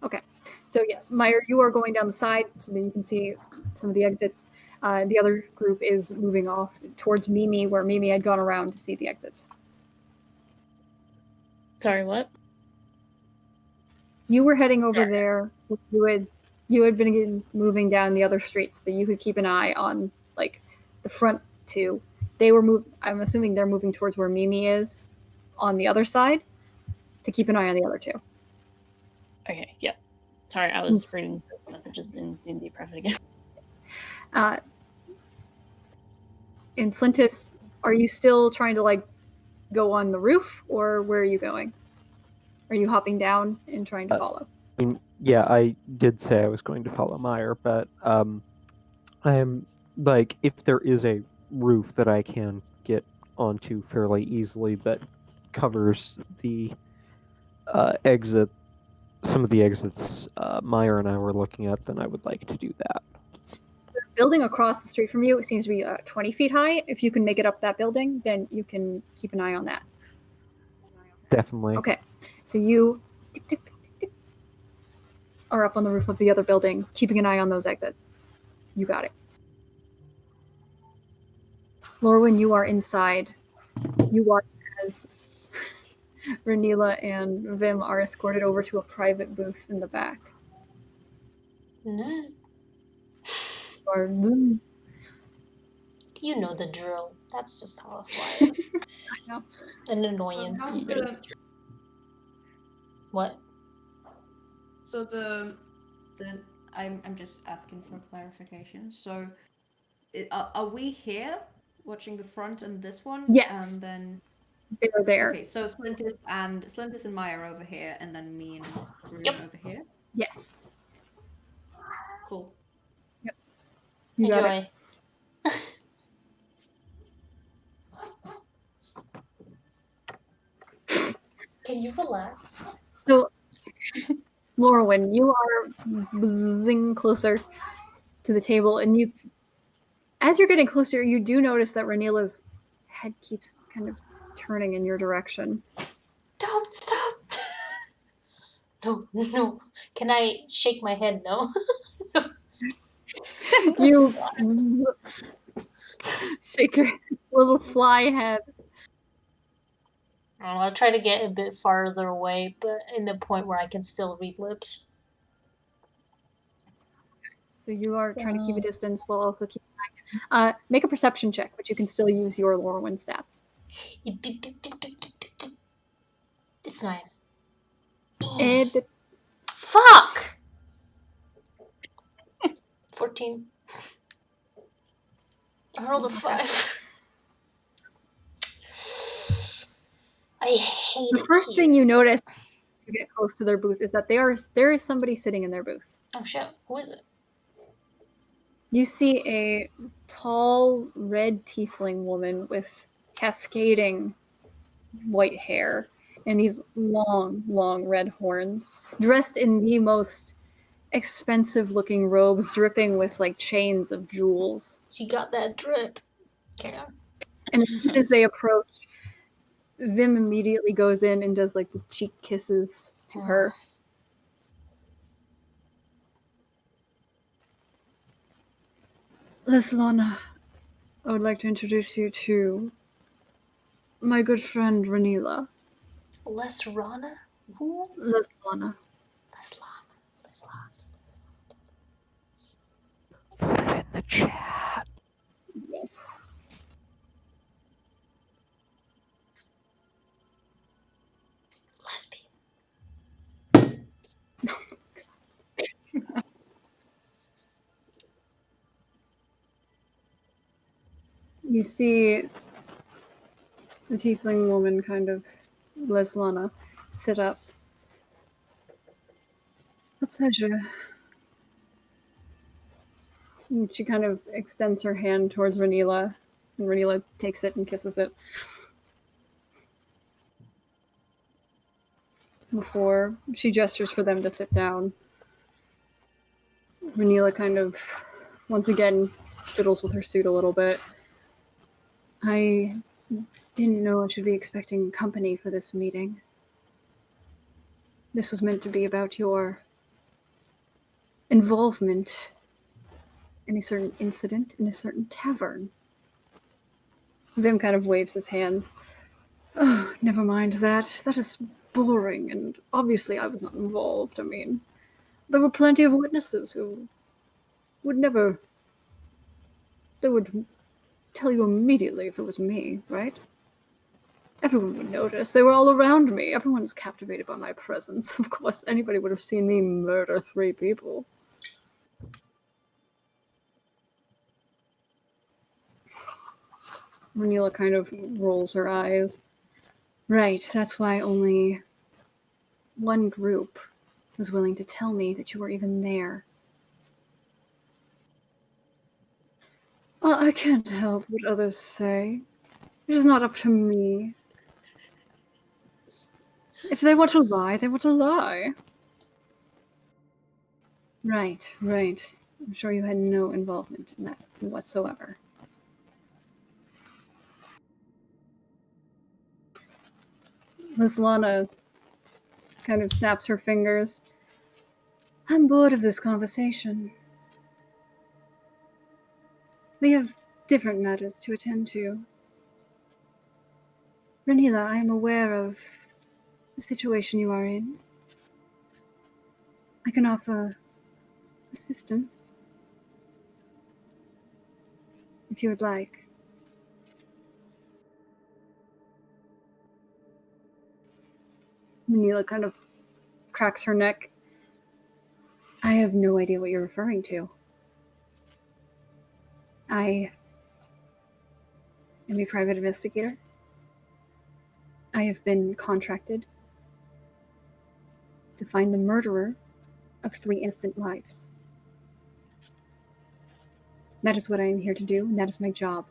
Okay. So yes, Maiyr, you are going down the side so that you can see some of the exits. The other group is moving off towards Mimi, where Mimi had gone around to see the exits. Sorry, what? You were heading over there. You had been moving down the other streets so that you could keep an eye on like the front 2. I'm assuming they're moving towards where Mimi is on the other side to keep an eye on the other 2. Okay, yeah. Sorry, I was reading those messages in D&D private again. In Slintis, are you still trying to like go on the roof, or where are you going? Are you hopping down and trying to follow? I mean, yeah, I did say I was going to follow Maiyr, but I am like, if there is a roof that I can get onto fairly easily that covers the exit, some of the exits Maiyr and I were looking at, then I would like to do that. The building across the street from you seems to be 20 feet high. If you can make it up that building, then you can keep an eye on that. Definitely. Okay, so you are up on the roof of the other building, keeping an eye on those exits. You got it. Lorwyn, you are inside. You watch as Renila and Vim are escorted over to a private booth in the back. Or You know the drill. That's just how a fly is. I know. An annoyance. So What? So I'm just asking for clarification. So, are we here watching the front and this one? Yes. And then They're there. okay, so Slintis and Maiyr over here, and then me and Rune over here. Yes. Cool. Yep. You got it. Enjoy. you relax? So, Lorwyn, you are buzzing closer to the table, and as you're getting closer, you do notice that Ranila's head keeps kind of turning in your direction. Don't stop! No. Can I shake my head? No. You shake your little fly head. I'll try to get a bit farther away, but in the point where I can still read lips. So you are trying to keep a distance while also keeping track. Make a perception check, but you can still use your Lorwyn stats. It's 9. Ed, Fuck! 14. I rolled a 5. I hate the it first here. thing you notice as you get close to their booth is that there is somebody sitting in their booth. Oh shit, who is it? You see a tall, red tiefling woman with cascading white hair and these long, long red horns, dressed in the most expensive-looking robes, dripping with like chains of jewels. She got that drip. Carry on. And as they approach, Vim immediately goes in and does like the cheek kisses to her. Leslana, I would like to introduce you to my good friend Ranila. Lesrana? Who? Leslana. Leslana. Put it in the chat. Lesbian. You see the tiefling woman, kind of, Leslana, sit up. A pleasure. And she kind of extends her hand towards Ranila, and Ranila takes it and kisses it. Before she gestures for them to sit down, Ranila kind of, once again, fiddles with her suit a little bit. I didn't know I should be expecting company for this meeting. This was meant to be about your involvement in a certain incident in a certain tavern. Vim kind of waves his hands. Oh, never mind that. That is boring, and obviously I was not involved. I mean, there were plenty of witnesses who would never... They would tell you immediately if it was me, right? Everyone would notice. They were all around me. Everyone is captivated by my presence. Of course, anybody would have seen me murder 3 people. Ranila kind of rolls her eyes. Right, that's why only one group was willing to tell me that you were even there. Well, I can't help what others say. It is not up to me. If they want to lie, they want to lie. Right. I'm sure you had no involvement in that whatsoever. Leslana kind of snaps her fingers. I'm bored of this conversation. We have different matters to attend to. Ranila, I am aware of the situation you are in. I can offer assistance if you would like. Ranila kind of cracks her neck. I have no idea what you're referring to. I am a private investigator. I have been contracted to find the murderer of 3 innocent lives. That is what I am here to do, and that is my job.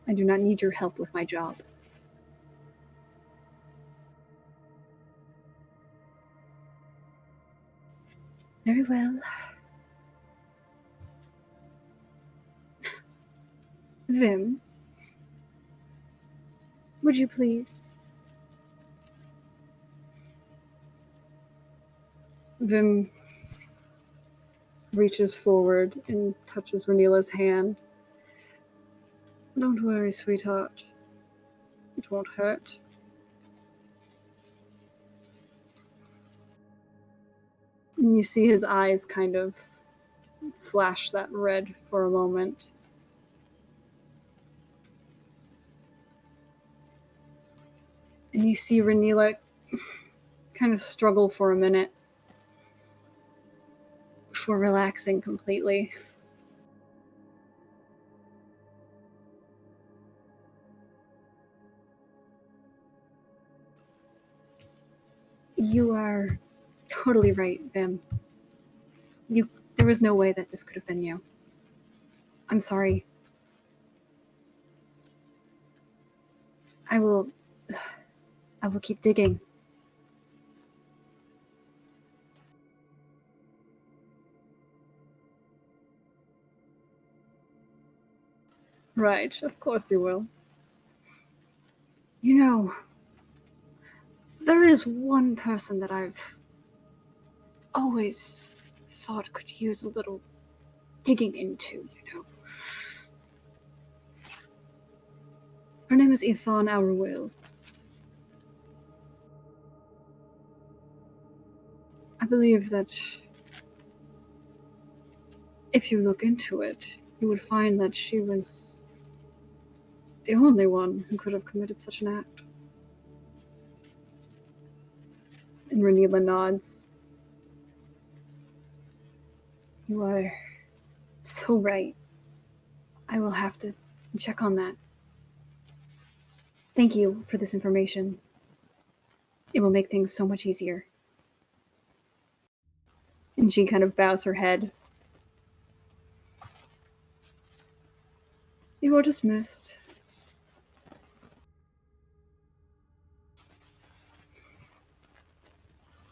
I do not need your help with my job. Very well. Vim, would you please? Vim reaches forward and touches Rhaenyra's hand. Don't worry, sweetheart. It won't hurt. And you see his eyes kind of flash that red for a moment. And you see Rhaenyra kind of struggle for a minute before relaxing completely. You are totally right, Vim. There was no way that this could have been you. I'm sorry. I will keep digging. Right, of course you will. You know, there is one person that I've always thought could use a little digging into, you know. Her name is Ethan Auruil. I believe that if you look into it, you would find that she was the only one who could have committed such an act. And Rhaenyra nods. You are so right. I will have to check on that. Thank you for this information. It will make things so much easier. And she kind of bows her head. You are dismissed.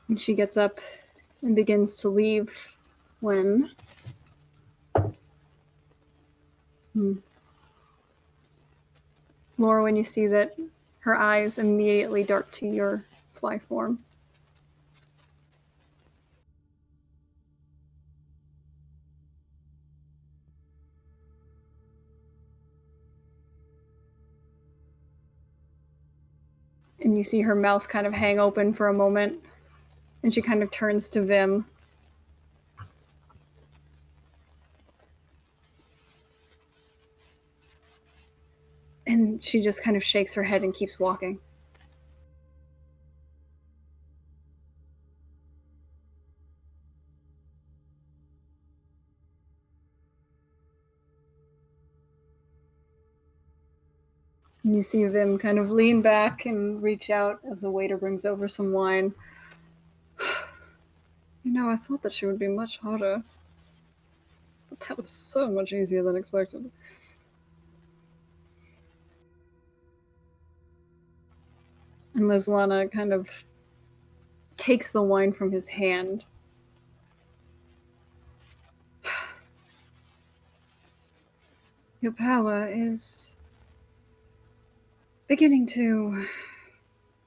And she gets up and begins to leave when... Laura, when you see that her eyes immediately dart to your fly form. And you see her mouth kind of hang open for a moment, and she kind of turns to Vim. And she just kind of shakes her head and keeps walking. And you see Vim kind of lean back and reach out as the waiter brings over some wine. You know, I thought that she would be much harder. But that was so much easier than expected. And Lislana kind of takes the wine from his hand. Your power is beginning to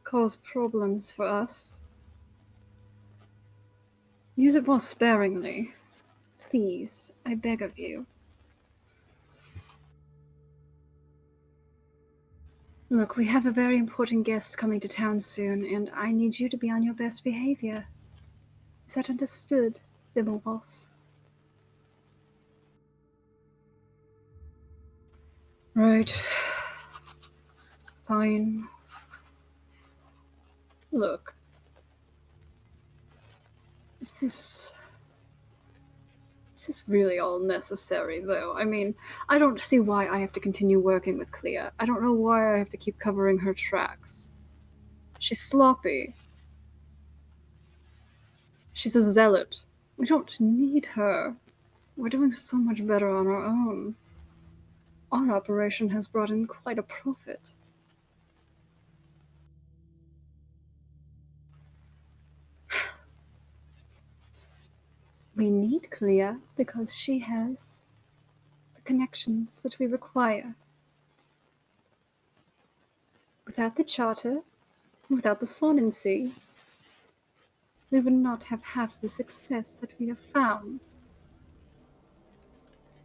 cause problems for us. Use it more sparingly. Please, I beg of you. Look, we have a very important guest coming to town soon, and I need you to be on your best behavior. Is that understood, Vimmelwolf? Right. Fine. Look. Is this really all necessary, though? I mean, I don't see why I have to continue working with Clea. I don't know why I have to keep covering her tracks. She's sloppy. She's a zealot. We don't need her. We're doing so much better on our own. Our operation has brought in quite a profit. We need Clea because she has the connections that we require. Without the charter, without the Sonnensea, we would not have half the success that we have found.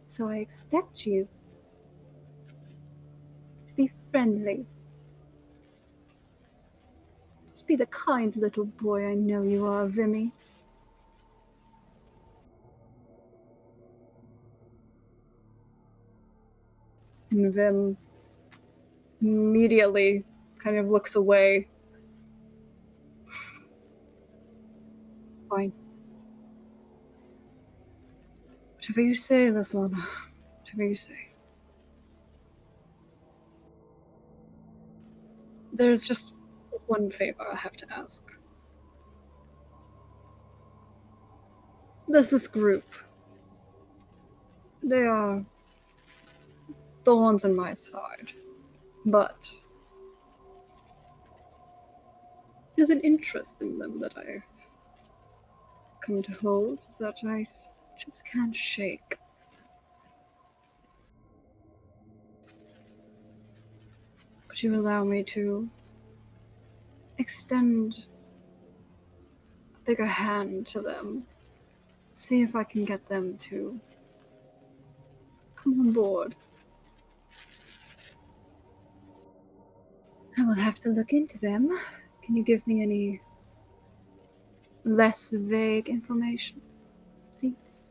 So I expect you to be friendly. Just be the kind little boy I know you are, Vimy. And Vim immediately kind of looks away. Fine. Whatever you say, Leslana. Whatever you say. There's just one favor I have to ask. There's this group. They are thorns on my side. But there's an interest in them that I've come to hold that I just can't shake. Would you allow me to extend a bigger hand to them? See if I can get them to come on board. I will have to look into them. Can you give me any less vague information, please?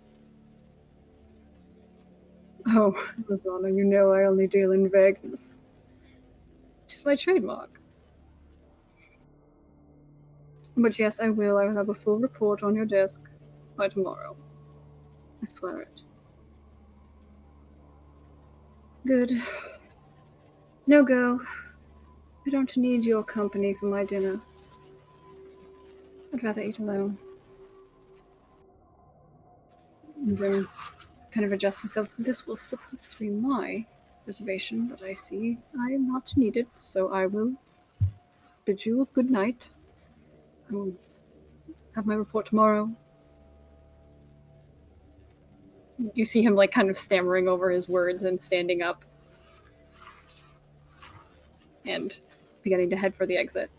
Oh, Lizana, you know I only deal in vagueness. Which is my trademark. But yes, I will. I will have a full report on your desk by tomorrow. I swear it. Good. No go. I don't need your company for my dinner. I'd rather eat alone. And then kind of adjusts himself. This was supposed to be my reservation, but I see I am not needed, so I will bid you a good night. I will have my report tomorrow. You see him like kind of stammering over his words and standing up and beginning to head for the exit.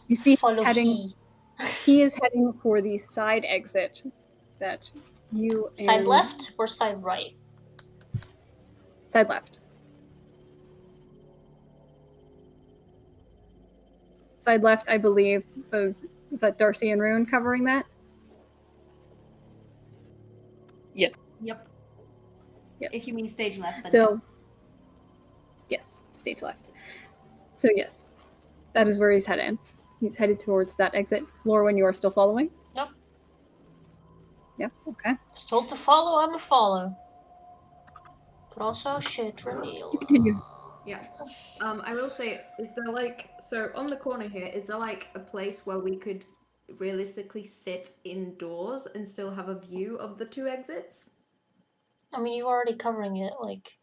You see Follow he is heading for the side exit that you Side and left or side right? side left. Side left, I believe, was that Darcy and Rune covering that? Yep. Yes. If you mean stage left, then So, yes, stage left. So yes, that is where he's headed. He's headed towards that exit. Lorwyn, you are still following? Yep. Yep, okay. Was told to follow, I'm a follow. But also shit, reveal. You continue. Yeah. I will say, is there like, so on the corner here, is there like a place where we could realistically sit indoors and still have a view of the two exits? I mean, you're already covering it, like.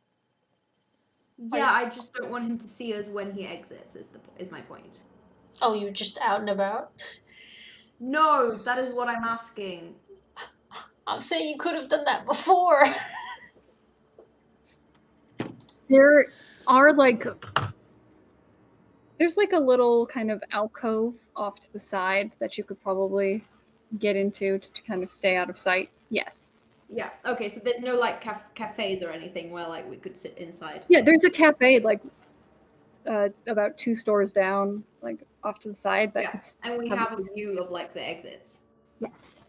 Yeah, I just don't want him to see us when he exits, is my point. Oh, you're just out and about? No, that is what I'm asking. I'm saying you could have done that before. There are like there's like a little kind of alcove off to the side that you could probably get into to kind of stay out of sight. Yes. Yeah, okay, so there's no like cafes or anything where like we could sit inside? Yeah, there's a cafe like about 2 stores down, like off to the side that could and we have a view of like the exits. Yes.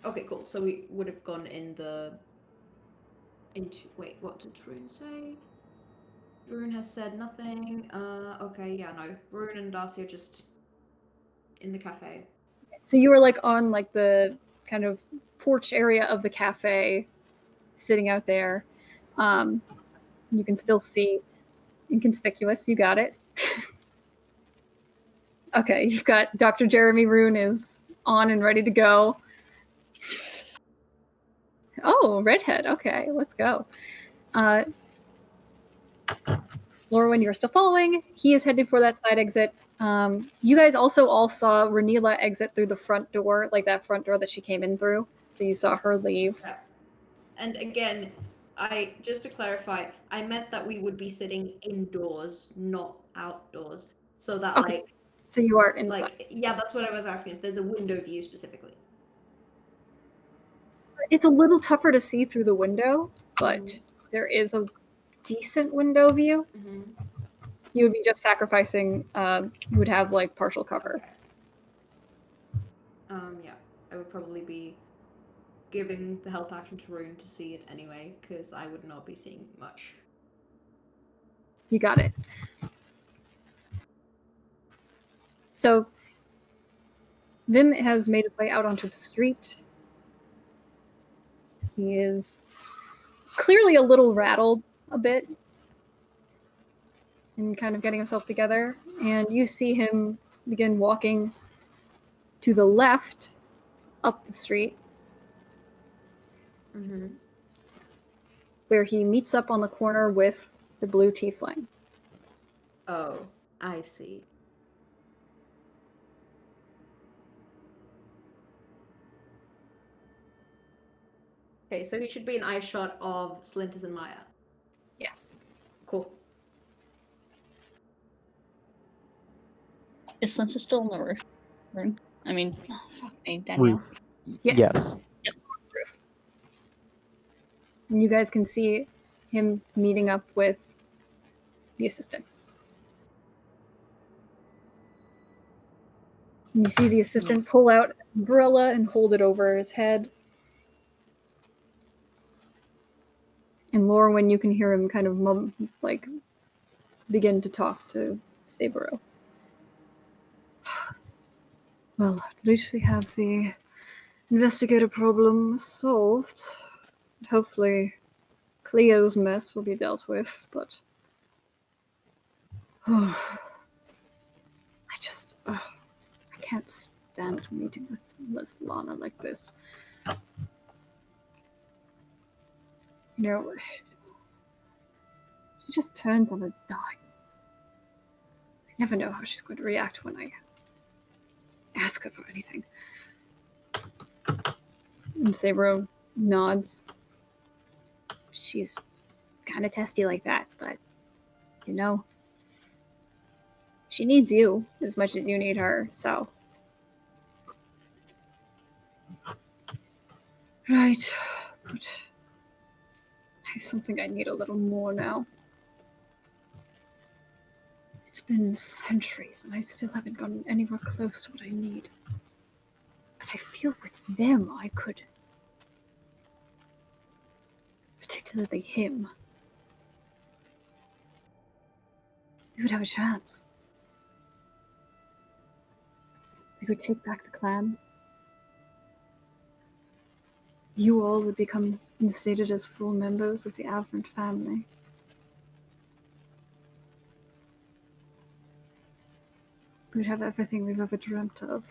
Okay, cool. So we would have gone wait, what did Rune say? Rune has said nothing. Okay, yeah, no. Rune and Darcy are just in the cafe. So you were like on like the kind of porch area of the cafe, sitting out there. You can still see inconspicuous. You got it. Okay, you've got Dr. Jeremy Rune is on and ready to go. Oh, redhead. Okay, let's go. Lorwyn, you're still following. He is headed for that side exit. You guys also all saw Renila exit through the front door, like that front door that she came in through. So you saw her leave. Yeah. And again, just to clarify, I meant that we would be sitting indoors, not outdoors. So that Okay. So you are inside. yeah, that's what I was asking, if there's a window view specifically. It's a little tougher to see through the window, but Mhm. there is a decent window view. Mm-hmm. You would be just sacrificing, you would have like partial cover. Okay. Yeah, I would probably be giving the help action to Rune to see it anyway, because I would not be seeing much. You got it. So Vim has made his way out onto the street. He is clearly a little rattled a bit and kind of getting himself together. And you see him begin walking to the left up the street, Mm-hmm. where he meets up on the corner with the blue tiefling. Oh, I see. Okay, so he should be an eye shot of Slintus and Maiyr. Yes. Cool. Is Slinta still on the roof? Rune? I mean, oh, fuck me, Danielle. Roof. Yes. Yes. Roof. And you guys can see him meeting up with the assistant. And you see the assistant pull out an umbrella and hold it over his head. And Lorwyn, you can hear him kind of begin to talk to Saburo. Well, at least we have the investigator problem solved. Hopefully, Cleo's mess will be dealt with, but I can't stand meeting with Miss Lana like this. You know, she just turns on a dime. I never know how she's going to react when I ask her for anything. And Sabro nods. She's kind of testy like that, but, you know, she needs you as much as you need her, so. Right, but I something I need a little more now. It's been centuries and I still haven't gotten anywhere close to what I need. But I feel with them I could. Particularly him. We would have a chance. We could take back the clan. You all would become instated as full members of the Avrant family. We'd have everything we've ever dreamt of.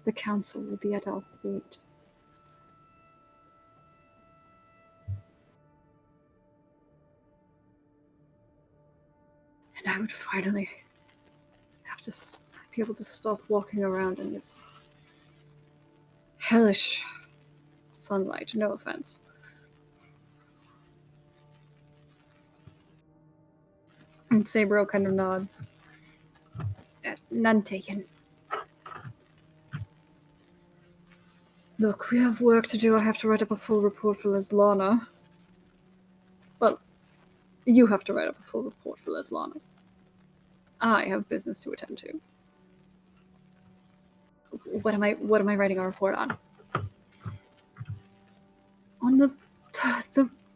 The council would be at our feet. And I would finally have to be able to stop walking around in this hellish sunlight. No offense. And Sabro kind of nods. None taken. Look, we have work to do. I have to write up a full report for Leslana. Well, you have to write up a full report for Leslana. I have business to attend to. What am I writing a report on? On the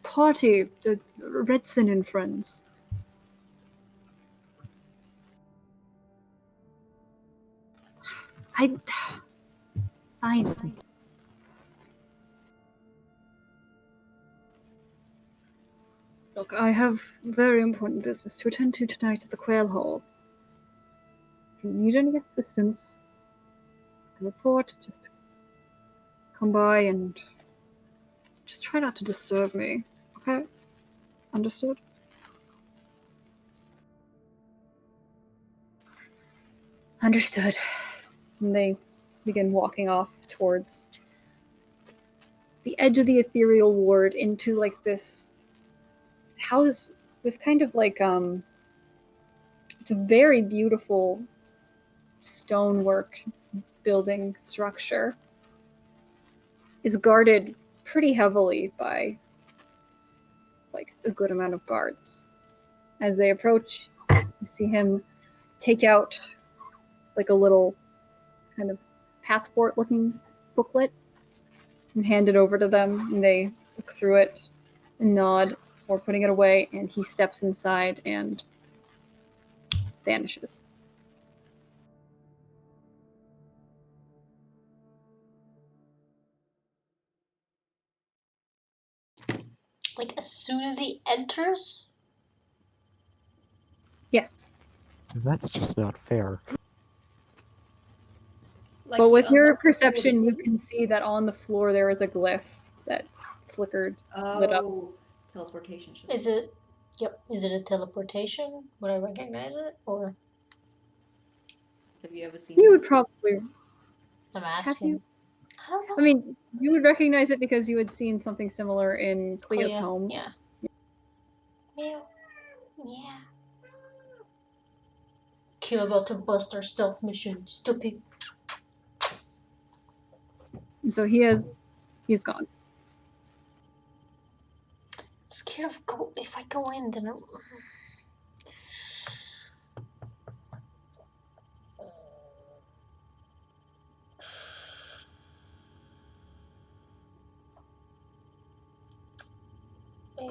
party, the Redson and friends. Fine. Look, I have very important business to attend to tonight at the Quail Hall. If you need any assistance, a report, just come by and just try not to disturb me, okay? Understood? Understood. And they begin walking off towards the edge of the ethereal ward into like this house, this kind of like it's a very beautiful stonework building structure. Is guarded pretty heavily by like a good amount of guards. As they approach, you see him take out like a little kind of passport looking booklet and hand it over to them, and they look through it and nod before putting it away, and he steps inside and vanishes. Like, as soon as he enters? Yes. That's just not fair. Like But he with your unlocked the door perception, you with can see that on the floor there is a glyph that flickered, lit up. Oh, teleportation. Is it... Yep, is it a teleportation? Would I recognize it? Or... Have you ever seen You it? would probably, I'm have asking. you? I don't know. I mean, you would recognize it because you had seen something similar in Clea's Clea, home. Yeah. Meow. Yeah. Q about to bust our stealth mission. Stupid. And so he's gone. I'm scared of if I go in, then I'm...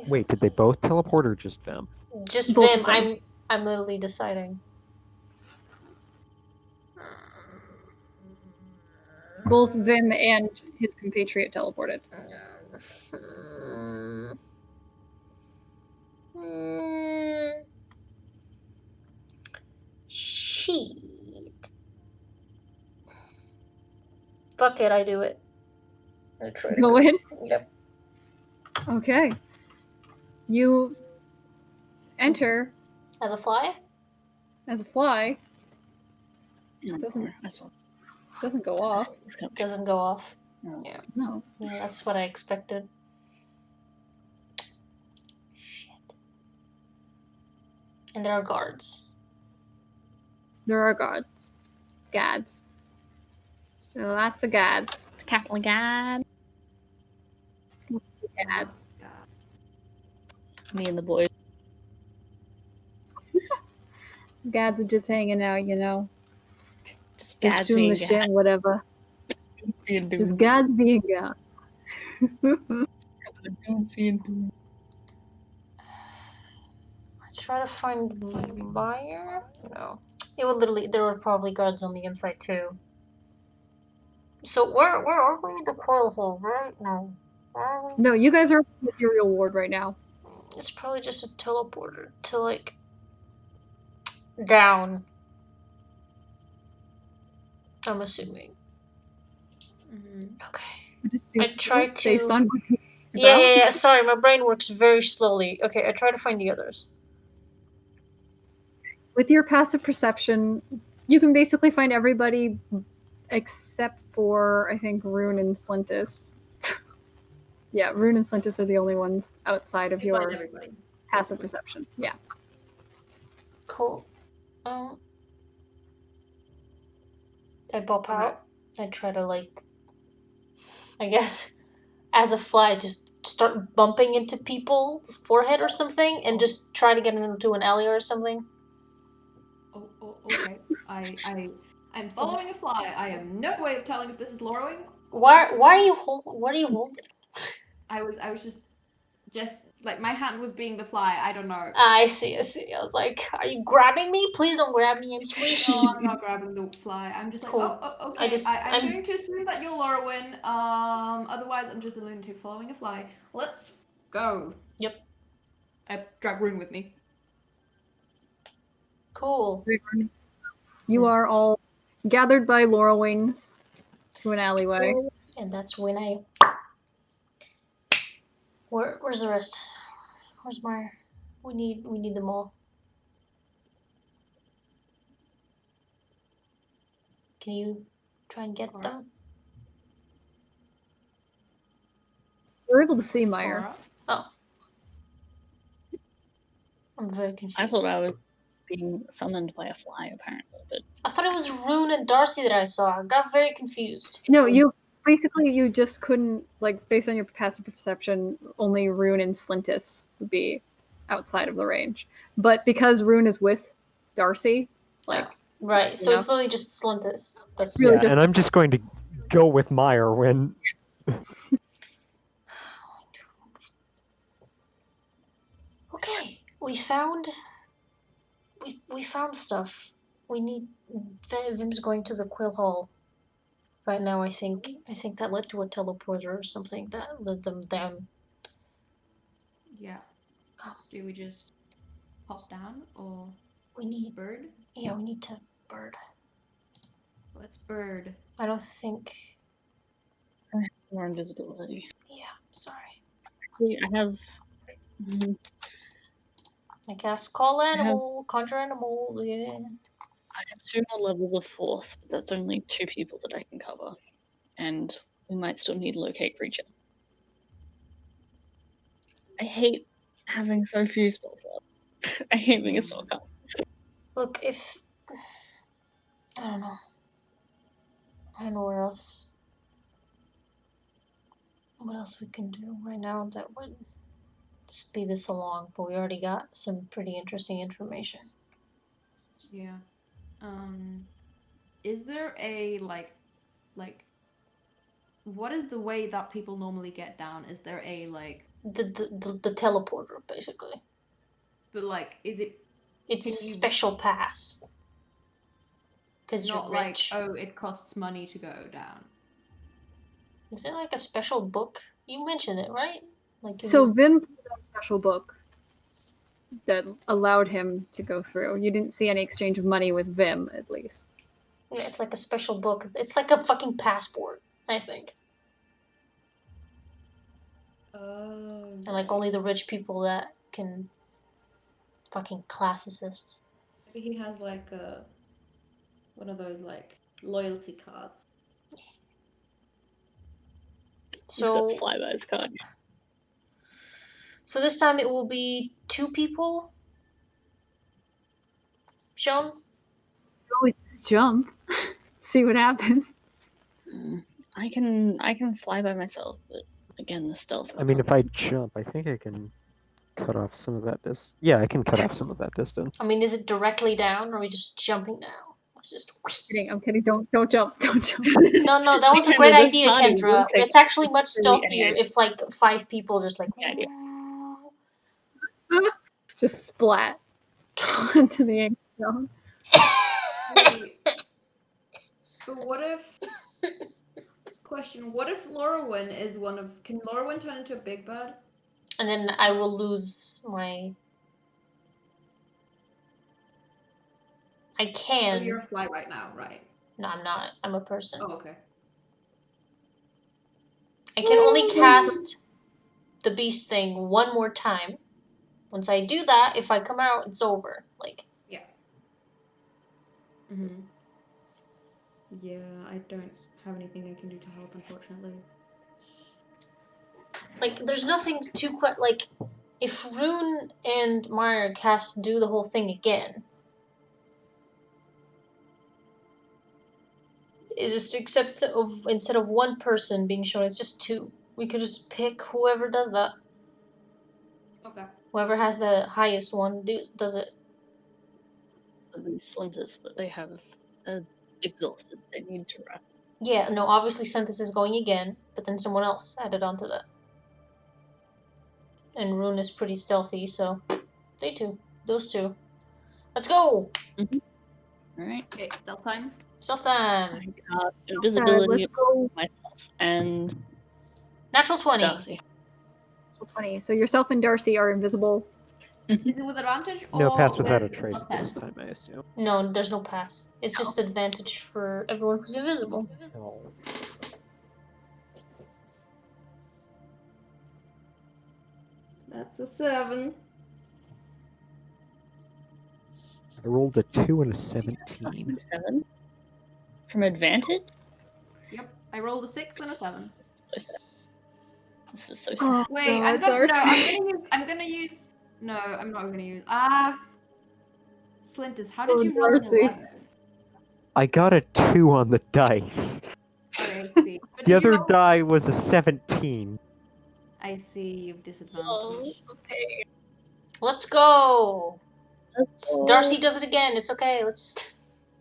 Wait, did they both teleport or just them? Just Both Vim, of them. I'm literally deciding. Both them and his compatriot teleported. Shit. Fuck it, I do it. I try to Go in? Yep. Okay. You enter As a fly? as a fly. Oh, Doesn't- I saw Doesn't go off. this coming. Doesn't go off. No. Yeah. No. Yeah, that's what I expected. Shit. And there are guards. There are guards. Gads. There are lots of gads. Capital God. Gads. Me and the boys. Gads are just hanging out, you know. Just Just Dad's shooting being the shit, God. whatever. Dudes being dudes. Just gads being gads. Dudes being dudes. I try to find Maiyr? No. It would literally there were probably guards on the inside too. So where are we? The coil hole, right? No. Where are we? No, you guys are in the ethereal ward right now. It's probably just a teleporter to like down. I'm assuming. Okay. I tried to based on Yeah. Sorry, my brain works very slowly. Okay, I try to find the others. With your passive perception, you can basically find everybody except for I think Rune and Slintus. Yeah, Rune and Slintus are the only ones outside of You find your everybody. passive perception. Yeah. Cool. I pop out. I try to like I guess as a fly just start bumping into people's forehead or something and just try to get into an alley or something. Okay. I'm following a fly. I have no way of telling if this is lorrowing. Why are you holding? I was just like my hand was being the fly. I don't know. I see. I was like, are you grabbing me? Please don't grab me. I'm squishy. No, I'm not grabbing the fly. I'm just like, Cool. okay. I'm going to assume that you're Lorwyn. Otherwise, I'm just a lunatic following a fly. Let's go. Yep. I drag Rune with me. Cool. You are all gathered by laurel wings to an alleyway. And that's when I. Where's the rest? Where's Maiyr? We need them all. Can you try and get them? We're able to see Maiyr. Cora? Oh. I'm very confused. I thought I was being summoned by a fly, apparently, but I thought it was Rune and Darcy that I saw. I got very confused. No, you just couldn't, like, based on your passive perception, only Rune and Slintus would be outside of the range. But because Rune is with Darcy, like, Right, so know? it's literally just Slintus. That's Really Yeah, just- and I'm just going to go with Maiyr when okay. We found stuff. We need Vim's going to the Quill Hall right now. I think that led to a teleporter or something that led them down. Yeah. Do we just pop down or We need bird? we need to bird. Let's bird. I don't think. I have more invisibility. Yeah, sorry. Actually, I have. I cast call animal, conjure animal. Yeah. I have 2 more levels of force, but that's only 2 people that I can cover, and we might still need locate creature. I hate having so few spells up. I hate being a spellcaster. Look, if I don't know. I don't know where else. What else we can do right now that would speed this along? But we already got some pretty interesting information. Yeah. Is there a like what is the way that people normally get down? Is there a like The teleporter, basically. but like is it It's Can you- special pass. Because you're not like rich. oh it costs money to go down? Is it like a special book? You mentioned it, right? Like you So did- Vim pulled out a special book that allowed him to go through. You didn't see any exchange of money with Vim, at least. yeah, it's like a special book. It's like a fucking passport, I think. Oh. And like only the rich people that can fucking class assists. Maybe he has like a one of those like loyalty cards. So He's got Flyby's card. So this time it will be 2 people shown. Always just jump, see what happens. I can fly by myself, but again, the stealth. Is I mean, if probably- I jump, I think I can cut off some of that distance. Yeah, I can cut off some of that distance. I mean, is it directly down or are we just jumping down? Let's just. I'm kidding. Don't jump. Don't jump. No, that was a Kendra, great this idea, party Kendra. will take It's actually much really stealthier ahead. if like 5 people just like. Yeah, Just splat onto the ink stone. Wait. But what if question, what if Lorwyn is one of can Lorwyn turn into a big bird? And then I will lose my. I Oh, can. you're a fly right now, right? No, I'm not. I'm a person. Oh, okay. I can only cast the beast thing one more time. Once I do that, if I come out, it's over. Like. Mm-hmm. Yeah, I don't have anything I can do to help, unfortunately. Like, there's nothing too quite like, if Rune and Maiyr do the whole thing again, it's just instead of 1 person being shown, it's just 2. We could just pick whoever does that. Okay. Whoever has the highest one does it. the Slintus, but they have exhausted. They need to rest. Yeah, no, obviously Sentis is going again, but then someone else added on to that. And Rune is pretty stealthy, so those two. Let's go! Alright. Okay, stealth time. Stealth time! I cast invisibility Let's go. myself and Natural 20. Darcy. 20. So yourself and Darcy are invisible. Is it with advantage or No, pass without a with trace plus this 10? time, I assume. No, there's no pass. It's just advantage for everyone who's invisible. That's a 7. I rolled a 2 and a 17. 7. From advantage? Yep, I rolled a 6 and a 7. This is so sad. Oh, Wait, God, I'm gonna Darcy. use. No, I'm not gonna use. Slintus, how did Oh, you roll an Darcy. 11? I got a 2 on the dice. Okay, I see. But The did you other roll? die was a 17. I see. You've disadvantage. Oh, okay. Let's go. Let's go. Darcy does it again. It's okay. Let's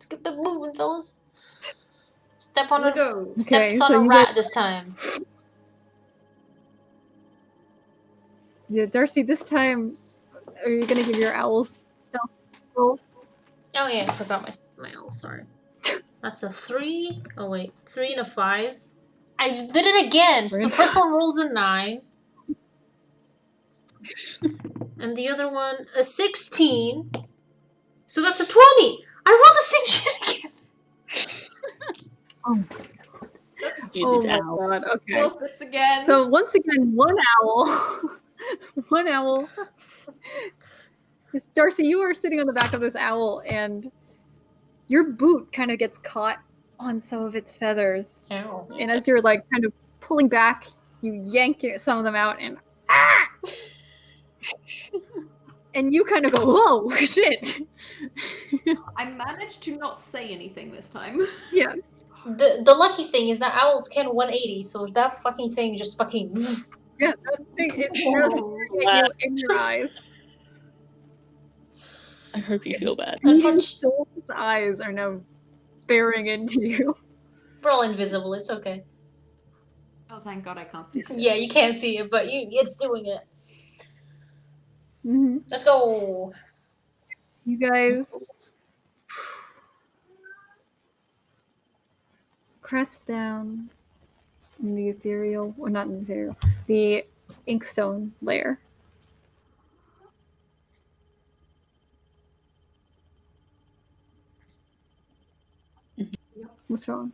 get the moving, fellas. Step on Let's a go. steps Okay, on so a you rat guys- this time. Yeah, Darcy, this time, are you gonna give your owls stealth rolls? Oh yeah, I forgot my L. Sorry. That's a 3. Oh wait, 3 and a 5. I did it again. So the first one rolls a 9, and the other one a 16. So that's a 20. I rolled the same shit again. Dude, Oh these my owls. God, okay. Well, it's again. So once again, one owl. One owl. Darcy, you are sitting on the back of this owl, and your boot kind of gets caught on some of its feathers. Ow. And as you're like kind of pulling back, you yank some of them out, and and you kind of go, "Whoa, shit!" I managed to not say anything this time. Yeah. The lucky thing is that owls can 180, so that fucking thing just fucking. Yeah, that thing is just staring at you in your eyes. I hope you feel bad. Medium soul's eyes are now bearing into you. We're all invisible. It's okay. Oh, thank God I can't see shit. Yeah, you can't see it, but it's doing it. Mm-hmm. Let's go. You guys crest down in the ethereal, or not in the ethereal, the inkstone layer. What's wrong?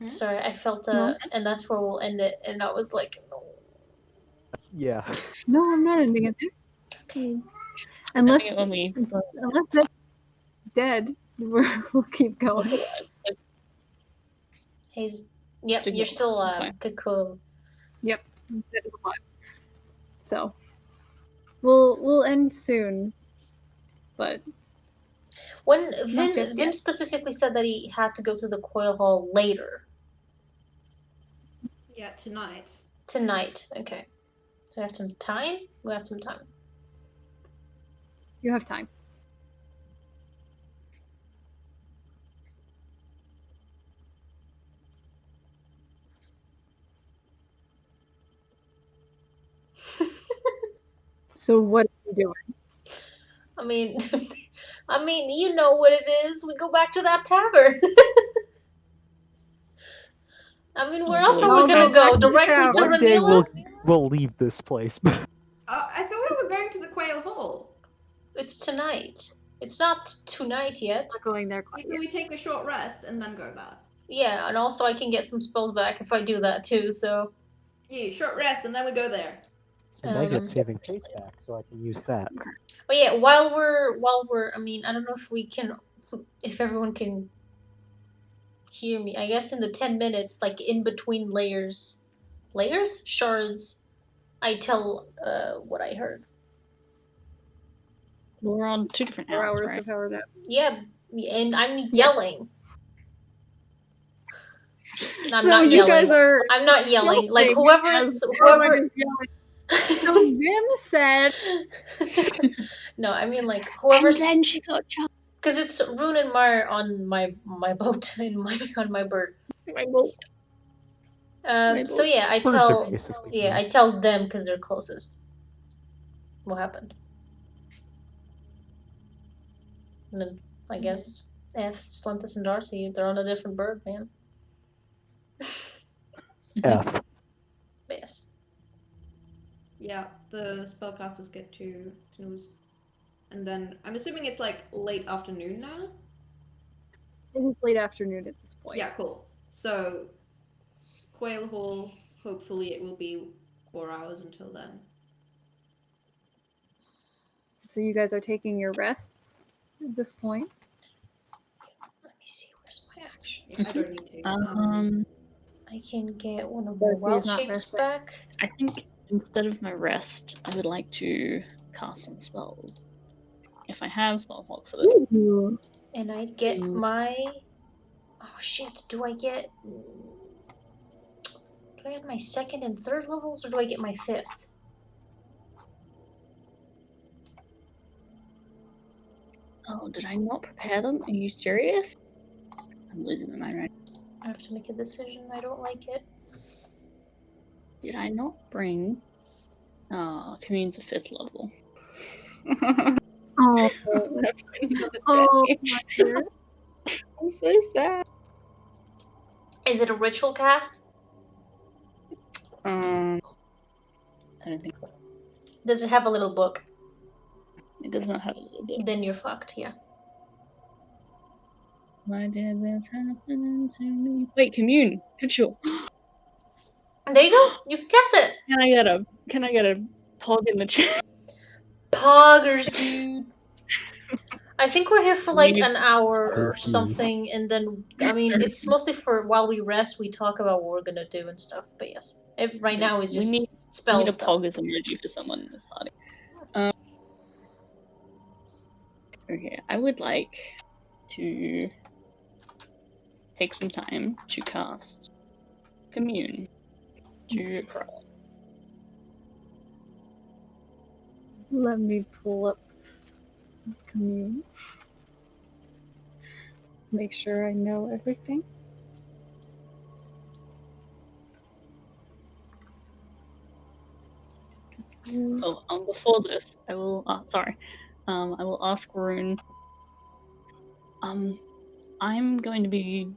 Sorry, I felt No? and that's where we'll end it. And I was like, no. Yeah. No, I'm not ending it there. Okay. Unless When we it's dead, we'll keep going. He's yep. Still You're going. still It's fine. cocoon. Yep, that is alive. So we'll end soon, but When Not just Vim yet. specifically said that he had to go to the coil hall later Yeah, tonight. tonight. Okay. So we have some time. We have some time. you have time. So what are you doing? I mean, you know what it is. We go back to that tavern. I mean, where Oh, else boy. are we Oh, gonna go go? back to Directly town. to One day Ranila? we'll leave this place. I thought we were going to the Quail Hall. It's tonight. It's not tonight yet. We're going there quite So yet. we take a short rest and then go there. Yeah, and also I can get some spells back if I do that too. So Yeah, short rest and then we go there. And I Um, get saving face back, so I can use that. but yeah, while we're, I mean, I don't know if we can, if everyone can hear me. I guess in the 10 minutes, like in between shards, I tell what I heard. We're on 2 different 4 owls, hours right? of power nap. Yeah, and I'm yelling. I'm So not you yelling. guys are I'm not yelling. Like stealthing whoever's as whoever. everyone is yelling. So Vim said, No, I mean like whoever's. And then she got chopped. Because it's Rune and Maiyr on my boat in on my bird. My boat. So yeah, I Birds are tell basically I tell them because they're closest. What happened? And then I guess F, Slintus, and Darcy, they're on a different bird, man. F. Yes. Yeah, the spellcasters get to snooze. And then I'm assuming it's like late afternoon now? it is late afternoon at this point. Yeah, cool. So Quail Hall, hopefully it will be 4 hours until then. So you guys are taking your rests at this point. Let me see. Where's my I don't need to. I can get one of But my he wild is not shapes resting. back. I think instead of my rest, I would like to cast some spells. If I have spell slots for this. Ooh. And I get Ooh. my... Oh shit, do I get my second and third levels, or do I get my fifth? Oh, did I not prepare them? Are you serious? I'm losing my mind right I have to make a decision. I don't like it. now. Did I not bring... Oh, Commune's a 5th level. Oh, oh, Day. Maiyr. I'm so sad. Is it a ritual cast? I don't think Does it have a little book? it does not have a little bit. Then you're fucked, yeah. Why did this happen to me? Wait, Commune, ritual. There you go. You can cast it. Can I get a pog in the chat? Poggers, dude. I think we're here for like Maybe- an hour or Please. something, and then I mean it's mostly for while we rest. We talk about what we're gonna do and stuff. But yes, right now is We just need spell a stuff. pog as emoji for someone in this party. Okay, I would like to take some time to cast Commune to Cora. Let me pull up Commune. Make sure I know everything. Oh, before this, I will. I will ask Rune. I'm going to be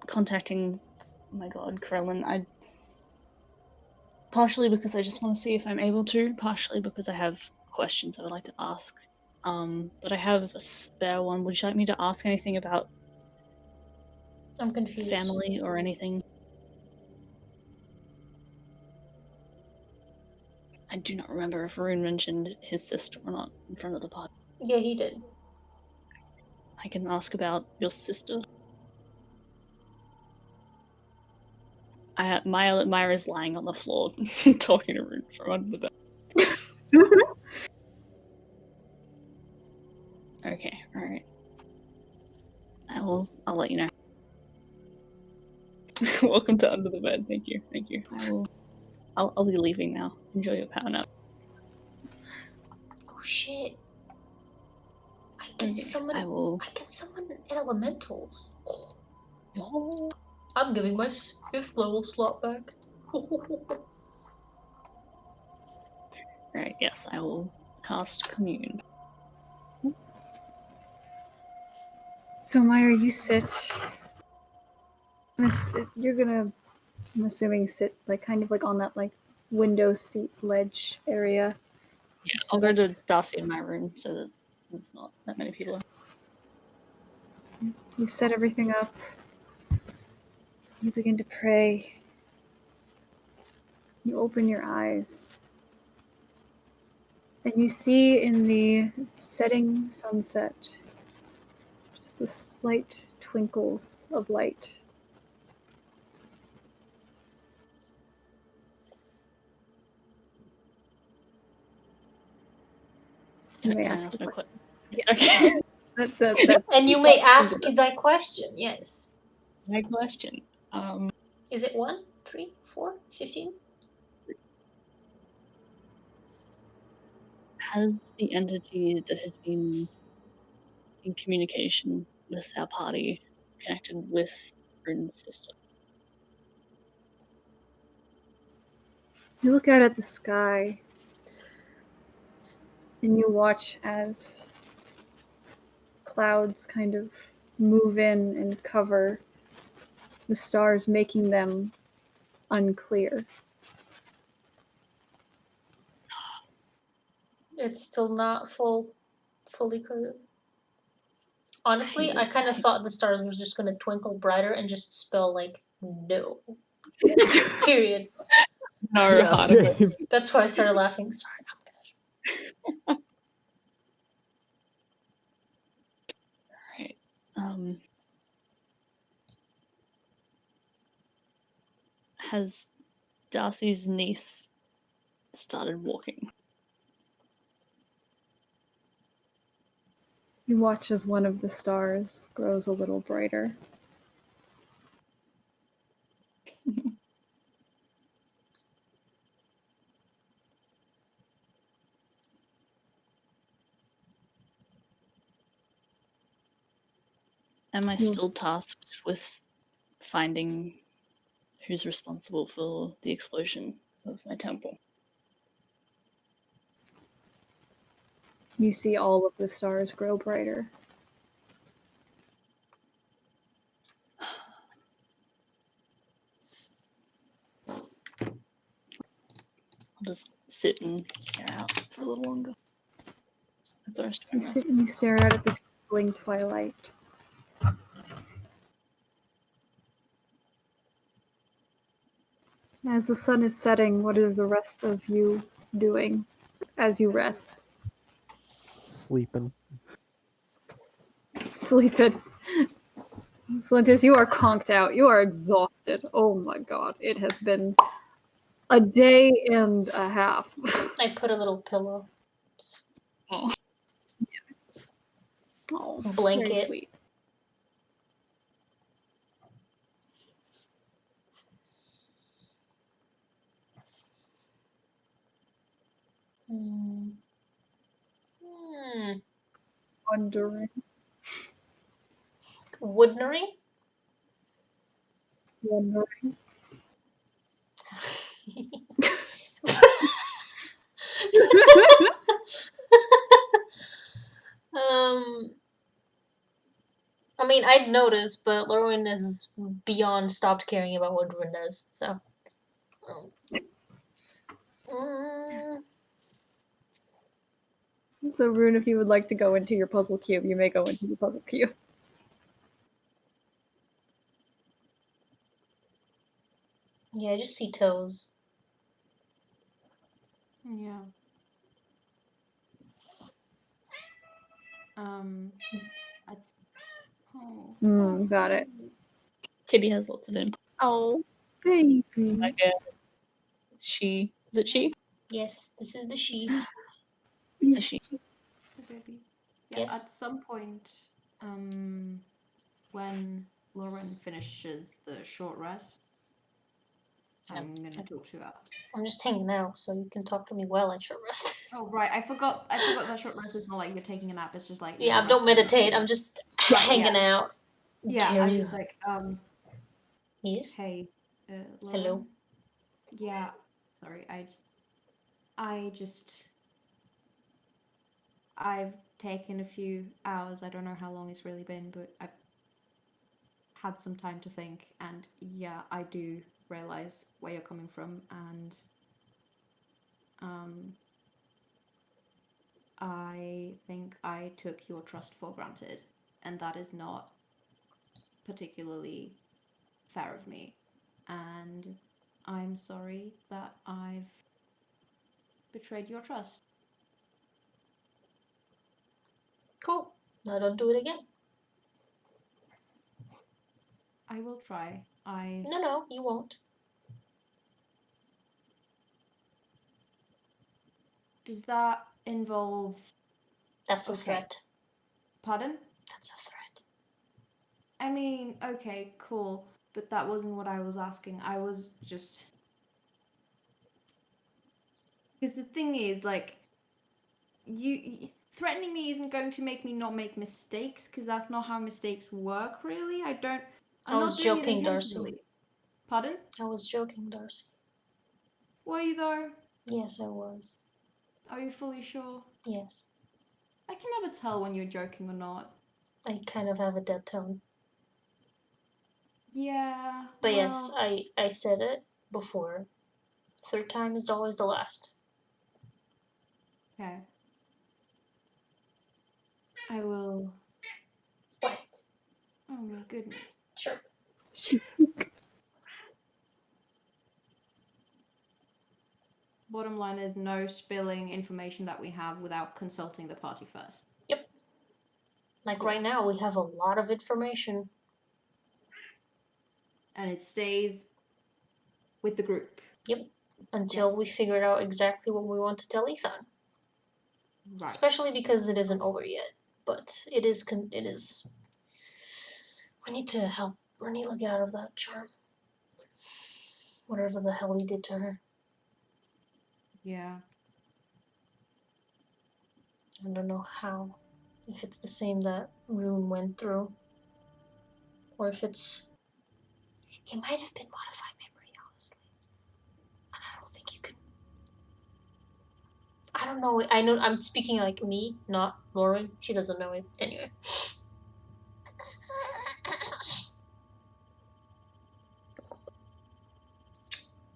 contacting. Oh my God, Krellin. Partially because I just want to see if I'm able to. Partially because I have questions I would like to ask. But I have a spare one. Would you like me to ask anything about I'm confused. family or anything? I do not remember if Rune mentioned his sister or not in front of the party. Yeah, he did. I can ask about your sister. Maiyr is lying on the floor talking to Rune from under the bed. Okay, alright. I'll let you know. Welcome to Under the Bed. Thank you. I'll be leaving now. Enjoy your power nap. Oh shit! I can Okay, summon. I will. I can summon elementals. Oh. I'm giving my 5th level slot back. Right, yes, I will cast Commune. So Maiyr, you sit. You're gonna, I'm assuming, sit like kind of like on that like window seat ledge area. Yeah, So I'll go that- to Darcy in my room so that there's not that many people. You set everything up. You begin to pray. You open your eyes. And you see in the setting sunset just the slight twinkles of light. You may Can I ask ask a my question. question? Okay. And you may ask thy question. Yes. My question. Is it 1, 3, 4, 15? Has the entity that has been in communication with our party connected with Rune's sister? You look out at the sky and you watch as clouds kind of move in and cover the stars, making them unclear. It's still not fully clear. Honestly, I kind of thought the stars was just gonna twinkle brighter and just spell like no. Period. No, Yeah, harder. same. That's why I started laughing. Sorry, I'm Right. has Darcy's niece started walking? You watch as one of the stars grows a little brighter. Am I You- still tasked with finding who's responsible for the explosion of my temple? You see all of the stars grow brighter. I'll just sit and stare out for a little longer at the rest of You my sit and you stare out at the twinkling twilight. As the sun is setting, what are the rest of you doing as you rest? Sleeping. Sleeping. Slintus, you are conked out. You are exhausted. Oh my god. It has been a day and a half. I put a little pillow, just Oh, Oh, very blanket. sweet. Hmm. Wondering. Woodnery? Wondering. um, I mean, I'd noticed, but Lorwyn is beyond stopped caring about what Rune does, so. Mm, So, Rune, if you would like to go into your puzzle cube, you may go into your puzzle cube. yeah, I just see toes. Yeah. That's. Oh. Got it. Kitty has lots of input. Oh, baby. Is she? Is it she? Yes, this is the she. Is she? The baby. Yeah. Yes. At some point, when Lauren finishes the short rest, I'm gonna talk to her. I'm just hanging out, so you can talk to me while I short rest. Oh right, I forgot that short rest is not like you're taking a nap. It's just like Yeah, you're don't resting. meditate. I'm just hanging out. Yeah, Carry I'm just on. like Yes. hey, Lauren? Hello. Yeah, sorry, I've taken a few hours. I don't know how long it's really been, but I've had some time to think, and yeah, I do realize where you're coming from, and I think I took your trust for granted, and that is not particularly fair of me. And I'm sorry that I've betrayed your trust. Cool. Now don't do it again. I will try. No, you won't. Does that involve... That's a Okay. threat. Pardon? That's a threat. I mean, okay, cool. But that wasn't what I was asking. I was just... Because the thing is, like, you threatening me isn't going to make me not make mistakes, because that's not how mistakes work, really. I'm I was not doing joking, it Darcy. intentionally. Pardon? I was joking, Darcy. Were you though? Yes, I was. Are you fully sure? Yes. I can never tell when you're joking or not. I kind of have a dead tone. Yeah. But well, yes, I said it before. Third time is always the last. Okay. I will. What? Oh my goodness. Sure. Bottom line is no spilling information that we have without consulting the party first. Yep. Like right now, we have a lot of information. And it stays with the group. Until Yes. we figured out exactly what we want to tell Ethan. Right. Especially because it isn't over yet. But it is. We need to help Renila get out of that charm. Whatever the hell he did to her. Yeah. I don't know how. If it's the same that Rune went through. Or if it's... It might have been modified memory, honestly. And I don't think you can... I don't know. I know I'm speaking like me, not Lauren. She doesn't know it. Anyway.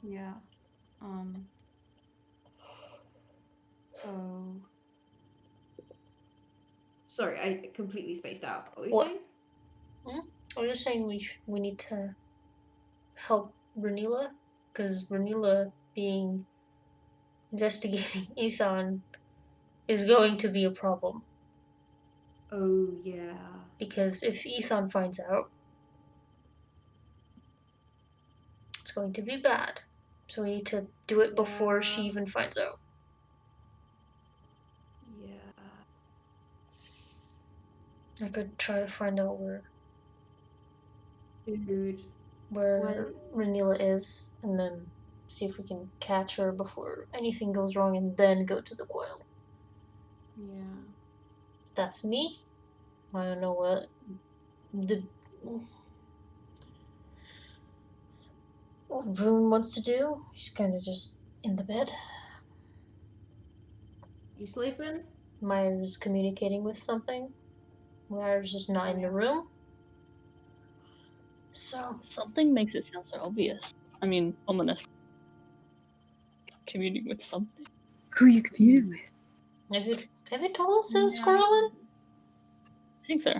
Yeah. So... Sorry, I completely spaced out. What were you What? saying? I was just saying we need to help Renila, because Renila being investigating Ethan is going to be a problem. Oh, yeah. Because if Ethan finds out, it's going to be bad. So we need to do it before she Yeah. even finds out. Yeah. I could try to find out Dude. where Renila is, and then see if we can catch her before anything goes wrong, and then go to the Coil. Yeah. That's me. I don't know what Rune wants to do. He's kind of just in the bed. You sleeping? Maiyr is communicating with something. Mayr's just not in the room. So Something makes it sound so obvious. I mean, ominous. Communing with something. Who are you communing with? have you told us it was Yeah. Squirrelin? I think so.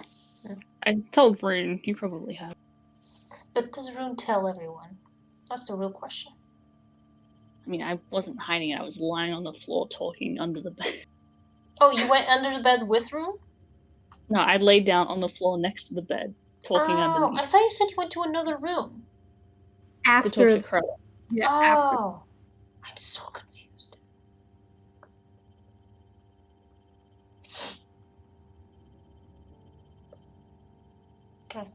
Yeah. I told Rune. You probably have. But does Rune tell everyone? That's the real question. I mean, I wasn't hiding it. I was lying on the floor talking under the bed. Oh, you went under the bed with Rune? No, I laid down on the floor next to the bed, talking I underneath thought you said you went to another room. to talk After, to Cora. yeah, after. Oh, I'm so confused. Okay.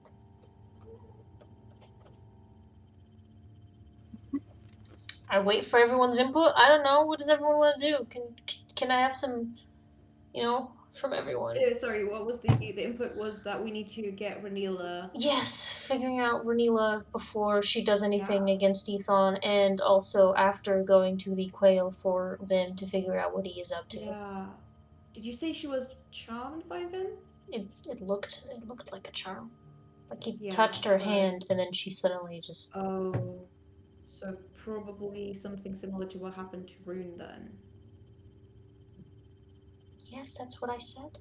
I wait for everyone's input. I don't know. What does everyone want to do? Can I have some, from everyone? Sorry, what was the input was that we need to get Renila. Yes, figuring out Renila before she does anything Yeah. against Ethan, and also after going to the Quail for Vim to figure out what he is up to. Yeah. Did you say she was charmed by them? It looked like a charm. Like he Yeah, touched her so- hand, and then she suddenly just. Oh. So probably something similar to what happened to Rune then. Yes, that's what I said.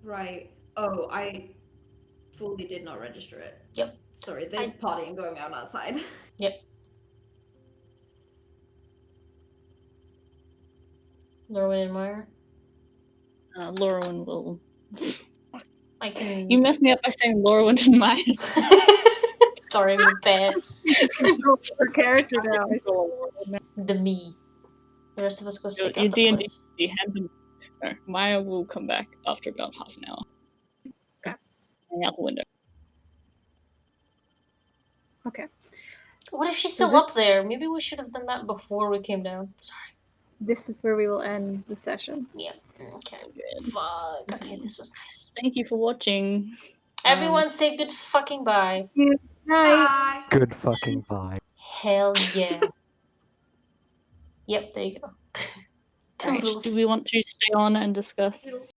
Right. Oh, I fully did not register it. Yep. Sorry, there's partying going on outside. Yep. Rune and Maiyr. Laurelin will. I can. You messed me up by saying Laurelin and Maiyr. Sorry, I'm bad. Control her character now. The me. The rest of us go check Your out the D&D place. hand them. No, Maiyr will come back after about half an hour. Okay. Hang out the window. Okay. What if she's still up there? Maybe we should have done that before we came down. Sorry. This is where we will end the session. Yeah. Okay. Fuck. Okay, this was nice. Thank you for watching. Everyone say good fucking bye. Good night. Bye. Good fucking bye. Hell yeah. Yep, there you go. Right, Toodles. do we want to stay on and discuss